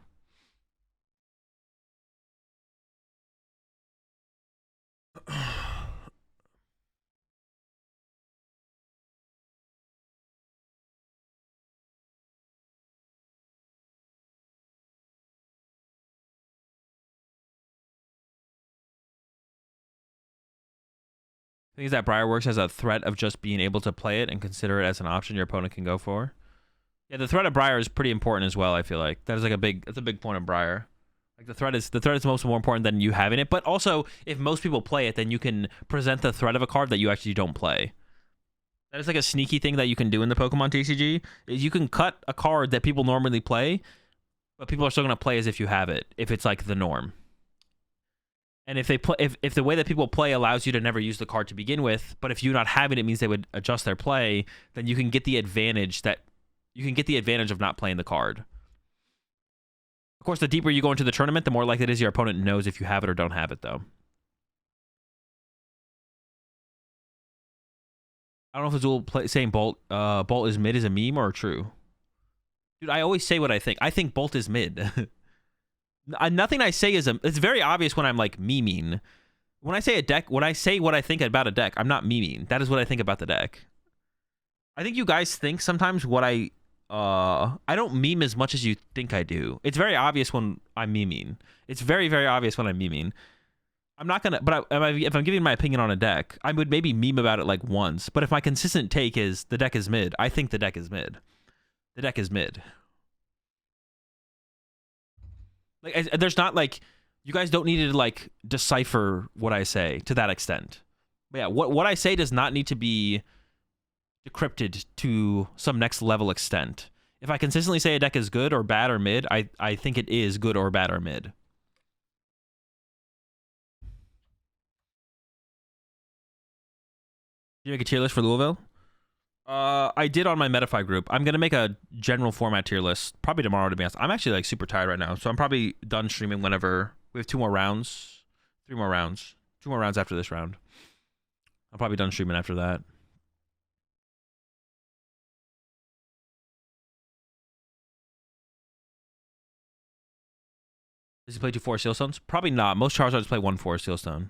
thing is that Briar works as a threat of just being able to play it and consider it as an option your opponent can go for. Yeah, the threat of Briar is pretty important as well, I feel like. That's a big point of Briar. Like the threat is most more important than you having it, but also if most people play it, then you can present the threat of a card that you actually don't play. That is like a sneaky thing that you can do in the Pokemon TCG. Is you can cut a card that people normally play, but people are still going to play as if you have it, if it's like the norm. And if they play, if the way that people play allows you to never use the card to begin with, but if you not having it means they would adjust their play, then you can get the advantage of not playing the card. Of course, the deeper you go into the tournament, the more likely it is your opponent knows if you have it or don't have it, though. I don't know if Azul saying Bolt is mid is a meme or true. Dude, I always say what I think. I think Bolt is mid. Nothing I say is it's very obvious when I'm like memeing. When I say a deck, when I say what I think about a deck, I'm not memeing. That is what I think about the deck. I think you guys think sometimes what I don't meme as much as you think I do. It's very obvious when I'm memeing. It's very, very obvious when I'm memeing. I'm not gonna, but if I'm giving my opinion on a deck, I would maybe meme about it like once. But if my consistent take is the deck is mid, I think the deck is mid. The deck is mid. Like, there's not like, you guys don't need to like decipher what I say to that extent. But yeah, what I say does not need to be decrypted to some next level extent. If I consistently say a deck is good or bad or mid, I think it is good or bad or mid. Did you make a tier list for Louisville? I did on my Metafy group. I'm going to make a general format tier list probably tomorrow, to be honest. I'm actually like super tired right now, so I'm probably done streaming whenever we have 2 more rounds. 3 more rounds. 2 more rounds after this round. I'm probably done streaming after that. Does he play 2 4 Sealstones? Probably not. Most Charizards play 1 4 Sealstone.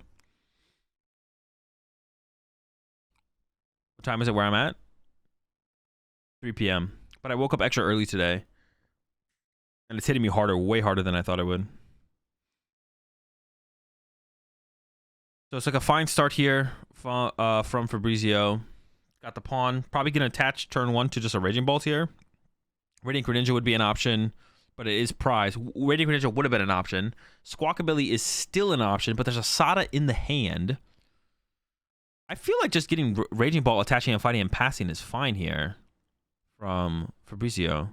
What time is it where I'm at? 3 p.m. But I woke up extra early today. And it's hitting me harder, way harder than I thought it would. So it's like a fine start here from Fabrizio. Got the pawn. Probably going to attach turn 1 to just a Raging Bolt here. Radiant Greninja would be an option, but it is prize. Radiant Greninja would have been an option. Squawkabilly is still an option, but there's a Sada in the hand. I feel like just getting Raging Ball, attaching and fighting and passing is fine here from Fabrizio.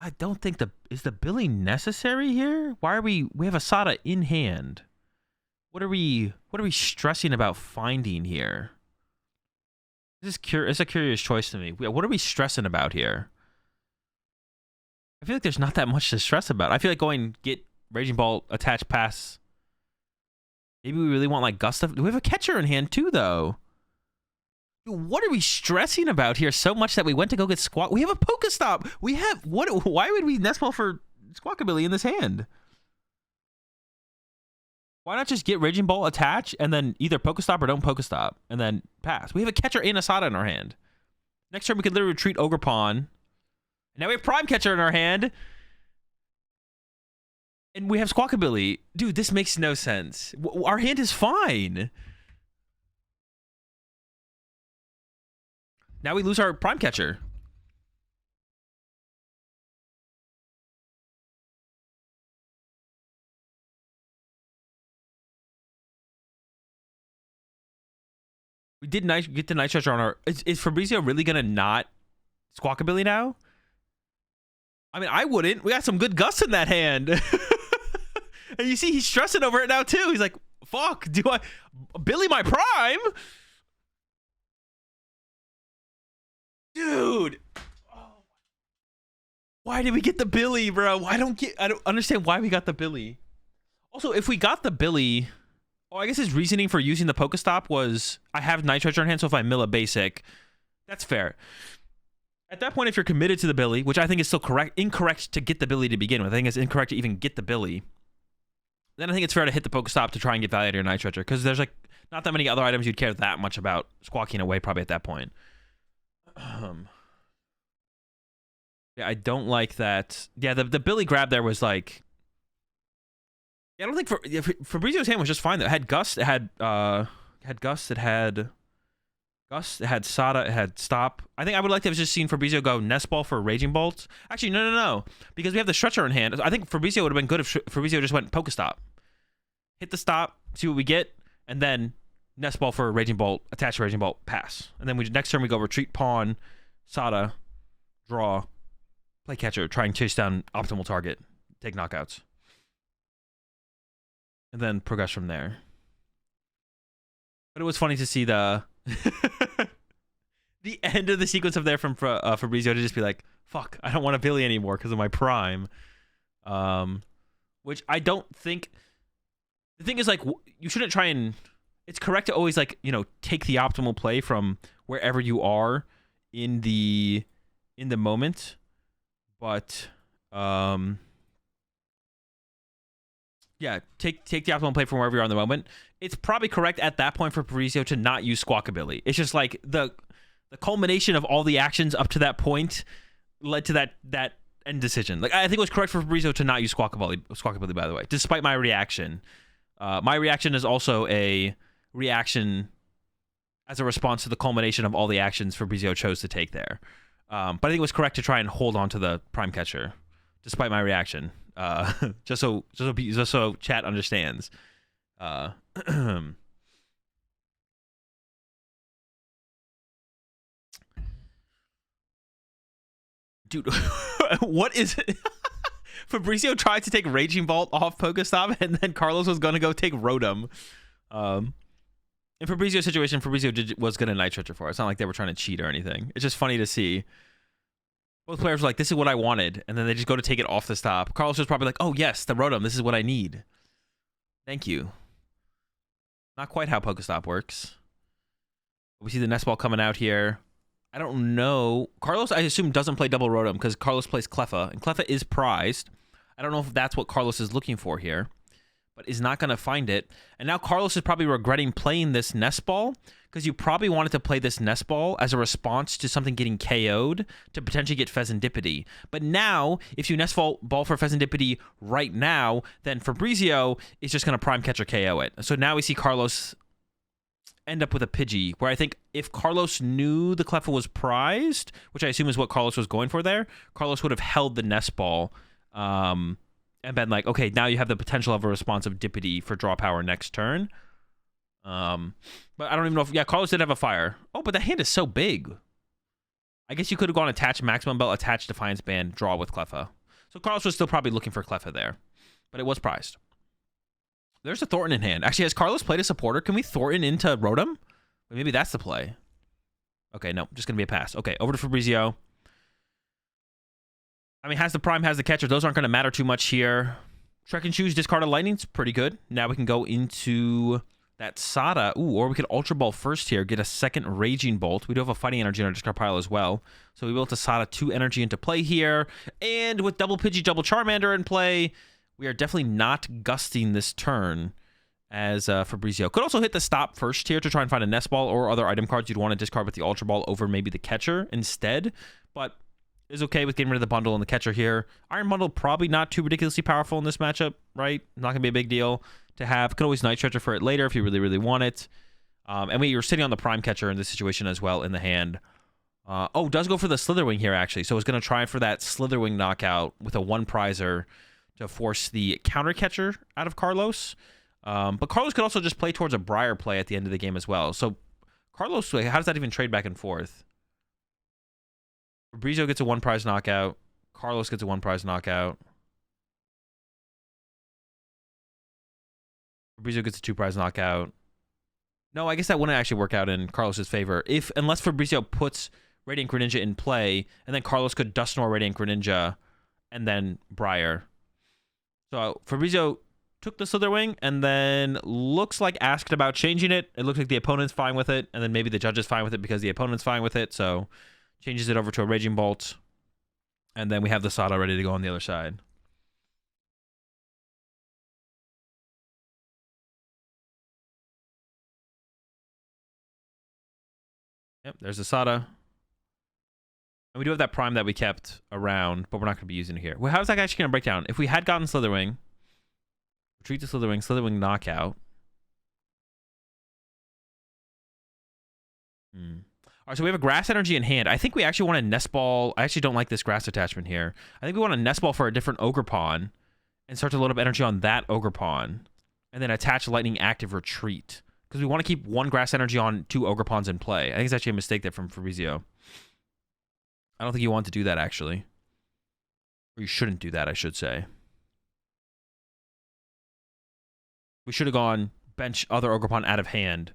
I don't think is the Billy necessary here? Why are we have a Sada in hand? What are we stressing about finding here? It's a curious choice to me. What are we stressing about here? I feel like there's not that much to stress about. I feel like going get Raging Ball, attach, pass. Maybe we really want like Gustav. We have a catcher in hand too, though. Dude, what are we stressing about here so much that we went to go get Squawk? We have a Pokestop. We have what? Why would we Nestball for Squawkabilly in this hand? Why not just get Raging Ball, attach, and then either Pokestop or don't Pokestop, and then pass? We have a catcher and a Sada in our hand. Next turn we could literally retreat Ogerpon. Now we have Prime Catcher in our hand. And we have Squawkabilly. Dude, this makes no sense. Our hand is fine. Now we lose our Prime Catcher. We did get the Night Stretcher on our... Is Fabrizio really going to not Squawkabilly now? I mean, I wouldn't. We got some good gusts in that hand. And you see, he's stressing over it now, too. He's like, fuck, do I... Billy my Prime? Dude. Oh. Why did we get the Billy, bro? I don't understand why we got the Billy. Also, if we got the Billy... Oh, I guess his reasoning for using the Pokestop was, I have Night Stretcher in hand, so if I mill a basic, that's fair. At that point, if you're committed to the Billy, which I think is still incorrect to get the Billy to begin with, I think it's incorrect to even get the Billy, then I think it's fair to hit the Pokestop to try and get value out of your Night Stretcher, because there's like not that many other items you'd care that much about squawking away probably at that point. Yeah, I don't like that. Yeah, the Billy grab there was like... Yeah, I don't think Fabrizio's hand was just fine though. It had Gust, it had had Gust, it had Sada, it had Stop. I think I would like to have just seen Fabrizio go Nest Ball for Raging Bolt. Actually, no. Because we have the Stretcher in hand. I think Fabrizio would have been good if Fabrizio just went Pokestop. Hit the stop, see what we get, and then Nest Ball for Raging Bolt, attach Raging Bolt, pass. And then next turn we go Retreat Pawn, Sada, draw, play catcher, try and chase down optimal target, take knockouts. And then progress from there. But it was funny to see the the end of the sequence of there from Fabrizio to just be like, fuck, I don't want a Billy anymore because of my prime. Which I don't think... The thing is, like, you shouldn't try and... It's correct to always, like, you know, take the optimal play from wherever you are in the moment. But, yeah, take the optimal play from wherever you are in the moment. It's probably correct at that point for Fabrizio to not use Squawkabilly. It's just like the culmination of all the actions up to that point led to that end decision. Like, I think it was correct for Fabrizio to not use Squawkabilly, by the way, despite my reaction. My reaction is also a reaction as a response to the culmination of all the actions Fabrizio chose to take there. But I think it was correct to try and hold on to the prime catcher, despite my reaction. Just so chat understands. Dude, what is it? Fabrizio tried to take Raging Bolt off Pokestop, and then Carlos was going to go take Rotom. In Fabrizio's situation, Fabrizio was going to Night Stretcher for it. It's not like they were trying to cheat or anything. It's just funny to see. Both players were like, this is what I wanted, and then they just go to take it off the stop. Carlos was probably like, oh, yes, the Rotom. This is what I need. Thank you. Not quite how Pokestop works. We see the Nest Ball coming out here. I don't know. Carlos, I assume, doesn't play double Rotom because Carlos plays Cleffa, and Cleffa is prized. I don't know if that's what Carlos is looking for here, but is not going to find it. And now Carlos is probably regretting playing this Nest Ball because you probably wanted to play this Nest Ball as a response to something getting KO'd to potentially get Pheasantipity. But now, if you Nest Ball for Pheasantipity right now, then Fabrizio is just going to Prime Catcher KO it. So now we see Carlos end up with a Pidgey, where I think if Carlos knew the Cleffa was prized, which I assume is what Carlos was going for there, Carlos would have held the Nest Ball and been like, okay, now you have the potential of a responsive Dippity for draw power next turn. But I don't even know if... Yeah, Carlos did have a fire. Oh, but the hand is so big. I guess you could have gone attach Maximum Belt, attach Defiance Band, draw with Cleffa. So Carlos was still probably looking for Cleffa there. But it was prized. There's a Thornton in hand. Actually, has Carlos played a supporter? Can we Thornton into Rotom? Maybe that's the play. Okay, no. Just going to be a pass. Okay, over to Fabrizio. I mean, has the Prime, has the Catcher. Those aren't going to matter too much here. Trek and Choose, discard a Lightning's pretty good. Now we can go into that Sada. Ooh, or we could Ultra Ball first here. Get a second Raging Bolt. We do have a Fighting Energy in our discard pile as well. So we built a Sada 2 energy into play here. And with double Pidgey, double Charmander in play, we are definitely not gusting this turn as Fabrizio. Could also hit the stop first here to try and find a Nest Ball or other item cards you'd want to discard with the Ultra Ball over maybe the Catcher instead. But is okay with getting rid of the bundle and the Catcher here. Iron Bundle probably not too ridiculously powerful in this matchup, right? Not going to be a big deal to have. Could always Night Stretcher for it later if you really, really want it. And we were sitting on the Prime Catcher in this situation as well in the hand. Oh, does go for the Slitherwing here, actually. So it's going to try for that Slitherwing knockout with a 1-prizer to force the counter catcher out of Carlos. But Carlos could also just play towards a Briar play at the end of the game as well. So Carlos, how does that even trade back and forth? Fabrizio gets a 1-prize knockout. Carlos gets a 1-prize knockout. Fabrizio gets a 2-prize knockout. No, I guess that wouldn't actually work out in Carlos's favor. Unless Fabrizio puts Radiant Greninja in play, and then Carlos could Dusknoir Radiant Greninja, and then Briar. So Fabrizio took the Slitherwing, and then looks like asked about changing it. It looks like the opponent's fine with it, and then maybe the judge is fine with it because the opponent's fine with it, so changes it over to a Raging Bolt, and then we have the Sada ready to go on the other side. Yep, there's the Sada. And we do have that Prime that we kept around, but we're not going to be using it here. Well, how is that actually going to break down? If we had gotten Slitherwing, retreat to Slitherwing, Slitherwing knockout. All right, so we have a grass energy in hand. I think we actually want to nest ball. I actually don't like this grass attachment here. I think we want to nest ball for a different ogre pawn and start to load up energy on that ogre pawn and then attach lightning active retreat because we want to keep one grass energy on 2 ogre pawns in play. I think it's actually a mistake there from Fabrizio. I don't think you want to do that, actually. Or you shouldn't do that, I should say. We should have gone bench other ogre pawn out of hand.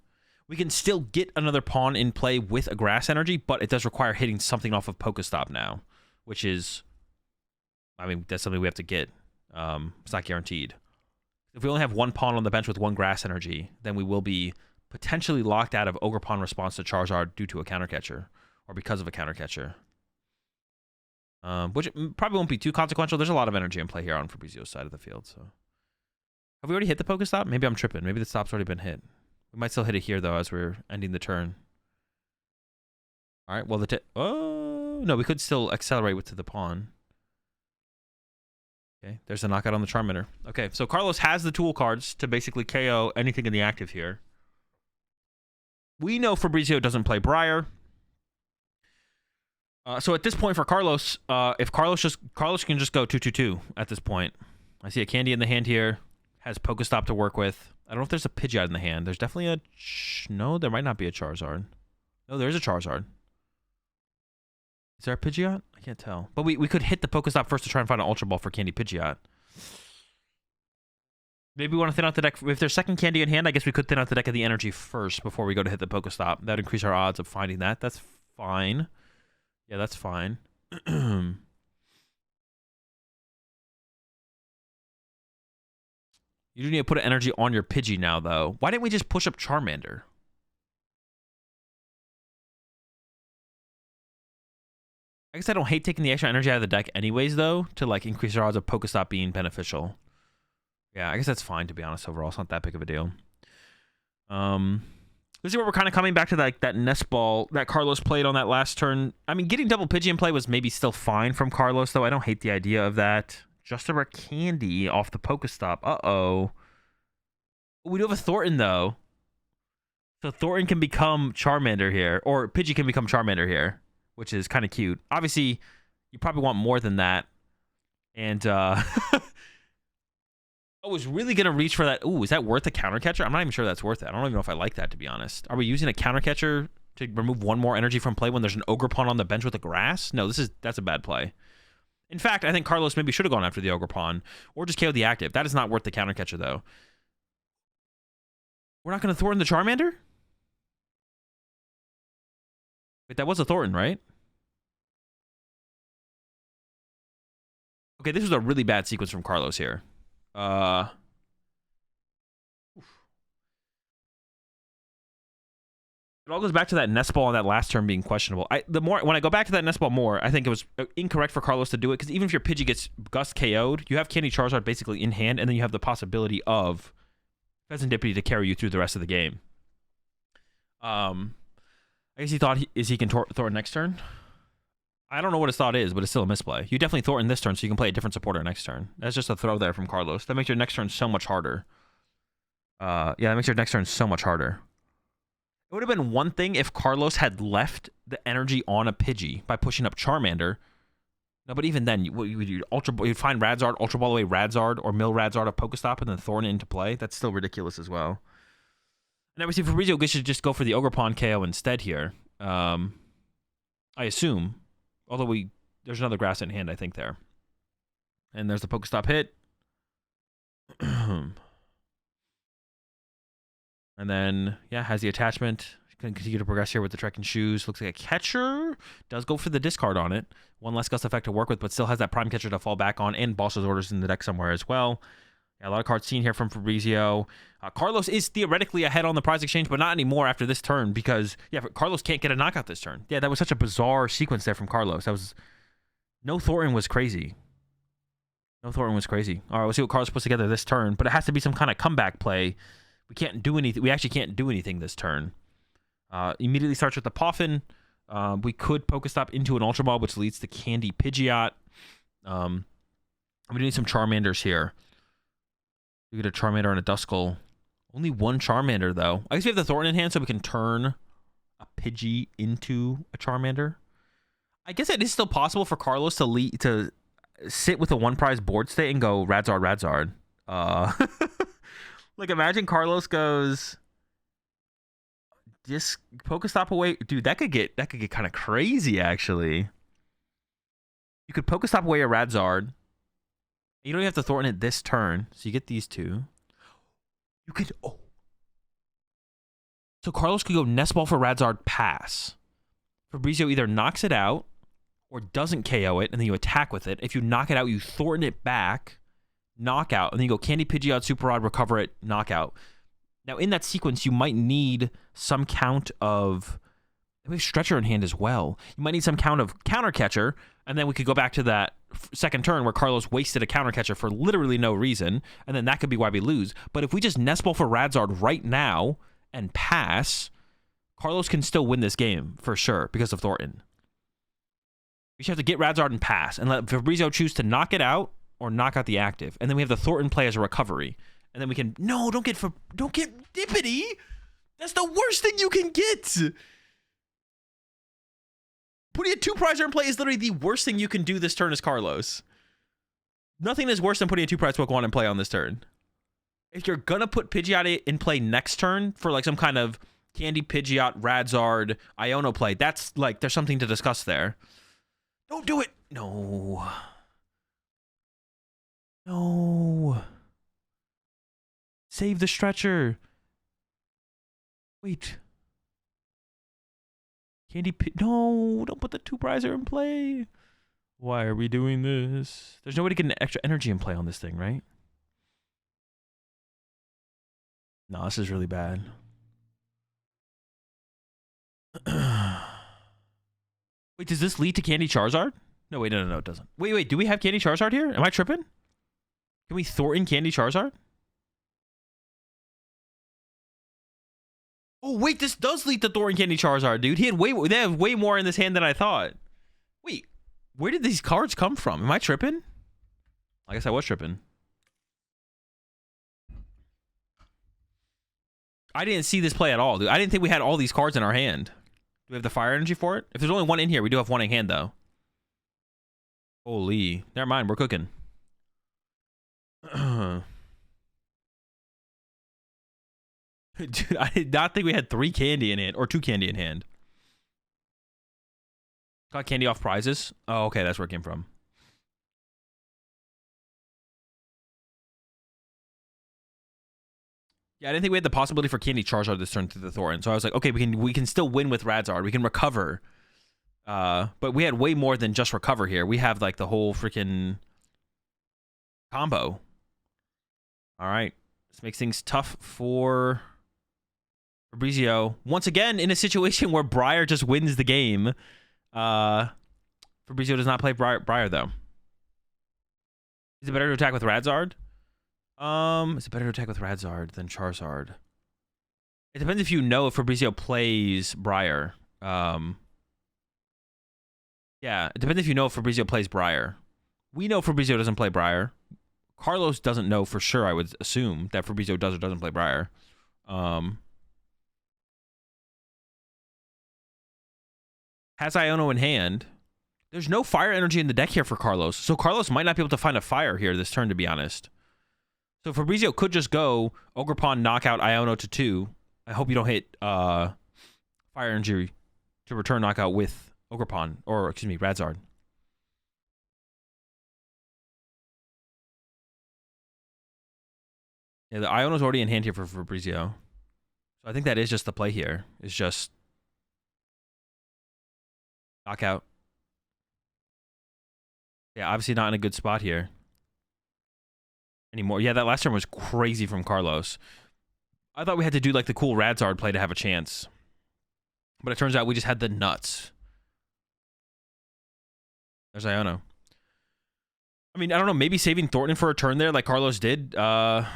We can still get another pawn in play with a grass energy, but it does require hitting something off of Pokestop now, which is, I mean, that's something we have to get. It's not guaranteed. If we only have one pawn on the bench with 1 grass energy, then we will be potentially locked out of ogre pawn response to Charizard due to a counter catcher, or because of a counter catcher. Which probably won't be too consequential. There's a lot of energy in play here on Fabrizio's side of the field. So, have we already hit the Pokestop? Maybe I'm tripping. Maybe the stop's already been hit. We might still hit it here, though, as we're ending the turn. All right, well, oh, no, we could still accelerate to the pawn. Okay, there's a knockout on the Charmander. Okay, so Carlos has the tool cards to basically KO anything in the active here. We know Fabrizio doesn't play Briar. So at this point for Carlos, if Carlos can just go 2-2-2 at this point. I see a candy in the hand here. Has Pokestop to work with. I don't know if there's a Pidgeot in the hand. There's definitely a... No, there might not be a Charizard. No, there's a Charizard. Is there a Pidgeot? I can't tell. But we could hit the Pokestop first to try and find an Ultra Ball for Candy Pidgeot. Maybe we want to thin out the deck. If there's second candy in hand, I guess we could thin out the deck of the energy first before we go to hit the Pokestop. That would increase our odds of finding that. That's fine. Yeah, that's fine. You do need to put an energy on your Pidgey now, though. Why didn't we just push up Charmander? I guess I don't hate taking the extra energy out of the deck anyways, though, to like increase our odds of Pokestop being beneficial. Yeah, I guess that's fine, to be honest, overall. It's not that big of a deal. This is where we're kind of coming back to that nest ball that Carlos played on that last turn. I mean, getting double Pidgey in play was maybe still fine from Carlos, though. I don't hate the idea of that. Just a rare candy off the Pokestop. Uh-oh. We do have a Thornton, though. So Thornton can become Charmander here. Or Pidgey can become Charmander here, which is kind of cute. Obviously, you probably want more than that. And, I was really going to reach for that. Ooh, is that worth a counter catcher? I'm not even sure that's worth it. I don't even know if I like that, to be honest. Are we using a counter catcher to remove 1 more energy from play when there's an ogre pawn on the bench with a grass? No, that's a bad play. In fact, I think Carlos maybe should have gone after the ogre pawn or just KO'd the active. That is not worth the counter catcher, though. We're not going to Thornton the Charmander? Wait, that was a Thornton, right? Okay, this was a really bad sequence from Carlos here. It all goes back to that nest ball on that last turn being questionable. When I go back to that nest ball more, I think it was incorrect for Carlos to do it because even if your Pidgey gets Gust KO'd, you have Candy Charizard basically in hand, and then you have the possibility of Pheasantipity to carry you through the rest of the game. I guess he thought he can Thornton next turn. I don't know what his thought is, but it's still a misplay. You definitely Thornton this turn, so you can play a different supporter next turn. That's just a throw there from Carlos. That makes your next turn so much harder. Yeah, that makes your next turn so much harder. It would have been one thing if Carlos had left the energy on a Pidgey by pushing up Charmander. No, but even then, you'd find Radzard, Ultra Ball away Radzard, or Mill Radzard of Pokestop, and then Thornton into play. That's still ridiculous as well. And obviously, Fabrizio should just go for the Ogre Pawn KO instead here. I assume. Although there's another grass in hand, I think, there. And there's the Pokestop hit. And then, yeah, has the attachment. Can continue to progress here with the Trekking Shoes. Looks like a catcher. Does go for the discard on it. 1 less Gust effect to work with, but still has that Prime Catcher to fall back on. And Boss's Orders in the deck somewhere as well. Yeah, a lot of cards seen here from Fabrizio. Carlos is theoretically ahead on the prize exchange, but not anymore after this turn because, yeah, Carlos can't get a knockout this turn. Yeah, that was such a bizarre sequence there from Carlos. No Thornton was crazy. No Thornton was crazy. All right, we'll see what Carlos puts together this turn, but it has to be some kind of comeback play. We can't do anything. We actually can't do anything this turn. Immediately starts with the Poffin. We could Pokestop into an Ultra Ball, which leads to Candy Pidgeot. We need some Charmanders here. We get a Charmander and a Duskull. Only 1 Charmander, though. I guess we have the Thornton in hand, so we can turn a Pidgey into a Charmander. I guess it is still possible for Carlos to sit with a one prize board state and go Radzard. Like imagine Carlos goes just Pokestop away. Dude, that could get kind of crazy actually. You could Pokestop away a Radzard. You don't even have to Thornton it this turn. So you get these two. You could So Carlos could go Nest Ball for Radzard, pass. Fabrizio either knocks it out or doesn't KO it, and then you attack with it. If you knock it out, you Thornton it back, knockout, and then you go Candy Pidgeot, Super Rod, recover it, knockout. Now, in that sequence, you might need some count of... We have Stretcher in hand as well. You might need some count of Counter Catcher, and then we could go back to that second turn where Carlos wasted a Counter Catcher for literally no reason, and then that could be why we lose. But if we just Nest Ball for Radzard right now and pass, Carlos can still win this game for sure because of Thornton. We just have to get Radzard and pass and let Fabrizio choose to knock it out or knock out the active. And then we have the Thornton play as a recovery. And then we can... No, don't get Dippity. That's the worst thing you can get. Putting a 2-prizer in play is literally the worst thing you can do this turn as Carlos. Nothing is worse than putting a 2-prize Pokemon in play on this turn. If you're going to put Pidgeot in play next turn for like some kind of Candy Pidgeot, Radzard, Iono play, that's like, there's something to discuss there. Don't do it. No. No. Save the Stretcher. Wait. No, don't put the 2-prizer in play. Why are we doing this? There's no way to get an extra energy in play on this thing, right? No, this is really bad. Wait, does this lead to Candy Charizard? No, wait, no, it doesn't. Wait, do we have Candy Charizard here? Am I tripping? Can we Thornton Candy Charizard? Oh, wait, this does lead to Thornton Candy Charizard, dude. They have way more in this hand than I thought. Wait, where did these cards come from? Am I tripping? I guess I was tripping. I didn't see this play at all, dude. I didn't think we had all these cards in our hand. Do we have the fire energy for it? If there's only one in here, we do have one in hand, though. Holy. Never mind, we're cooking. Dude, I did not think we had 3 candy in hand, or 2 candy in hand. Got candy off prizes? Oh, okay, that's where it came from. Yeah, I didn't think we had the possibility for Candy Charizard this turn through the Thornton. So I was like, okay, we can still win with Radzard. We can recover. But we had way more than just recover here. We have like the whole freaking combo. All right. This makes things tough for Fabrizio. Once again, in a situation where Briar just wins the game. Fabrizio does not play Briar though. Is it better to attack with Radzard? Is it better to attack with Radzard than Charizard? It depends if you know if Fabrizio plays Briar. Yeah, it depends if you know if Fabrizio plays Briar. We know Fabrizio doesn't play Briar. Carlos doesn't know for sure, I would assume, that Fabrizio does or doesn't play Briar. Has Iono in hand. There's no fire energy in the deck here for Carlos. So Carlos might not be able to find a fire here this turn, to be honest. So Fabrizio could just go Ogerpon, knockout Iono to 2. I hope you don't hit fire energy to return knockout with Ogerpon, or excuse me, Radzard. Yeah, the Iono's already in hand here for Fabrizio. So I think that is just the play here. It's just knockout. Yeah, obviously not in a good spot here anymore. Yeah, that last turn was crazy from Carlos. I thought we had to do like the cool Radzard play to have a chance. But it turns out we just had the nuts. There's Iono. I mean, I don't know, maybe saving Thornton for a turn there like Carlos did. I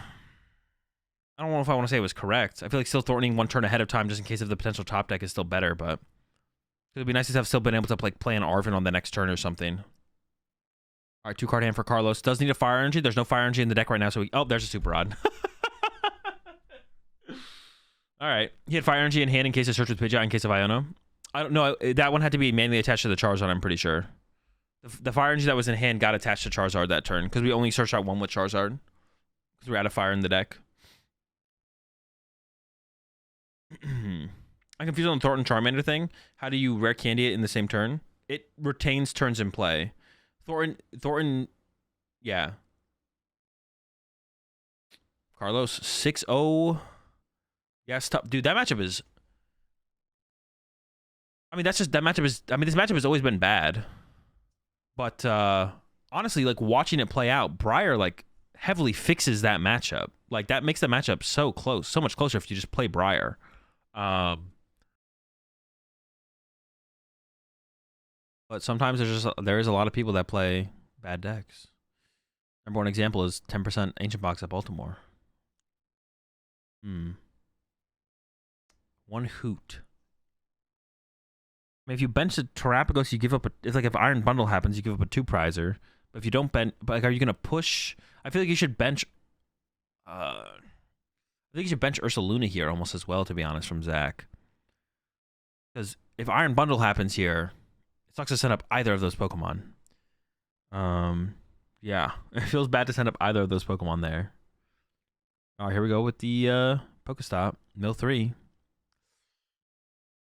don't know if I want to say it was correct. I feel like still Thorntoning one turn ahead of time just in case of the potential top deck is still better, but it would be nice to have still been able to like play an Arvin on the next turn or something. All right, 2-card hand for Carlos. Does need a fire energy. There's no fire energy in the deck right now, so oh, there's a Super Rod. All right. He had Fire Energy in hand in case of Search with Pidgeot in case of Iono. I don't know. That one had to be manually attached to the Charizard, I'm pretty sure. The Fire Energy that was in hand got attached to Charizard that turn because we only searched out one with Charizard because we're out of fire in the deck. I'm confused on the Thornton Charmander thing. How do you rare candy it in the same turn? It retains turns in play. Thornton, yeah. Carlos 6-0. Yeah, tough. Dude, that matchup is. I mean, that's just that matchup is. I mean, this matchup has always been bad. But honestly, like watching it play out, Briar like heavily fixes that matchup. Like that makes the matchup so close, so much closer if you just play Briar. But sometimes there is a lot of people that play bad decks. Number one example is 10% Ancient Box at Baltimore. One hoot. I mean, if you bench the Terapagos, you give up it's like if Iron Bundle happens, you give up a 2-prizer. But if you don't bench, like, are you gonna push? I feel like you should bench. I think you should bench Ursaluna here almost as well, to be honest, from Zach. Because if Iron Bundle happens here, it sucks to send up either of those Pokemon. Yeah, it feels bad to send up either of those Pokemon there. All right, here we go with the Pokestop. Mill 3.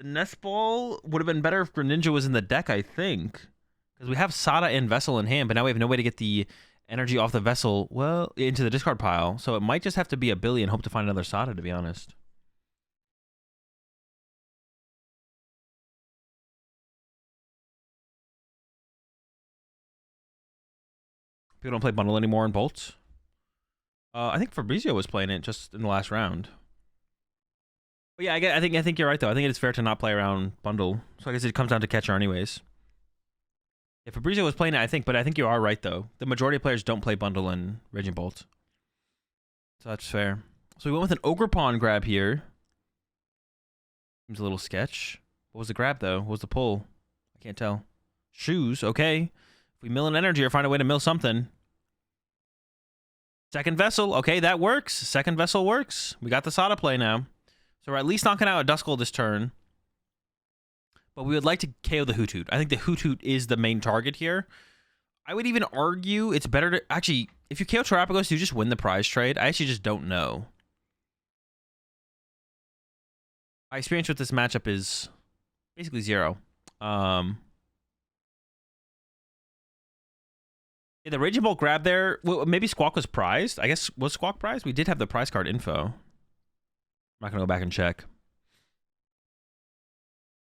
The Nest Ball would have been better if Greninja was in the deck, I think. Because we have Sada and Vessel in hand, but now we have no way to get the energy off the Vessel, well, into the discard pile. So it might just have to be a Billy and hope to find another Sada, to be honest. People don't play Bundle anymore in Bolts. I think Fabrizio was playing it just in the last round. But yeah, I think you're right, though. I think it's fair to not play around Bundle. So I guess it comes down to Catcher anyways. Yeah, Fabrizio was playing it, but I think you are right, though. The majority of players don't play Bundle and Raging Bolt. So that's fair. So we went with an Ogerpon grab here. Seems a little sketch. What was the grab, though? What was the pull? I can't tell. Shoes, okay. If we mill an energy or find a way to mill something. Second Vessel, okay, that works. Second Vessel works. We got the Sada play now. So we're at least knocking out a Duskull this turn. But we would like to KO the Hoot Hoot. I think the Hoot Hoot is the main target here. I would even argue it's better to... Actually, if you KO Terapagos, do you just win the prize trade? I actually just don't know. My experience with this matchup is basically 0. Yeah, the Raging Bolt grab there... Well, maybe Squawk was prized. I guess, was Squawk prized? We did have the prize card info. I'm not going to go back and check.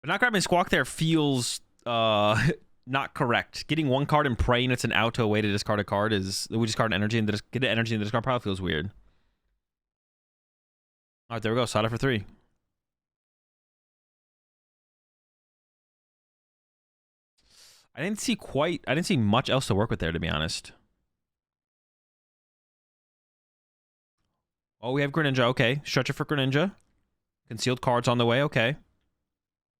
But not grabbing Squawk there feels not correct. Getting one card and praying it's an out to a way to discard a card is... We discard an energy and get an energy in the discard pile feels weird. All right, there we go. Sada for 3. I didn't see much else to work with there, to be honest. Oh, we have Greninja. Okay. Stretch it for Greninja. Concealed cards on the way. Okay.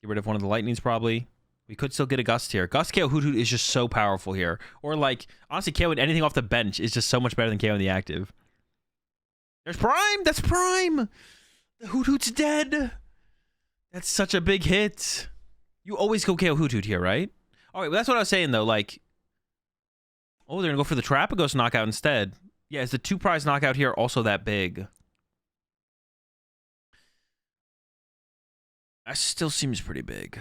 Get rid of one of the lightnings, probably. We could still get a Gust here. Gust KO Hoot Hoot is just so powerful here. Or, like, honestly, KOing anything off the bench is just so much better than KOing the active. There's Prime! That's Prime! The Hoot Hoot's dead! That's such a big hit. You always go KO Hoot Hoot here, right? All right, well, that's what I was saying, though. Like, oh, they're going to go for the Terapagos knockout instead. Yeah, is the 2-prize knockout here also that big? That still seems pretty big.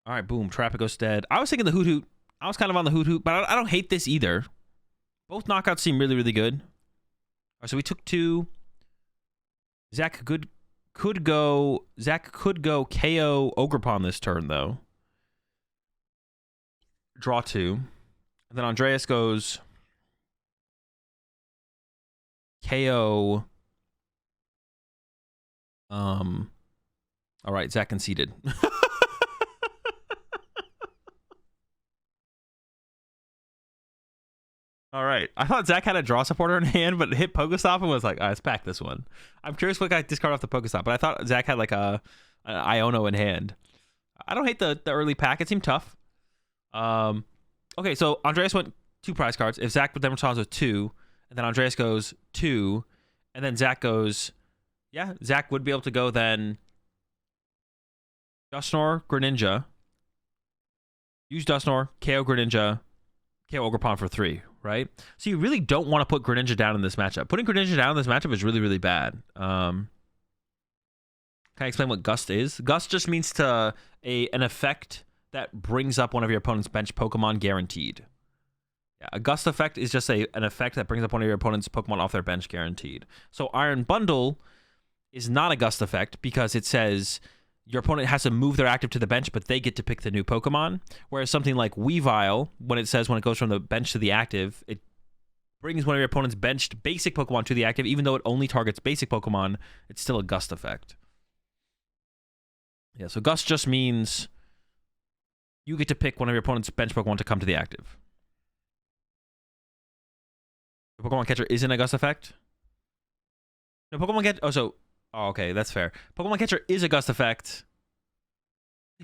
All right, boom. Terapagos dead. I was thinking the Hoot Hoot. I was kind of on the Hoot Hoot, but I don't hate this either. Both knockouts seem really, really good. All right, so we took 2. Zach could go KO Ogerpon this turn, though. Draw 2. And then Andreas goes KO. All right, Zach conceded. All right. I thought Zach had a draw supporter in hand, but hit Pokestop and was like, all right, let's pack this one. I'm curious what got discarded off the Pokestop, but I thought Zach had like an Iono in hand. I don't hate the early pack. It seemed tough. Okay, so Andreas went 2 prize cards. If Zach then responds with 2, and then Andreas goes 2, and then Zach goes, Yeah, Zach would be able to go then Dusknoir, Greninja. Use Dusknoir, KO Greninja, KO Ogerpon for 3, right? So you really don't want to put Greninja down in this matchup. Putting Greninja down in this matchup is really, really bad. Can I explain what Gust is? Gust just means an effect that brings up one of your opponent's bench Pokemon guaranteed. Yeah, a Gust effect is just an effect that brings up one of your opponent's Pokemon off their bench guaranteed. So Iron Bundle is not a Gust effect because it says your opponent has to move their active to the bench, but they get to pick the new Pokemon. Whereas something like Weavile, when it goes from the bench to the active, it brings one of your opponent's benched basic Pokemon to the active. Even though it only targets basic Pokemon, it's still a Gust effect. Yeah, so Gust just means you get to pick one of your opponent's bench Pokemon to come to the active. The Pokemon Catcher isn't a Gust effect? No, Pokemon Catcher... Oh, okay, that's fair. Pokemon Catcher is a Gust effect.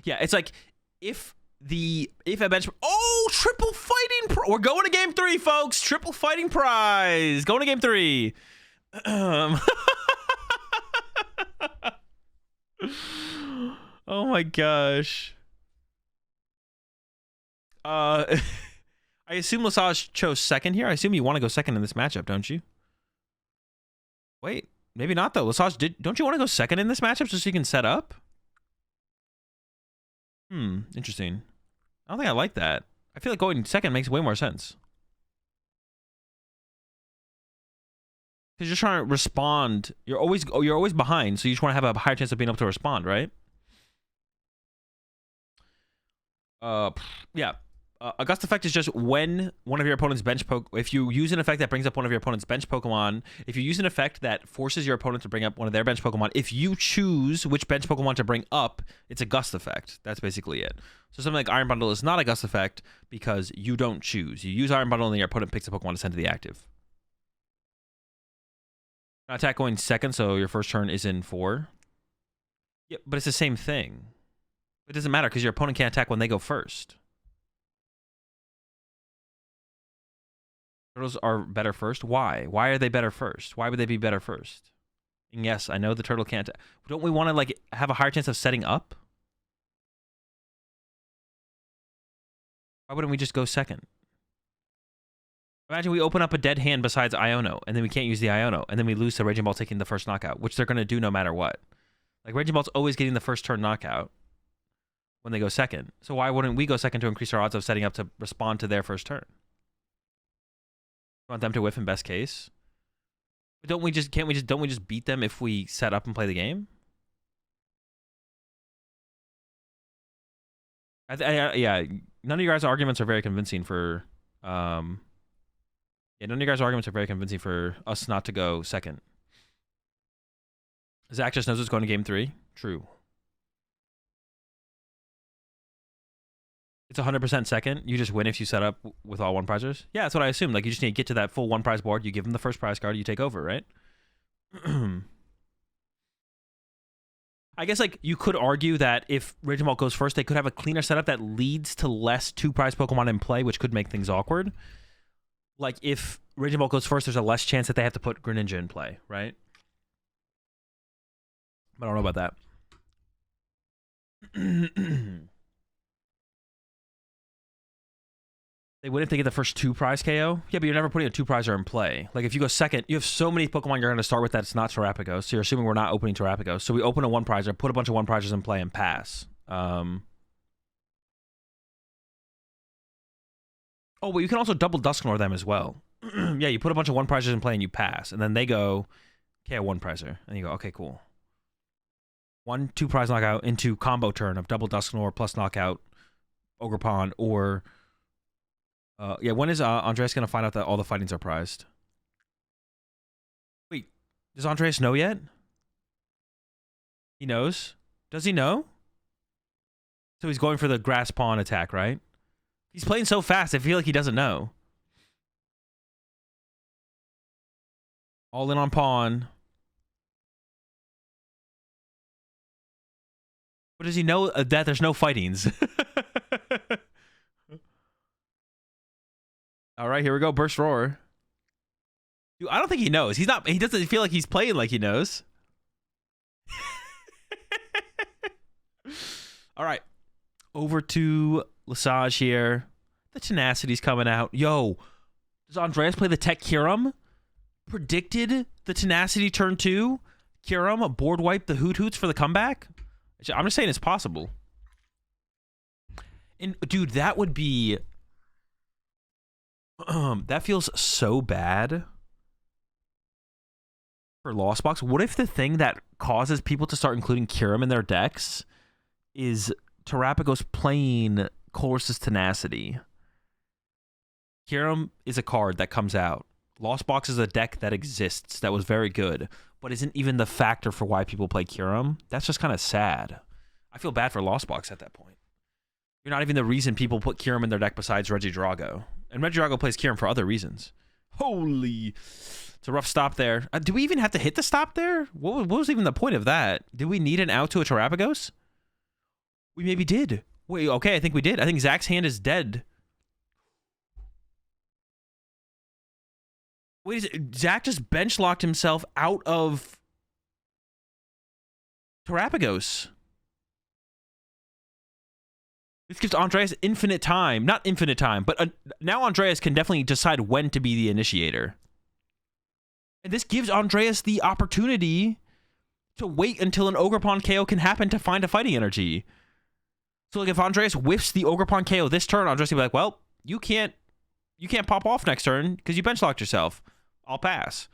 Yeah, it's like if a bench... Oh, triple fighting... We're going to game 3, folks. Triple fighting prize. Going to game 3. Oh my gosh. I assume Lesage chose second here. I assume you want to go second in this matchup, don't you? Wait, maybe not though. Lesage, don't you want to go second in this matchup just so you can set up? Interesting. I don't think I like that. I feel like going second makes way more sense. Because you're trying to respond. You're always behind, so you just want to have a higher chance of being able to respond, right? Yeah. A Gust effect is just when one of your opponent's bench if you use an effect that brings up one of your opponent's bench Pokemon, if you use an effect that forces your opponent to bring up one of their bench Pokemon, if you choose which bench Pokemon to bring up, it's a Gust effect. That's basically it. So something like Iron Bundle is not a Gust effect because you don't choose. You use Iron Bundle and then your opponent picks a Pokemon to send to the active. Attack going second, so your first turn is in 4. Yeah, but it's the same thing. It doesn't matter because your opponent can't attack when they go first. Turtles are better first? Why? Why are they better first? Why would they be better first? And yes, I know the turtle can't. Don't we want to like have a higher chance of setting up? Why wouldn't we just go second? Imagine we open up a dead hand besides Iono, and then we can't use the Iono, and then we lose to Raging Ball taking the first knockout, which they're going to do no matter what. Like, Raging Ball's always getting the first turn knockout when they go second. So why wouldn't we go second to increase our odds of setting up to respond to their first turn? Want them to whiff in best case? But don't we just beat them if we set up and play the game? Yeah, none of your guys' arguments are very convincing for yeah, none of your guys' arguments are very convincing for us not to go second. Zach just knows it's going to game 3. True. It's 100% second. You just win if you set up with all 1 prizers. Yeah, that's what I assumed. Like, you just need to get to that full 1 prize board. You give them the first prize card. You take over, right? I guess, like, you could argue that if Raging Ball goes first, they could have a cleaner setup that leads to less 2 prize Pokemon in play, which could make things awkward. Like, if Raging Ball goes first, there's a less chance that they have to put Greninja in play, right? But I don't know about that. They win if they get the first 2 prize KO? Yeah, but you're never putting a 2 prizer in play. Like, if you go second, you have so many Pokemon you're going to start with that's not Terapagos, so you're assuming we're not opening Terapagos. So we open a 1 prizer, put a bunch of 1 prizers in play, and pass. Oh, but you can also double Dusknoir them as well. Yeah, you put a bunch of 1 prizers in play and you pass, and then they go KO 1 prizer. And you go, okay, cool. 1 2 prize knockout into combo turn of double Dusknoir plus knockout Ogerpon, or... yeah, when is Andreas going to find out that all the fightings are prized? Wait, does Andreas know yet? He knows? Does he know? So he's going for the grass pawn attack, right? He's playing so fast, I feel like he doesn't know. All in on pawn. But does he know that there's no fightings? All right, here we go. Burst Roar. Dude, I don't think he knows. He doesn't feel like he's playing like he knows. All right. Over to Lesage here. The Tenacity's coming out. Yo, does Andreas play the Tech Kyurem? Predicted the Tenacity turn 2. Kyurem board wipe the Hoot Hoots for the comeback? I'm just saying it's possible. And dude, that would be... that feels so bad for Lost Box. What if the thing that causes people to start including Kyurem in their decks is Terapagos playing Colress's Tenacity? Kyurem is a card that comes out. Lost Box is a deck that exists that was very good, but isn't even the factor for why people play Kyurem. That's just kind of sad. I feel bad for Lost Box at that point. You're not even the reason people put Kyurem in their deck besides Regidrago. And Regidrago plays Kyurem for other reasons. Holy... It's a rough stop there. Do we even have to hit the stop there? What was even the point of that? Did we need an out to a Terapagos? We maybe did. Wait, okay, I think we did. I think Zach's hand is dead. Wait, is it, Zach just bench locked himself out of Terapagos. This gives Andreas infinite time. Not infinite time, but now Andreas can definitely decide when to be the initiator. And this gives Andreas the opportunity to wait until an Ogerpon KO can happen to find a fighting energy. So like if Andreas whiffs the Ogerpon KO this turn, Andreas will be like, well, you can't pop off next turn because you bench locked yourself. I'll pass.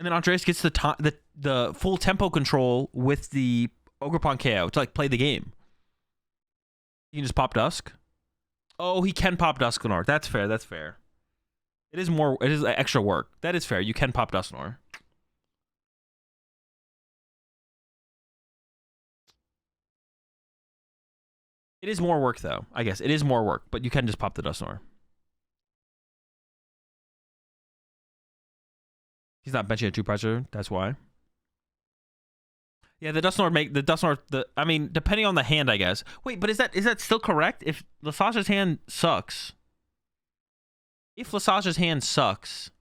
And then Andreas gets the full tempo control with the Ogerpon KO to like play the game. He can just pop Dusk. Oh, he can pop Dusknoir. That's fair. That's fair. It is extra work. That is fair. You can pop Dusknoir. It is more work, though. I guess it is more work, but you can just pop the Dusknoir. He's not benching a 2 pressure. That's why. Yeah, the Dusknoir I mean, depending on the hand, I guess. Wait, but is that still correct? If Lesage's hand sucks. If Lesage's hand sucks,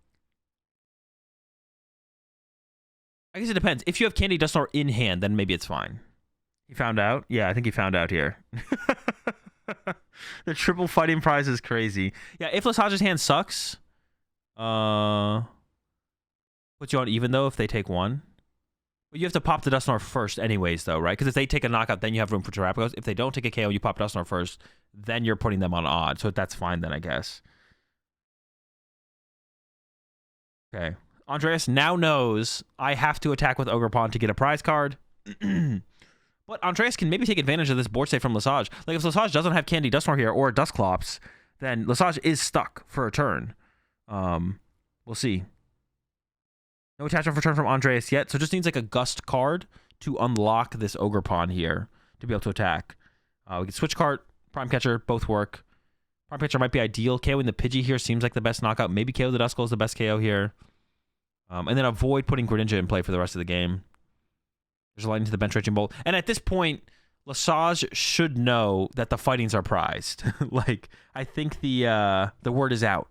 I guess it depends. If you have Candy Dusknoir in hand, then maybe it's fine. He found out? Yeah, I think he found out here. The triple fighting prize is crazy. Yeah, if Lesage's hand sucks, puts you on even though if they take 1. But you have to pop the Dusknoir first anyways, though, right? Because if they take a knockout, then you have room for Terapagos. If they don't take a KO, you pop Dusknoir first, then you're putting them on odd. So that's fine then, I guess. Okay. Andreas now knows I have to attack with Ogerpon to get a prize card. But Andreas can maybe take advantage of this board state from Lesage. Like, if Lesage doesn't have Candy Dusknoir here or Dusclops, then Lesage is stuck for a turn. We'll see. No attachment for turn from Andreas yet, so just needs like a Gust card to unlock this Ogerpon here to be able to attack. We can switch cart, Prime Catcher, both work. Prime Catcher might be ideal. KOing the Pidgey here seems like the best knockout. Maybe KO the Duskull is the best KO here. And then avoid putting Greninja in play for the rest of the game. There's a line to the bench Raging Bolt. And at this point, Lesage should know that the fightings are prized. Like, I think the word is out.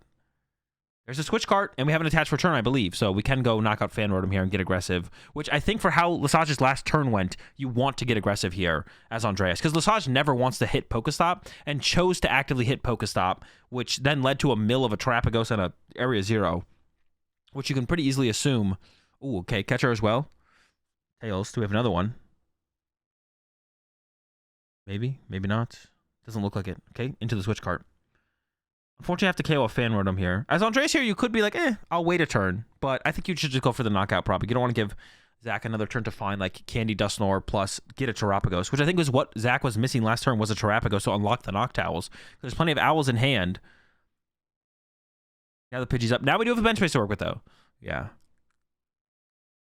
There's a switch cart, and we have an attached return, I believe. So we can go knock out Fan Rotom here and get aggressive, which I think for how Lesage's last turn went, you want to get aggressive here as Andreas. Because Lesage never wants to hit Pokestop and chose to actively hit Pokestop, which then led to a mill of a Terapagos and a Area 0, which you can pretty easily assume. Ooh, okay, Catcher as well. Tails, do we have another one? Maybe, maybe not. Doesn't look like it. Okay, into the switch cart. Unfortunately, I have to KO a Fan Rotom here. As Andreas here, you could be like, I'll wait a turn. But I think you should just go for the knockout probably. You don't want to give Zach another turn to find like Candy Dusknoir plus get a Terapagos, which I think was what Zach was missing last turn was a Terapagos to unlock the Noctowls. There's plenty of Owls in hand. Now the Pidgey's up. Now we do have a bench space to work with though. Yeah.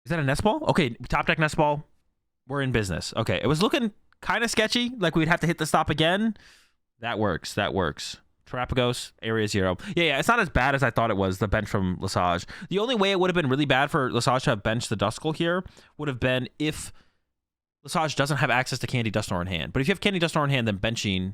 Is that a Nest Ball? Okay, top deck Nest Ball. We're in business. Okay, it was looking kind of sketchy. Like we'd have to hit the stop again. That works. That works. Terapagos, Area 0. Yeah, it's not as bad as I thought it was, the bench from Lesage. The only way it would have been really bad for Lesage to have benched the Duskull here would have been if Lesage doesn't have access to Candy Dusknoir in hand. But if you have Candy Dusknoir in hand, then benching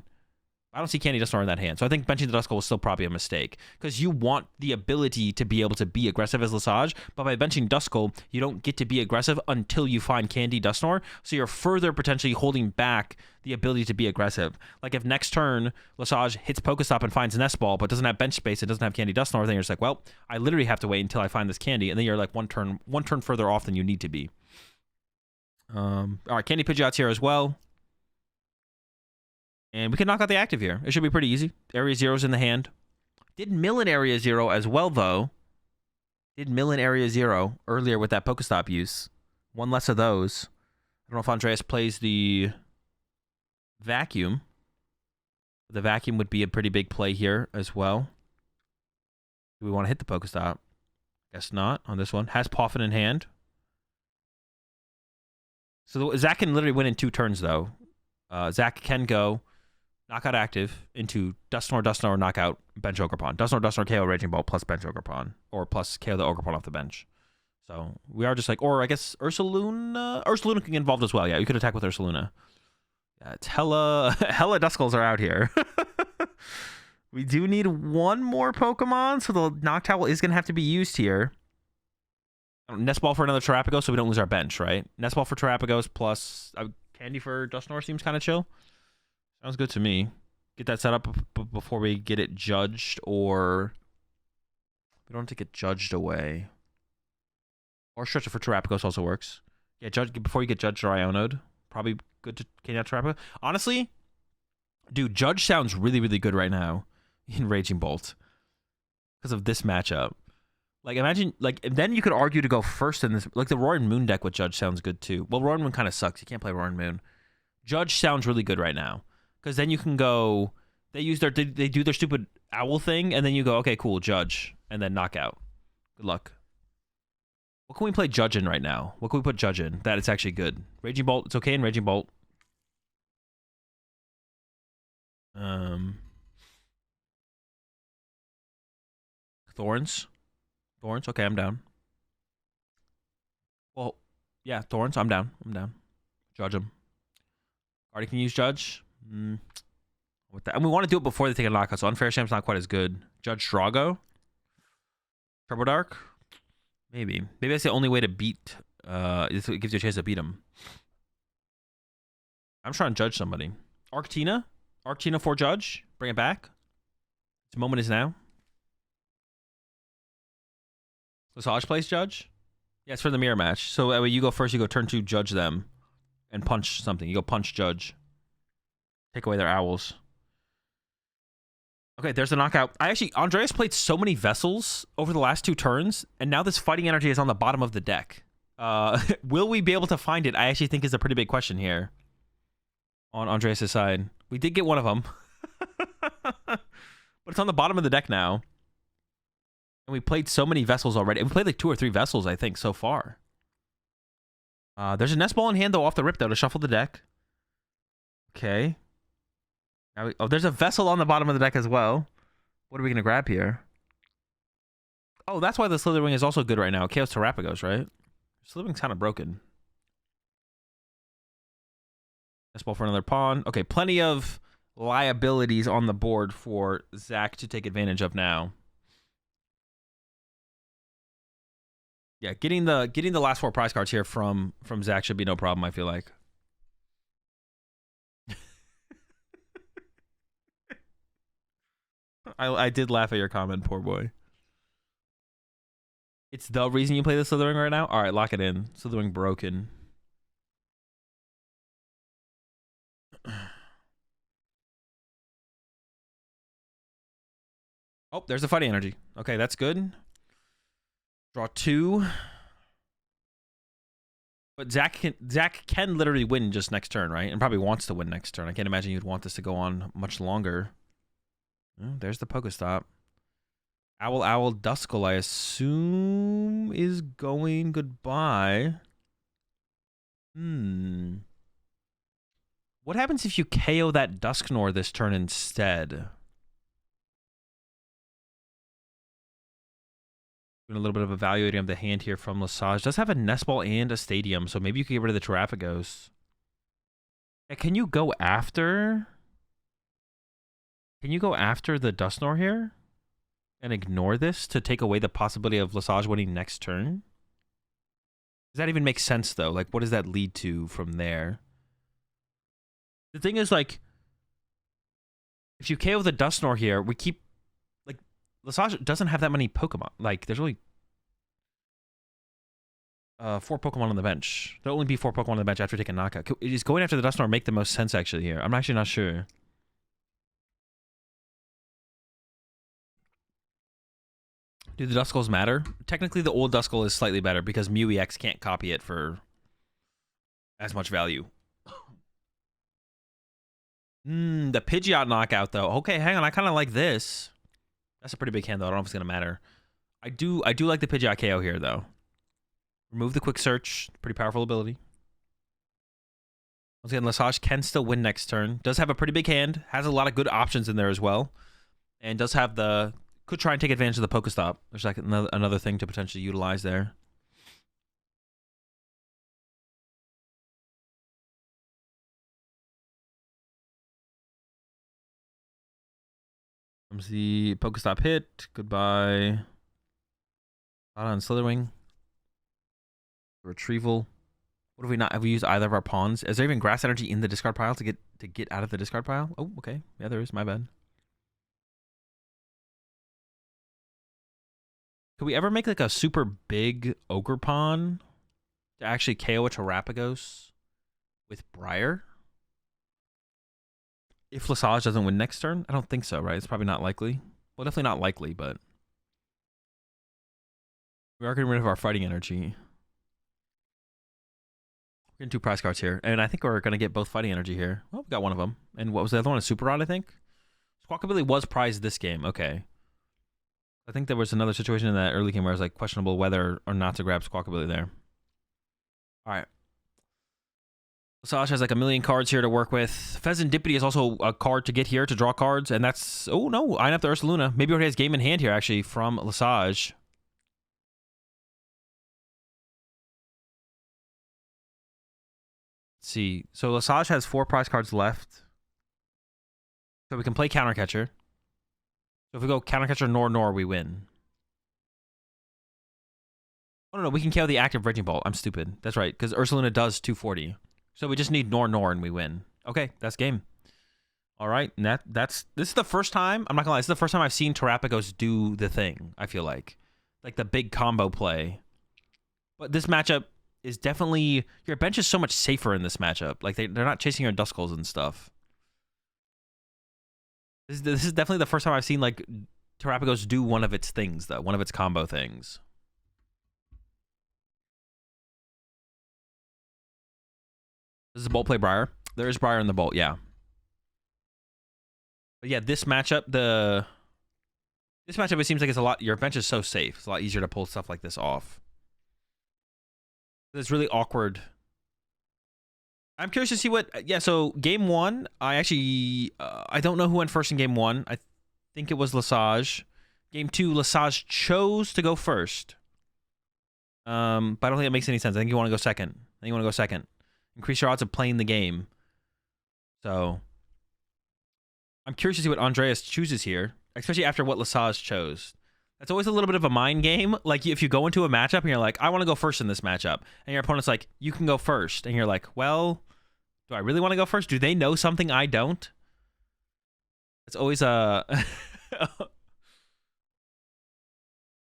I don't see Candy Dust Snore in that hand. So I think benching the Duskull was still probably a mistake. Because you want the ability to be able to be aggressive as Lesage, but by benching Duskull, you don't get to be aggressive until you find Candy Dust Snore. So you're further potentially holding back the ability to be aggressive. Like if next turn, Lesage hits Pokestop and finds Nest Ball, but doesn't have bench space, it doesn't have Candy Dust Snore, then you're just like, well, I literally have to wait until I find this Candy, and then you're like one turn further off than you need to be. All right, Candy Pidgeot's here as well. And we can knock out the active here. It should be pretty easy. Area 0's in the hand. Did mill in Area 0 as well, though. Did mill in Area 0 earlier with that Pokestop use. One less of those. I don't know if Andreas plays the Vacuum. The Vacuum would be a pretty big play here as well. Do we want to hit the Pokestop? Guess not on this one. Has Poffin in hand. So Zach can literally win in 2 turns, though. Zach can go knockout active into Dust Snore, knockout, bench Ogerpon. Dust Snore, KO Raging Ball plus bench Ogerpon. Or plus KO the Ogerpon off the bench. So we are just like, or I guess Ursaluna can get involved as well. Yeah, you could attack with Ursaluna. Yeah, it's hella Duskulls are out here. We do need one more Pokemon, so the Noctowl is going to have to be used here. Nest Ball for another Terapagos so we don't lose our bench, right? Nest Ball for Terapagos plus Candy for Dust Snore seems kind of chill. Sounds good to me. Get that set up before we get it judged, or we don't have to get judged away. Or stretch it for Terapagos also works. Yeah, judge before you get judged or Ionode. Probably good to Candy out Terapagos. Honestly, dude, Judge sounds really, really good right now in Raging Bolt because of this matchup. Like, imagine, like, then you could argue to go first in this. Like, the Roaring Moon deck with Judge sounds good, too. Well, Roaring Moon kind of sucks. You can't play Roaring Moon. Judge sounds really good right now. Because then you can go, they do their stupid owl thing, and then you go, okay, cool, Judge, and then knockout. Good luck. What can we play Judge in right now? What can we put Judge in? That it's actually good. Raging Bolt, it's okay in Raging Bolt. Thorns. Thorns, okay, I'm down. Well, yeah, Thorns, I'm down. Judge him. Already can use Judge. With that, and we want to do it before they take a knockout, so Unfair Shamp's not quite as good. Judge Drago. Turbo Dark. Maybe that's the only way to beat. It gives you a chance to beat him. I'm trying to judge somebody. Arctina for Judge. Bring it back. Its moment is now. Lesage plays Judge. Yeah, it's for the mirror match. So that way you go first. You go turn 2, judge them, and punch something. You go punch Judge. Take away their owls. Okay, there's the knockout. Andreas played so many Vessels over the last 2 turns, and now this fighting energy is on the bottom of the deck. Will we be able to find it? I actually think is a pretty big question here on Andreas' side. We did get one of them, but it's on the bottom of the deck now. And we played so many Vessels already. We played like 2 or 3 Vessels, I think, so far. There's a Nest Ball in hand, though, off the rip, though, to shuffle the deck. Okay. Now there's a Vessel on the bottom of the deck as well. What are we going to grab here? Oh, that's why the Slitherwing is also good right now. Chaos Terapagos, right? Slitherwing's kind of broken. Nest Ball for another pawn. Okay, plenty of liabilities on the board for Zach to take advantage of now. Yeah, getting the last 4 prize cards here from Zach should be no problem, I feel like. I did laugh at your comment, poor boy. It's the reason you play the Slitherwing right now? Alright, lock it in. Slitherwing broken. Oh, there's the fighting energy. Okay, that's good. Draw 2. But Zach can literally win just next turn, right? And probably wants to win next turn. I can't imagine you'd want this to go on much longer. Oh, there's the Pokestop. Owl, Duskull, I assume, is going goodbye. What happens if you KO that Dusknoir this turn instead? Doing a little bit of evaluating of the hand here from Lesage. Does have a Nest Ball and a Stadium, so maybe you can get rid of the Terapagos. Yeah, can you go after? Can you go after the Dusknoir here and ignore this to take away the possibility of Lesage winning next turn? Does that even make sense, though? Like, what does that lead to from there? The thing is, like, if you KO the Dusknoir here, we keep... Like, Lesage doesn't have that many Pokemon. Like, there's only... 4 Pokemon on the bench. There'll only be 4 Pokemon on the bench after taking knockout. Is going after the Dusknoir make the most sense, actually, here? I'm actually not sure. Do the Duskulls matter? Technically, the old Duskull is slightly better because Mew EX can't copy it for as much value. The Pidgeot knockout, though. Okay, hang on. I kind of like this. That's a pretty big hand, though. I don't know if it's going to matter. I do like the Pidgeot KO here, though. Remove the quick search. Pretty powerful ability. Once again, Lesage can still win next turn. Does have a pretty big hand. Has a lot of good options in there as well. And does have the... Could try and take advantage of the Pokestop. There's like another thing to potentially utilize there. Comes the Pokestop hit. Goodbye. On Slitherwing. Retrieval. What have we not? Have we used either of our pawns? Is there even grass energy in the discard pile to get out of the discard pile? Oh, okay. Yeah, there is. My bad. Could we ever make like a super big ogre pawn to actually KO a Terapagos with Briar? If Lesage doesn't win next turn? I don't think so, right? It's probably not likely. Well, definitely not likely, but we are getting rid of our fighting energy. We're getting 2 prize cards here, and I think we're going to get both fighting energy here. Well, we got one of them. And what was the other one? A Super Rod, I think? Squawkabilly was prized this game. Okay. I think there was another situation in that early game where it was like questionable whether or not to grab Squawkabilly there. All right. Lesage has like a million cards here to work with. Pheasantipity is also a card to get here to draw cards, and that's... Oh, no. Eyeing up the Ursaluna. Maybe already has game in hand here, actually, from Lesage. Let's see. So Lesage has 4 prize cards left. So we can play Counter Catcher. So if we go Counter Catcher Nor, we win. Oh, no, we can KO the active Raging Bolt. I'm stupid. That's right, because Ursaluna does 240. So we just need Nor and we win. Okay, that's game. All right, and this is the first time, I'm not gonna lie, this is the first time I've seen Terapagos do the thing, I feel like. Like the big combo play. But this matchup is definitely... Your bench is so much safer in this matchup. Like, they're not chasing your Duskulls and stuff. This is definitely the first time I've seen, like, Terapagos do one of its things, though. One of its combo things. This is a Bolt play Briar. There is Briar in the Bolt, yeah. But yeah, this matchup, it seems like it's a lot... Your bench is so safe. It's a lot easier to pull stuff like this off. It's really awkward. I'm curious to see what... Yeah, so game 1, I actually... I don't know who went first in game 1. I think it was Lesage. Game 2, Lesage chose to go first. But I don't think it makes any sense. I think you want to go second. Increase your odds of playing the game. So... I'm curious to see what Andreas chooses here. Especially after what Lesage chose. That's always a little bit of a mind game. Like, if you go into a matchup and you're like, I want to go first in this matchup. And your opponent's like, you can go first. And you're like, well, do I really want to go first? Do they know something I don't? It's always a...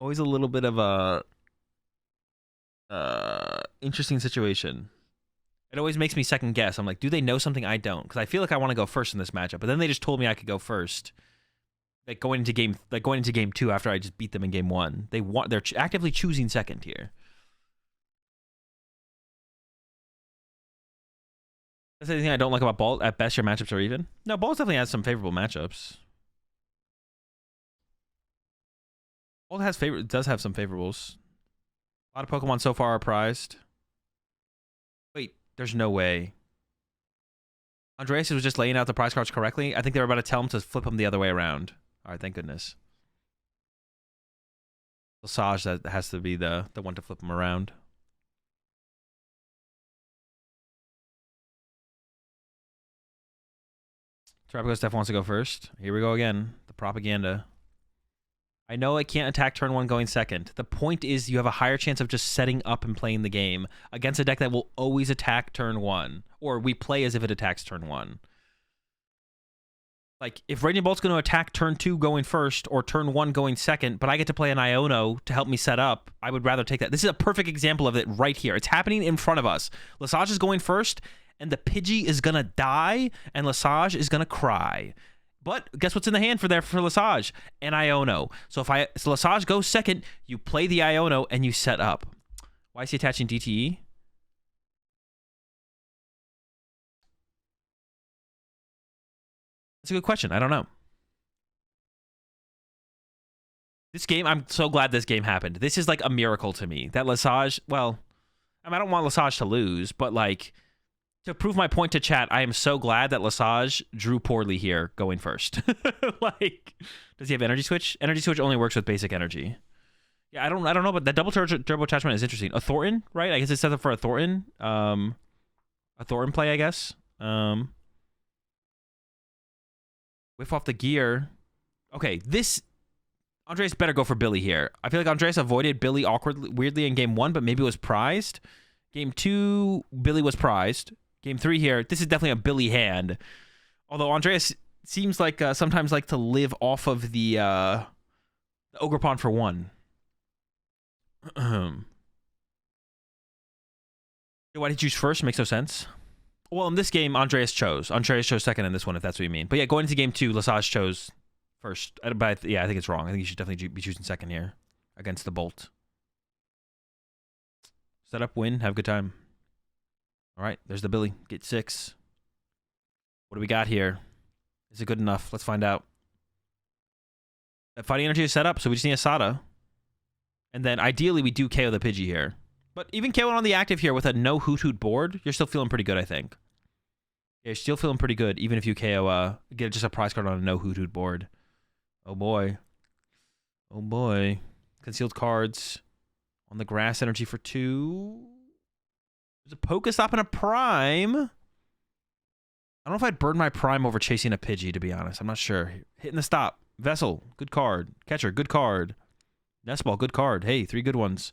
always a little bit of a... interesting situation. It always makes me second guess. I'm like, do they know something I don't? Because I feel like I want to go first in this matchup. But then they just told me I could go first. Like going into game 2 after I just beat them in game 1. They're actively choosing second here. That's the thing I don't like about Ball. At best, your matchups are even. No, Ball definitely has some favorable matchups. Ball does have some favorables. A lot of Pokemon so far are prized. Wait, there's no way. Andreas was just laying out the prize cards correctly. I think they were about to tell him to flip them the other way around. All right, thank goodness. Lesage, that has to be the one to flip them around. Tropico Steph wants to go first. Here we go again. The propaganda. I know I can't attack turn 1 going second. The point is you have a higher chance of just setting up and playing the game against a deck that will always attack turn 1. Or we play as if it attacks turn 1. Like, if Raging Bolt's going to attack turn 2 going first or turn 1 going second, but I get to play an Iono to help me set up, I would rather take that. This is a perfect example of it right here. It's happening in front of us. Lesage is going first, and the Pidgey is going to die, and Lesage is going to cry. But guess what's in the hand for Lesage? An Iono. So if Lesage goes second, you play the Iono, and you set up. Why is he attaching DTE? That's a good question. I don't know. This game, I'm so glad this game happened. This is like a miracle to me. That Lesage, well, I mean, I don't want Lesage to lose, but like, to prove my point to chat, I am so glad that Lesage drew poorly here going first. Like, does he have energy switch? Energy switch only works with basic energy. Yeah, I don't know, but that double turbo attachment is interesting. A Thornton, right? I guess it's set up for a Thornton. A Thornton play, I guess. Whiff off the gear. Okay, this... Andreas better go for Billy here. I feel like Andreas avoided Billy weirdly in game 1, but maybe was prized. Game 2, Billy was prized. Game 3 here, this is definitely a Billy hand. Although Andreas seems like sometimes like to live off of the Ogre Pawn for 1. Why did you choose first? Makes no sense. Well, in this game, Andreas chose. Andreas chose second in this one, if that's what you mean. But yeah, going into game 2, Lesage chose first. But yeah, I think it's wrong. I think you should definitely be choosing second here against the Bolt. Set up, win, have a good time. All right, there's the Billy. Get 6. What do we got here? Is it good enough? Let's find out. That fighting energy is set up, so we just need a Sada. And then ideally, we do KO the Pidgey here. But even KOing on the active here with a no Hoot Hoot board, you're still feeling pretty good, I think. Yeah, you're still feeling pretty good, even if you KO, get just a prize card on a no Hoot Hoot board. Oh boy. Oh boy. Concealed cards on the grass energy for 2. There's a Pokestop and a Prime. I don't know if I'd burn my Prime over chasing a Pidgey, to be honest. I'm not sure. Hitting the stop. Vessel, good card. Catcher, good card. Nestball, good card. Hey, 3 good ones.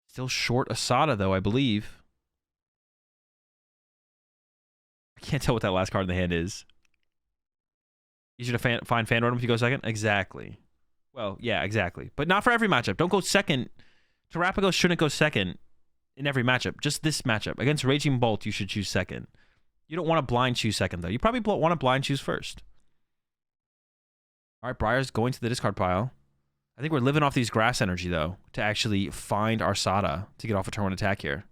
Still short Asada, though, I believe. I can't tell what that last card in the hand is. Easier to find fan Rotom if you go second? Exactly. Well, yeah, exactly. But not for every matchup. Don't go second. Terapagos shouldn't go second in every matchup. Just this matchup. Against Raging Bolt, you should choose second. You don't want to blind choose second, though. You probably want to blind choose first. All right, Briar's going to the discard pile. I think we're living off these grass energy, though, to actually find our Sada to get off a turn 1 attack here.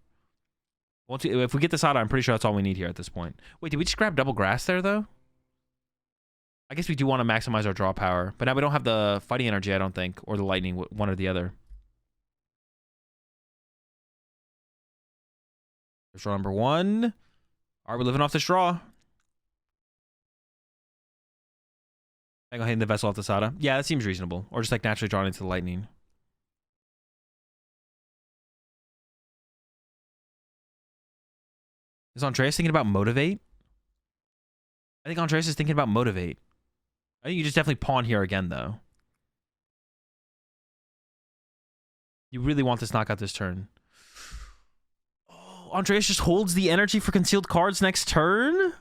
If we get the Sada, I'm pretty sure that's all we need here at this point. Wait, did we just grab double grass there, though? I guess we do want to maximize our draw power, but now we don't have the fighting energy, I don't think, or the lightning, one or the other. There's draw number 1. Are we living off this draw? I go hitting the Vessel off the Sada. Yeah, that seems reasonable. Or just like naturally drawing into the lightning. Is Andreas thinking about Motivate? I think Andreas is thinking about Motivate. I think you just definitely pawn here again, though. You really want this knockout this turn. Oh, Andreas just holds the energy for concealed cards next turn?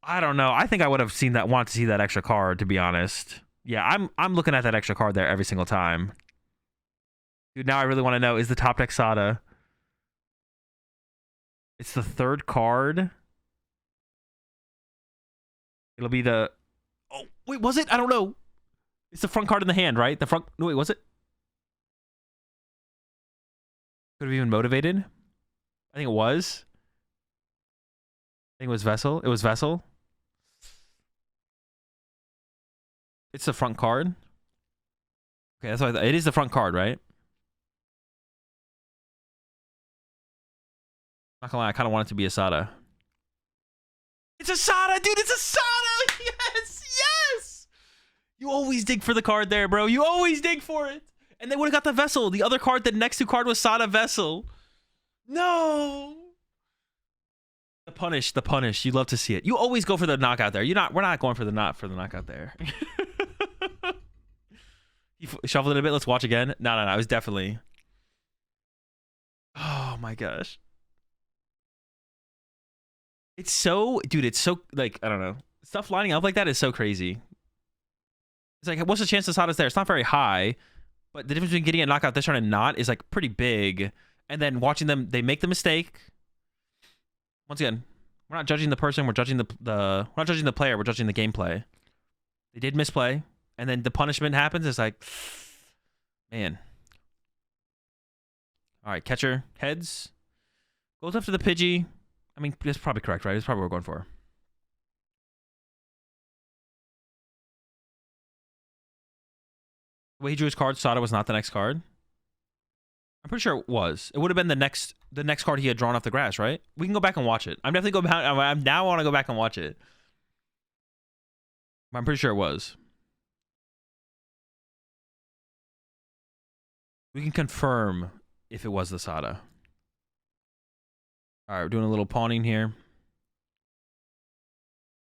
I don't know. I think I would have wanted to see that extra card, to be honest. Yeah, I'm looking at that extra card there every single time. Dude, now I really want to know, is the top deck Sada? It's the 3rd card. It'll be the... Oh, wait, was it? I don't know. It's the front card in the hand, right? The front... No, wait, was it? Could have even Motivated. I think it was. I think it was Vessel. It was Vessel. It's the front card. Okay, that's what it is, the front card, right? Not gonna lie, I kind of want it to be a Sada. It's a Sada, dude! It's a Sada! Yes! Yes! You always dig for the card there, bro. You always dig for it. And they would have got the Vessel. The other card, the next 2 card was Sada Vessel. No! The punish. You love to see it. You always go for the knockout there. We're not going for the knockout there. He shuffled it a bit. Let's watch again. No. It was definitely. Oh my gosh. It's so, dude. It's so like I don't know. Stuff lining up like that is so crazy. It's like, what's the chance the Sada's there? It's not very high, but the difference between getting a knockout this turn and not is like pretty big. And then watching them, they make the mistake. Once again, we're not judging the person. We're judging we're not judging the player. We're judging the gameplay. They did misplay, and then the punishment happens. It's like, man. All right, catcher heads goes after the Pidgey. I mean, that's probably correct, right? That's probably what we're going for. The way he drew his card, Sada was not the next card. I'm pretty sure it was. It would have been the next card he had drawn off the grass, right? We can go back and watch it. I'm definitely going back. I now want to go back and watch it. I'm pretty sure it was. We can confirm if it was the Sada. All right, we're doing a little pawning here.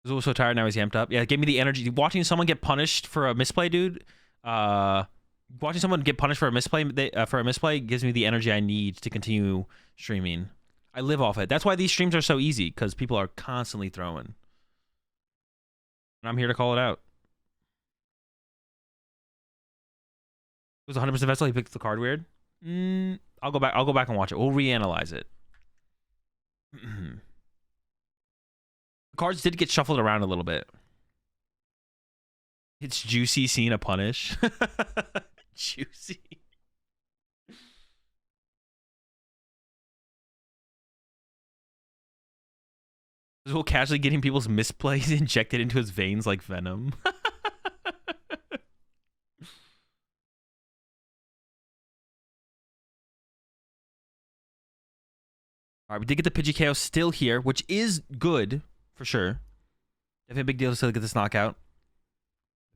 He's also so tired now. He's amped up. Yeah, it gave me the energy. Watching someone get punished for a misplay, dude. Watching someone get punished for a misplay gives me the energy I need to continue streaming. I live off it. That's why these streams are so easy, because people are constantly throwing. And I'm here to call it out. It was 100% Vessel. He picked the card weird. I'll go back and watch it. We'll reanalyze it. The cards did get shuffled around a little bit. It's juicy seeing a punish. Juicy. As well, casually getting people's misplays injected into his veins like venom. All right, we did get the Pidgey KO still here, which is good for sure. Definitely a big deal to still get this knockout.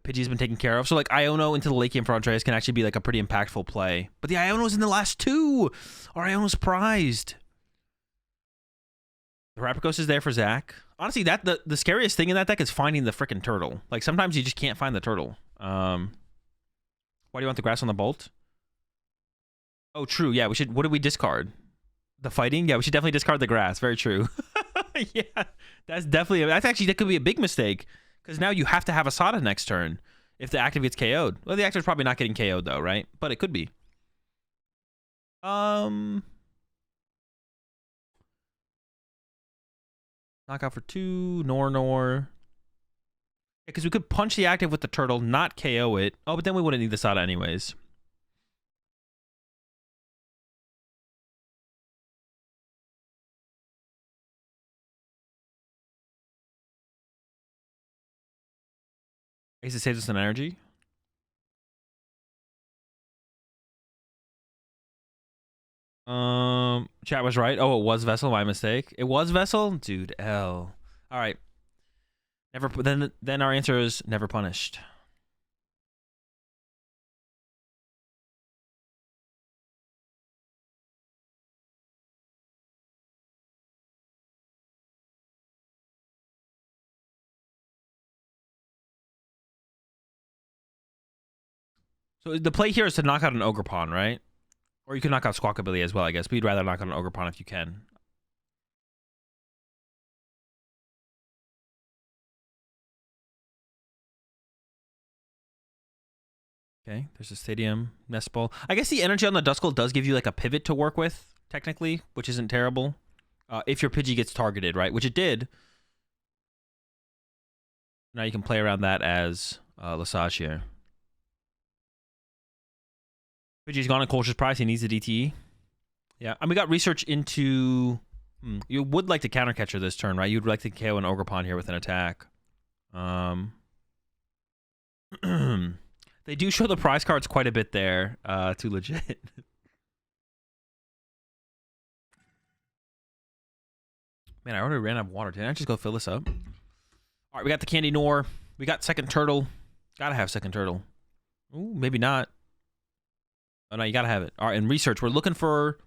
Pidgey's been taken care of. So, like, Iono into the late game for Andreas can actually be, like, a pretty impactful play. But the Iono's in the last two. Our Iono's prized. The Rapikos is there for Zach. Honestly, the scariest thing in that deck is finding the freaking turtle. Like, sometimes you just can't find the turtle. Why do you want the grass on the bolt? Oh, true. Yeah, we should... What did we discard? The fighting? Yeah, we should definitely discard the grass. Very true. Yeah, that could be a big mistake. Because now you have to have a Sada next turn if the active gets KO'd. Well, the active's probably not getting KO'd, though, right? But it could be. Knockout for 2. Nor. Because we could punch the active with the turtle, not KO it. Oh, but then we wouldn't need the Sada anyways. I guess it saves us an energy. Chat was right. Oh, it was Vessel. My mistake. It was Vessel, dude. L. All right. Never. Then our answer is never punished. So the play here is to knock out an Ogre Pawn, right? Or you can knock out Squawkabilly as well, I guess. But you'd rather knock out an Ogre Pawn if you can. Okay, there's a Stadium, Nest Ball. I guess the energy on the Duskull does give you like a pivot to work with, technically, which isn't terrible. If your Pidgey gets targeted, right? Which it did. Now you can play around that as Lesage here. Pidgey's gone on Colch's price. He needs a DTE. Yeah, and we got research into... You would like to countercatcher this turn, right? You'd like to KO an Ogre Pawn here with an attack. They do show the prize cards quite a bit there, too legit. Man, I already ran out of water. Didn't I just go fill this up? All right, we got the Candy Nor. We got second turtle. Gotta have second turtle. Ooh, maybe not. Oh no, you gotta have it. All right, in research, we're looking for.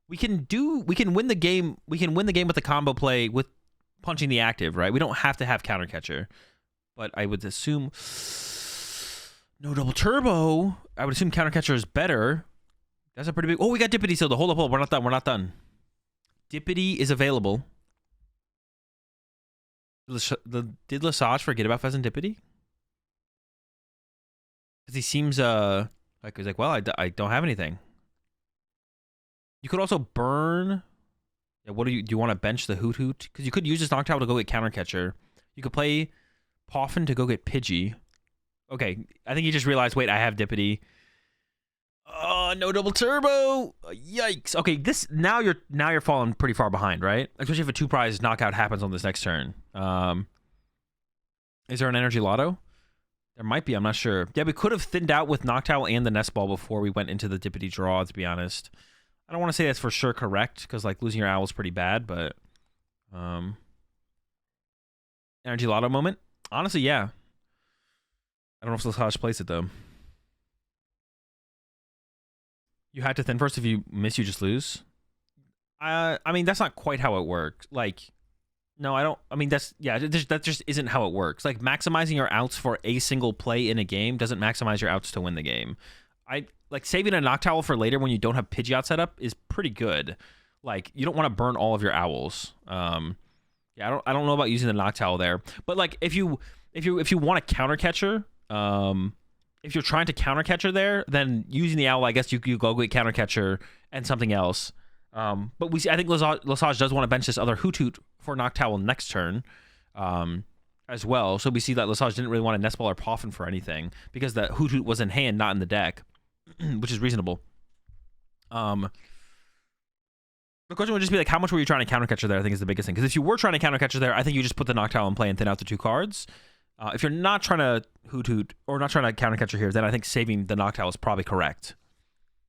We can win the game. We can win the game with the combo play with punching the active, right? We don't have to have counter catcher, but I would assume no double turbo. I would assume counter catcher is better. That's a pretty big. Oh, we got Dippity still. Hold up, we're not done. We're not done. Dippity is available. Did Lesage forget about Pheasant Dippity? Because he seems like he's like, well, I don't have anything. You could also burn. Yeah, what do you want to bench the Hoot Hoot? Because you could use this Noctowl to go get counter catcher. You could play Poffin to go get Pidgey. Okay, I think you just realized. Wait, I have Dippity. Oh, no double turbo! Yikes! Okay, this now you're falling pretty far behind, right? Especially if a 2-prize knockout happens on this next turn. Is there an energy lotto? There might be. I'm not sure. Yeah, we could have thinned out with Noctowl and the Nest Ball before we went into the Dippity draw. To be honest, I don't want to say that's for sure correct because like losing your owl is pretty bad, but energy lotto moment. Honestly, yeah. I don't know if Lesage plays it though. You had to thin first. If you miss, you just lose. I mean, that's not quite how it works. Like, no, I don't. I mean, that just isn't how it works. Like, maximizing your outs for a single play in a game doesn't maximize your outs to win the game. Like saving a Noctowl for later when you don't have Pidgeot set up is pretty good. Like, you don't want to burn all of your owls. Yeah, I don't know about using the Noctowl there, but like if you want a counter catcher, if you're trying to counter catcher there, then using the owl, I guess you go get counter catcher and something else. But I think Lesage does want to bench this other Hoot Hoot for Noctowl next turn, as well. So we see that Lesage didn't really want a Nest Ball or Poffin for anything because the Hoot Hoot was in hand, not in the deck, which is reasonable. The question would just be like, how much were you trying to counter catcher there? I think is the biggest thing. Because if you were trying to counter catcher there, I think you just put the Noctowl in play and thin out the 2 cards. If you're not trying to Hoot Hoot or not trying to counter catcher here, then I think saving the Noctowl is probably correct.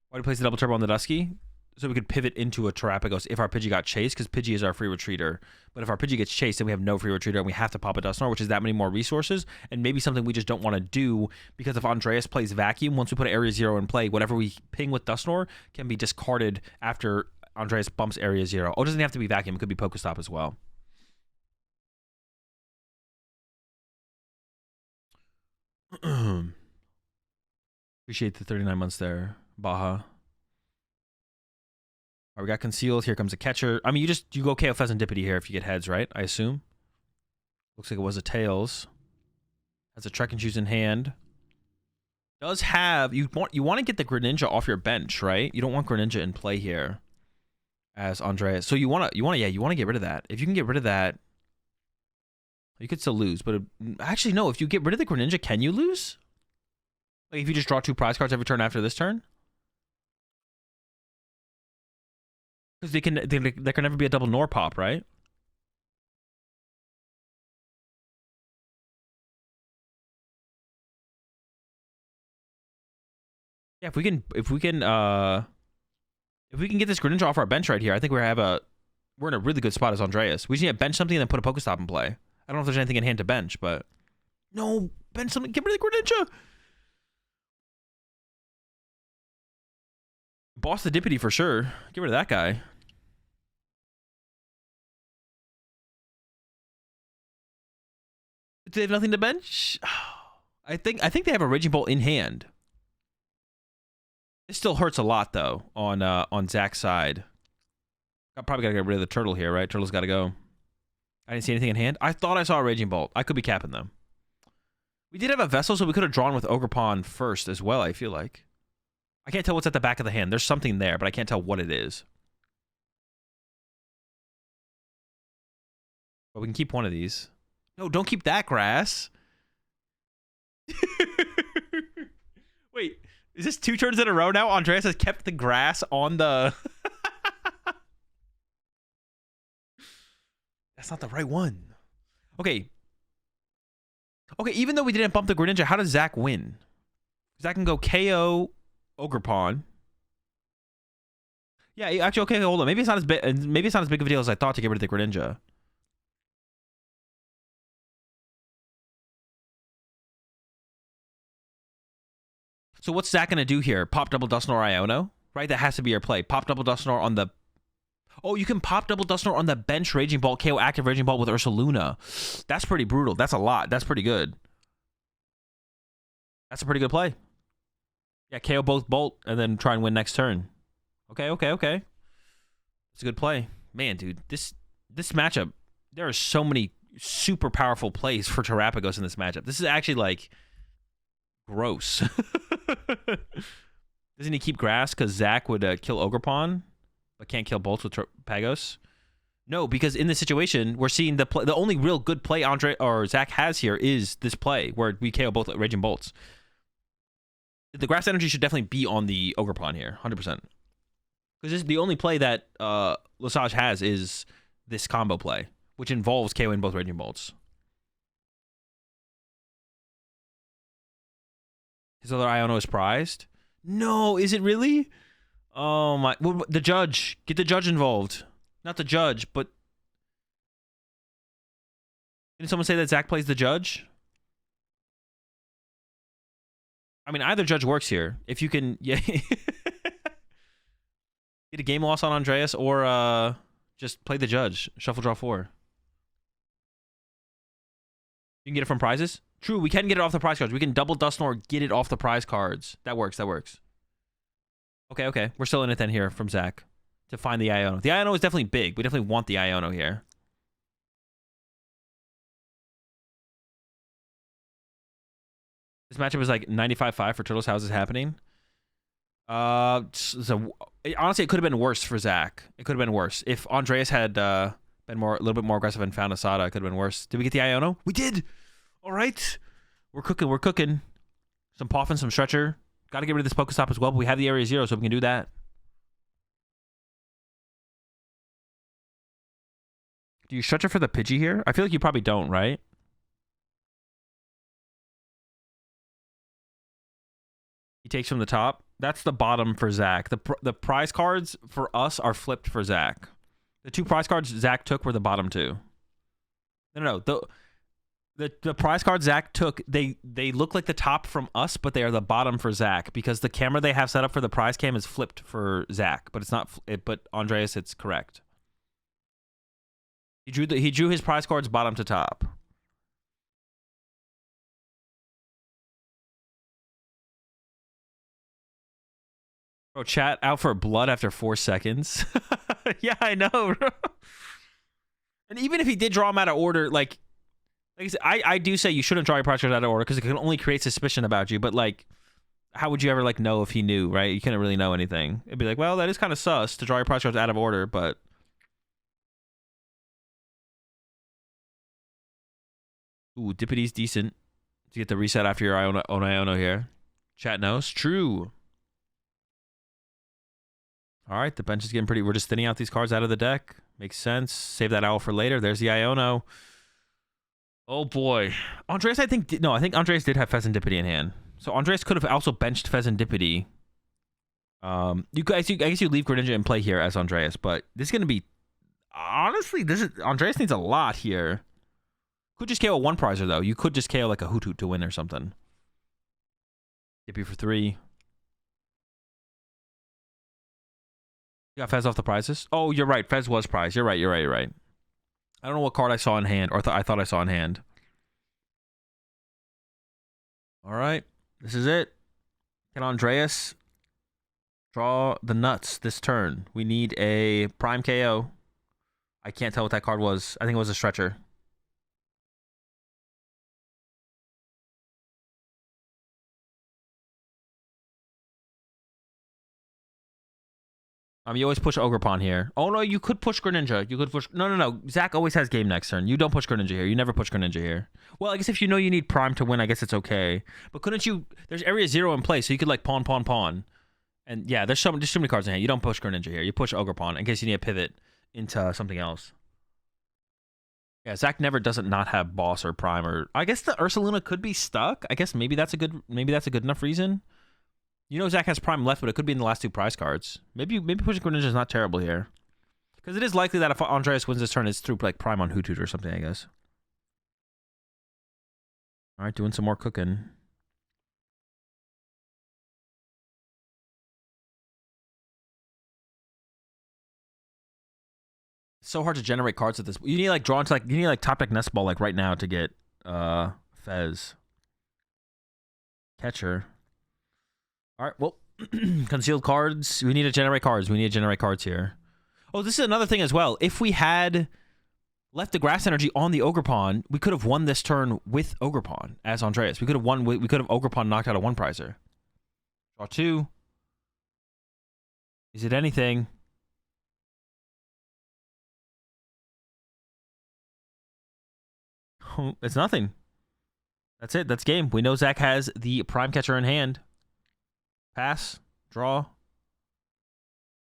Why do you place the double turbo on the Dusky? So we could pivot into a Terapagos if our Pidgey got chased, because Pidgey is our free retreater. But if our Pidgey gets chased, then we have no free retreater and we have to pop a Dusknoir, which is that many more resources, and maybe something we just don't want to do, because if Andreas plays Vacuum, once we put Area 0 in play, whatever we ping with Dusknoir can be discarded after Andreas bumps Area 0. Oh, it doesn't have to be Vacuum, it could be Pokestop as well. Appreciate the 39 months there, Baja. All right, we got Concealed. Here comes a catcher. I mean, you go KO Pheasant Dippity here if you get heads, right? I assume. Looks like it was a Tails. Has a Trek and Choose in hand. Does have you want to get the Greninja off your bench, right? You don't want Greninja in play here as Andreas. So you want to get rid of that. If you can get rid of that, you could still lose. But actually, no. If you get rid of the Greninja, can you lose? Like if you just draw 2 prize cards every turn after this turn? Because there can never be a double Nor pop, right? Yeah, if we can get this Greninja off our bench right here, I think we're in a really good spot as Andreas. We just need to bench something and then put a Pokestop in play. I don't know if there's anything in hand to bench, but no, bench something. Get rid of the Greninja. Boss the Dippity for sure. Get rid of that guy. Do they have nothing to bench? I think they have a Raging Bolt in hand. It still hurts a lot though on Zach's side. I probably gotta get rid of the turtle here, right? Turtle's gotta go. I didn't see anything in hand. I thought I saw a Raging Bolt. I could be capping them. We did have a Vessel, so we could have drawn with Ogerpon first as well, I feel like. I can't tell what's at the back of the hand. There's something there, but I can't tell what it is. But we can keep one of these. No, don't keep that grass. Wait, is this 2 turns in a row now? Andreas has kept the grass on the... That's not the right one. Okay. Okay, even though we didn't bump the Greninja, how does Zach win? Zach can go KO Ogerpon. Yeah, actually, okay, hold on. Maybe it's not as big. Maybe it's not as big of a deal as I thought to get rid of the Greninja. So what's Zach gonna do here? Pop double Dusknoir Iono, right? That has to be your play. Pop double Dusknoir on the. Oh, you can pop double Dusknoir on the bench Raging Bolt, KO active Raging Bolt with Ursaluna. That's pretty brutal. That's a lot. That's pretty good. That's a pretty good play. Yeah, KO both Bolt and then try and win next turn. Okay. It's a good play. Man, dude, this matchup, there are so many super powerful plays for Terapagos in this matchup. This is actually, like, gross. Doesn't he keep grass because Zach would kill Ogerpon, but can't kill bolts with Pagos? No, because in this situation, we're seeing the only real good play Zach has here is this play where we KO both Raging Bolts. The grass energy should definitely be on the Ogerpon here, 100%. Because this is the only play that Lesage has is this combo play, which involves KOing both Raging Bolts. His other Iono is prized. No, is it really? Oh my! Well, the judge. Get the judge involved. Not the judge, but didn't someone say that Zach plays the judge? I mean, either judge works here. If you can, yeah. Get a game loss on Andreas, or just play the judge. Shuffle draw 4. You can get it from prizes. True, we can get it off the prize cards. We can double Dusknoir, get it off the prize cards. That works. Okay. We're still in it then here from Zach to find the Iono. The Iono is definitely big. We definitely want the Iono here. This matchup is like 95-5 for Turtles House is happening. Honestly, it could have been worse for Zach. It could have been worse. If Andreas had been a little bit more aggressive and found Asada, it could have been worse. Did we get the Iono? We did! All right. We're cooking. Some Poffin, some Stretcher. Got to get rid of this Pokestop as well, but we have the Area 0, so we can do that. Do you Stretcher for the Pidgey here? I feel like you probably don't, right? He takes from the top. That's the bottom for Zach. The prize cards for us are flipped for Zach. The 2 prize cards Zach took were the bottom 2. No. The prize cards Zach took, they look like the top from us, but they are the bottom for Zach because the camera they have set up for the prize cam is flipped for Zach, but it's not. But Andreas, it's correct. He drew his prize cards bottom to top. Bro, chat out for blood after 4 seconds. Yeah, I know, bro. And even if he did draw him out of order, like I said, I do say you shouldn't draw your prize cards out of order because it can only create suspicion about you. But like, how would you ever like know if he knew, right? You couldn't really know anything. It'd be like, well, that is kind of sus to draw your prize cards out of order, but ooh, Dippity's decent to get the reset after your Iono here. Chat knows. True. All right, the bench is getting pretty. We're just thinning out these cards out of the deck. Makes sense. Save that owl for later. There's the Iono. Oh boy, Andreas. I think Andreas did have Pheasantipity in hand, so Andreas could have also benched Pheasantipity. I guess you leave Greninja in play here as Andreas, but this is gonna be honestly. Andreas needs a lot here. Could just KO a 1-prizer though. You could just KO like a Hoot Hoot to win or something. Dippy for 3. You got Fez off the prizes. Oh, you're right. Fez was prize. You're right. I don't know what card I saw in hand, or I thought I saw in hand. All right. This is it. Can Andreas draw the nuts this turn? We need a prime KO. I can't tell what that card was. I think it was a Stretcher. You always push Ogerpon here. Oh, no, you could push Greninja. You could push... No. Zach always has game next turn. You don't push Greninja here. You never push Greninja here. Well, I guess if you know you need Prime to win, I guess it's okay. But couldn't you... There's Area 0 in play, so you could, like, pawn. And, yeah, there's too many cards in hand. You don't push Greninja here. You push Ogerpon in case you need a pivot into something else. Yeah, Zach never doesn't not have Boss or Prime or... I guess the Ursaluna could be stuck. I guess maybe that's a good enough reason. You know Zach has Prime left, but it could be in the last 2 prize cards. Maybe pushing Greninja is not terrible here. Because it is likely that if Andreas wins this turn, it's through like Prime on Hoot Hoot or something, I guess. All right, doing some more cooking. It's so hard to generate cards at this. You need like draw into like you need like top deck nest ball like right now to get Fez. Catcher. All right, well, concealed cards. We need to generate cards. We need to generate cards here. Oh, this is another thing as well. If we had left the grass energy on the Ogerpon, we could have won this turn with Ogerpon as Andreas. We could have won. We could have Ogerpon knocked out a 1-prizer. Draw 2. Is it anything? It's nothing. That's it. That's game. We know Zach has the prime catcher in hand. Pass. Draw.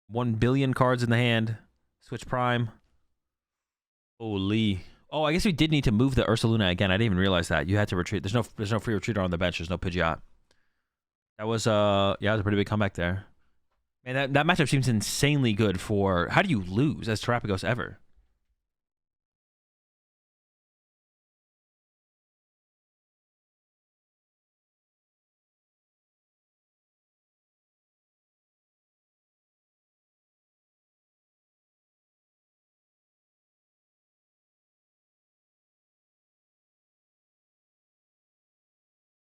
1 billion cards in the hand. Switch prime. Holy. Oh, I guess we did need to move the Ursaluna again. I didn't even realize that. You had to retreat. There's no free retreater on the bench. There's no Pidgeot. That was yeah, it was a pretty big comeback there. Man, that matchup seems insanely good for how do you lose as Terapagos ever?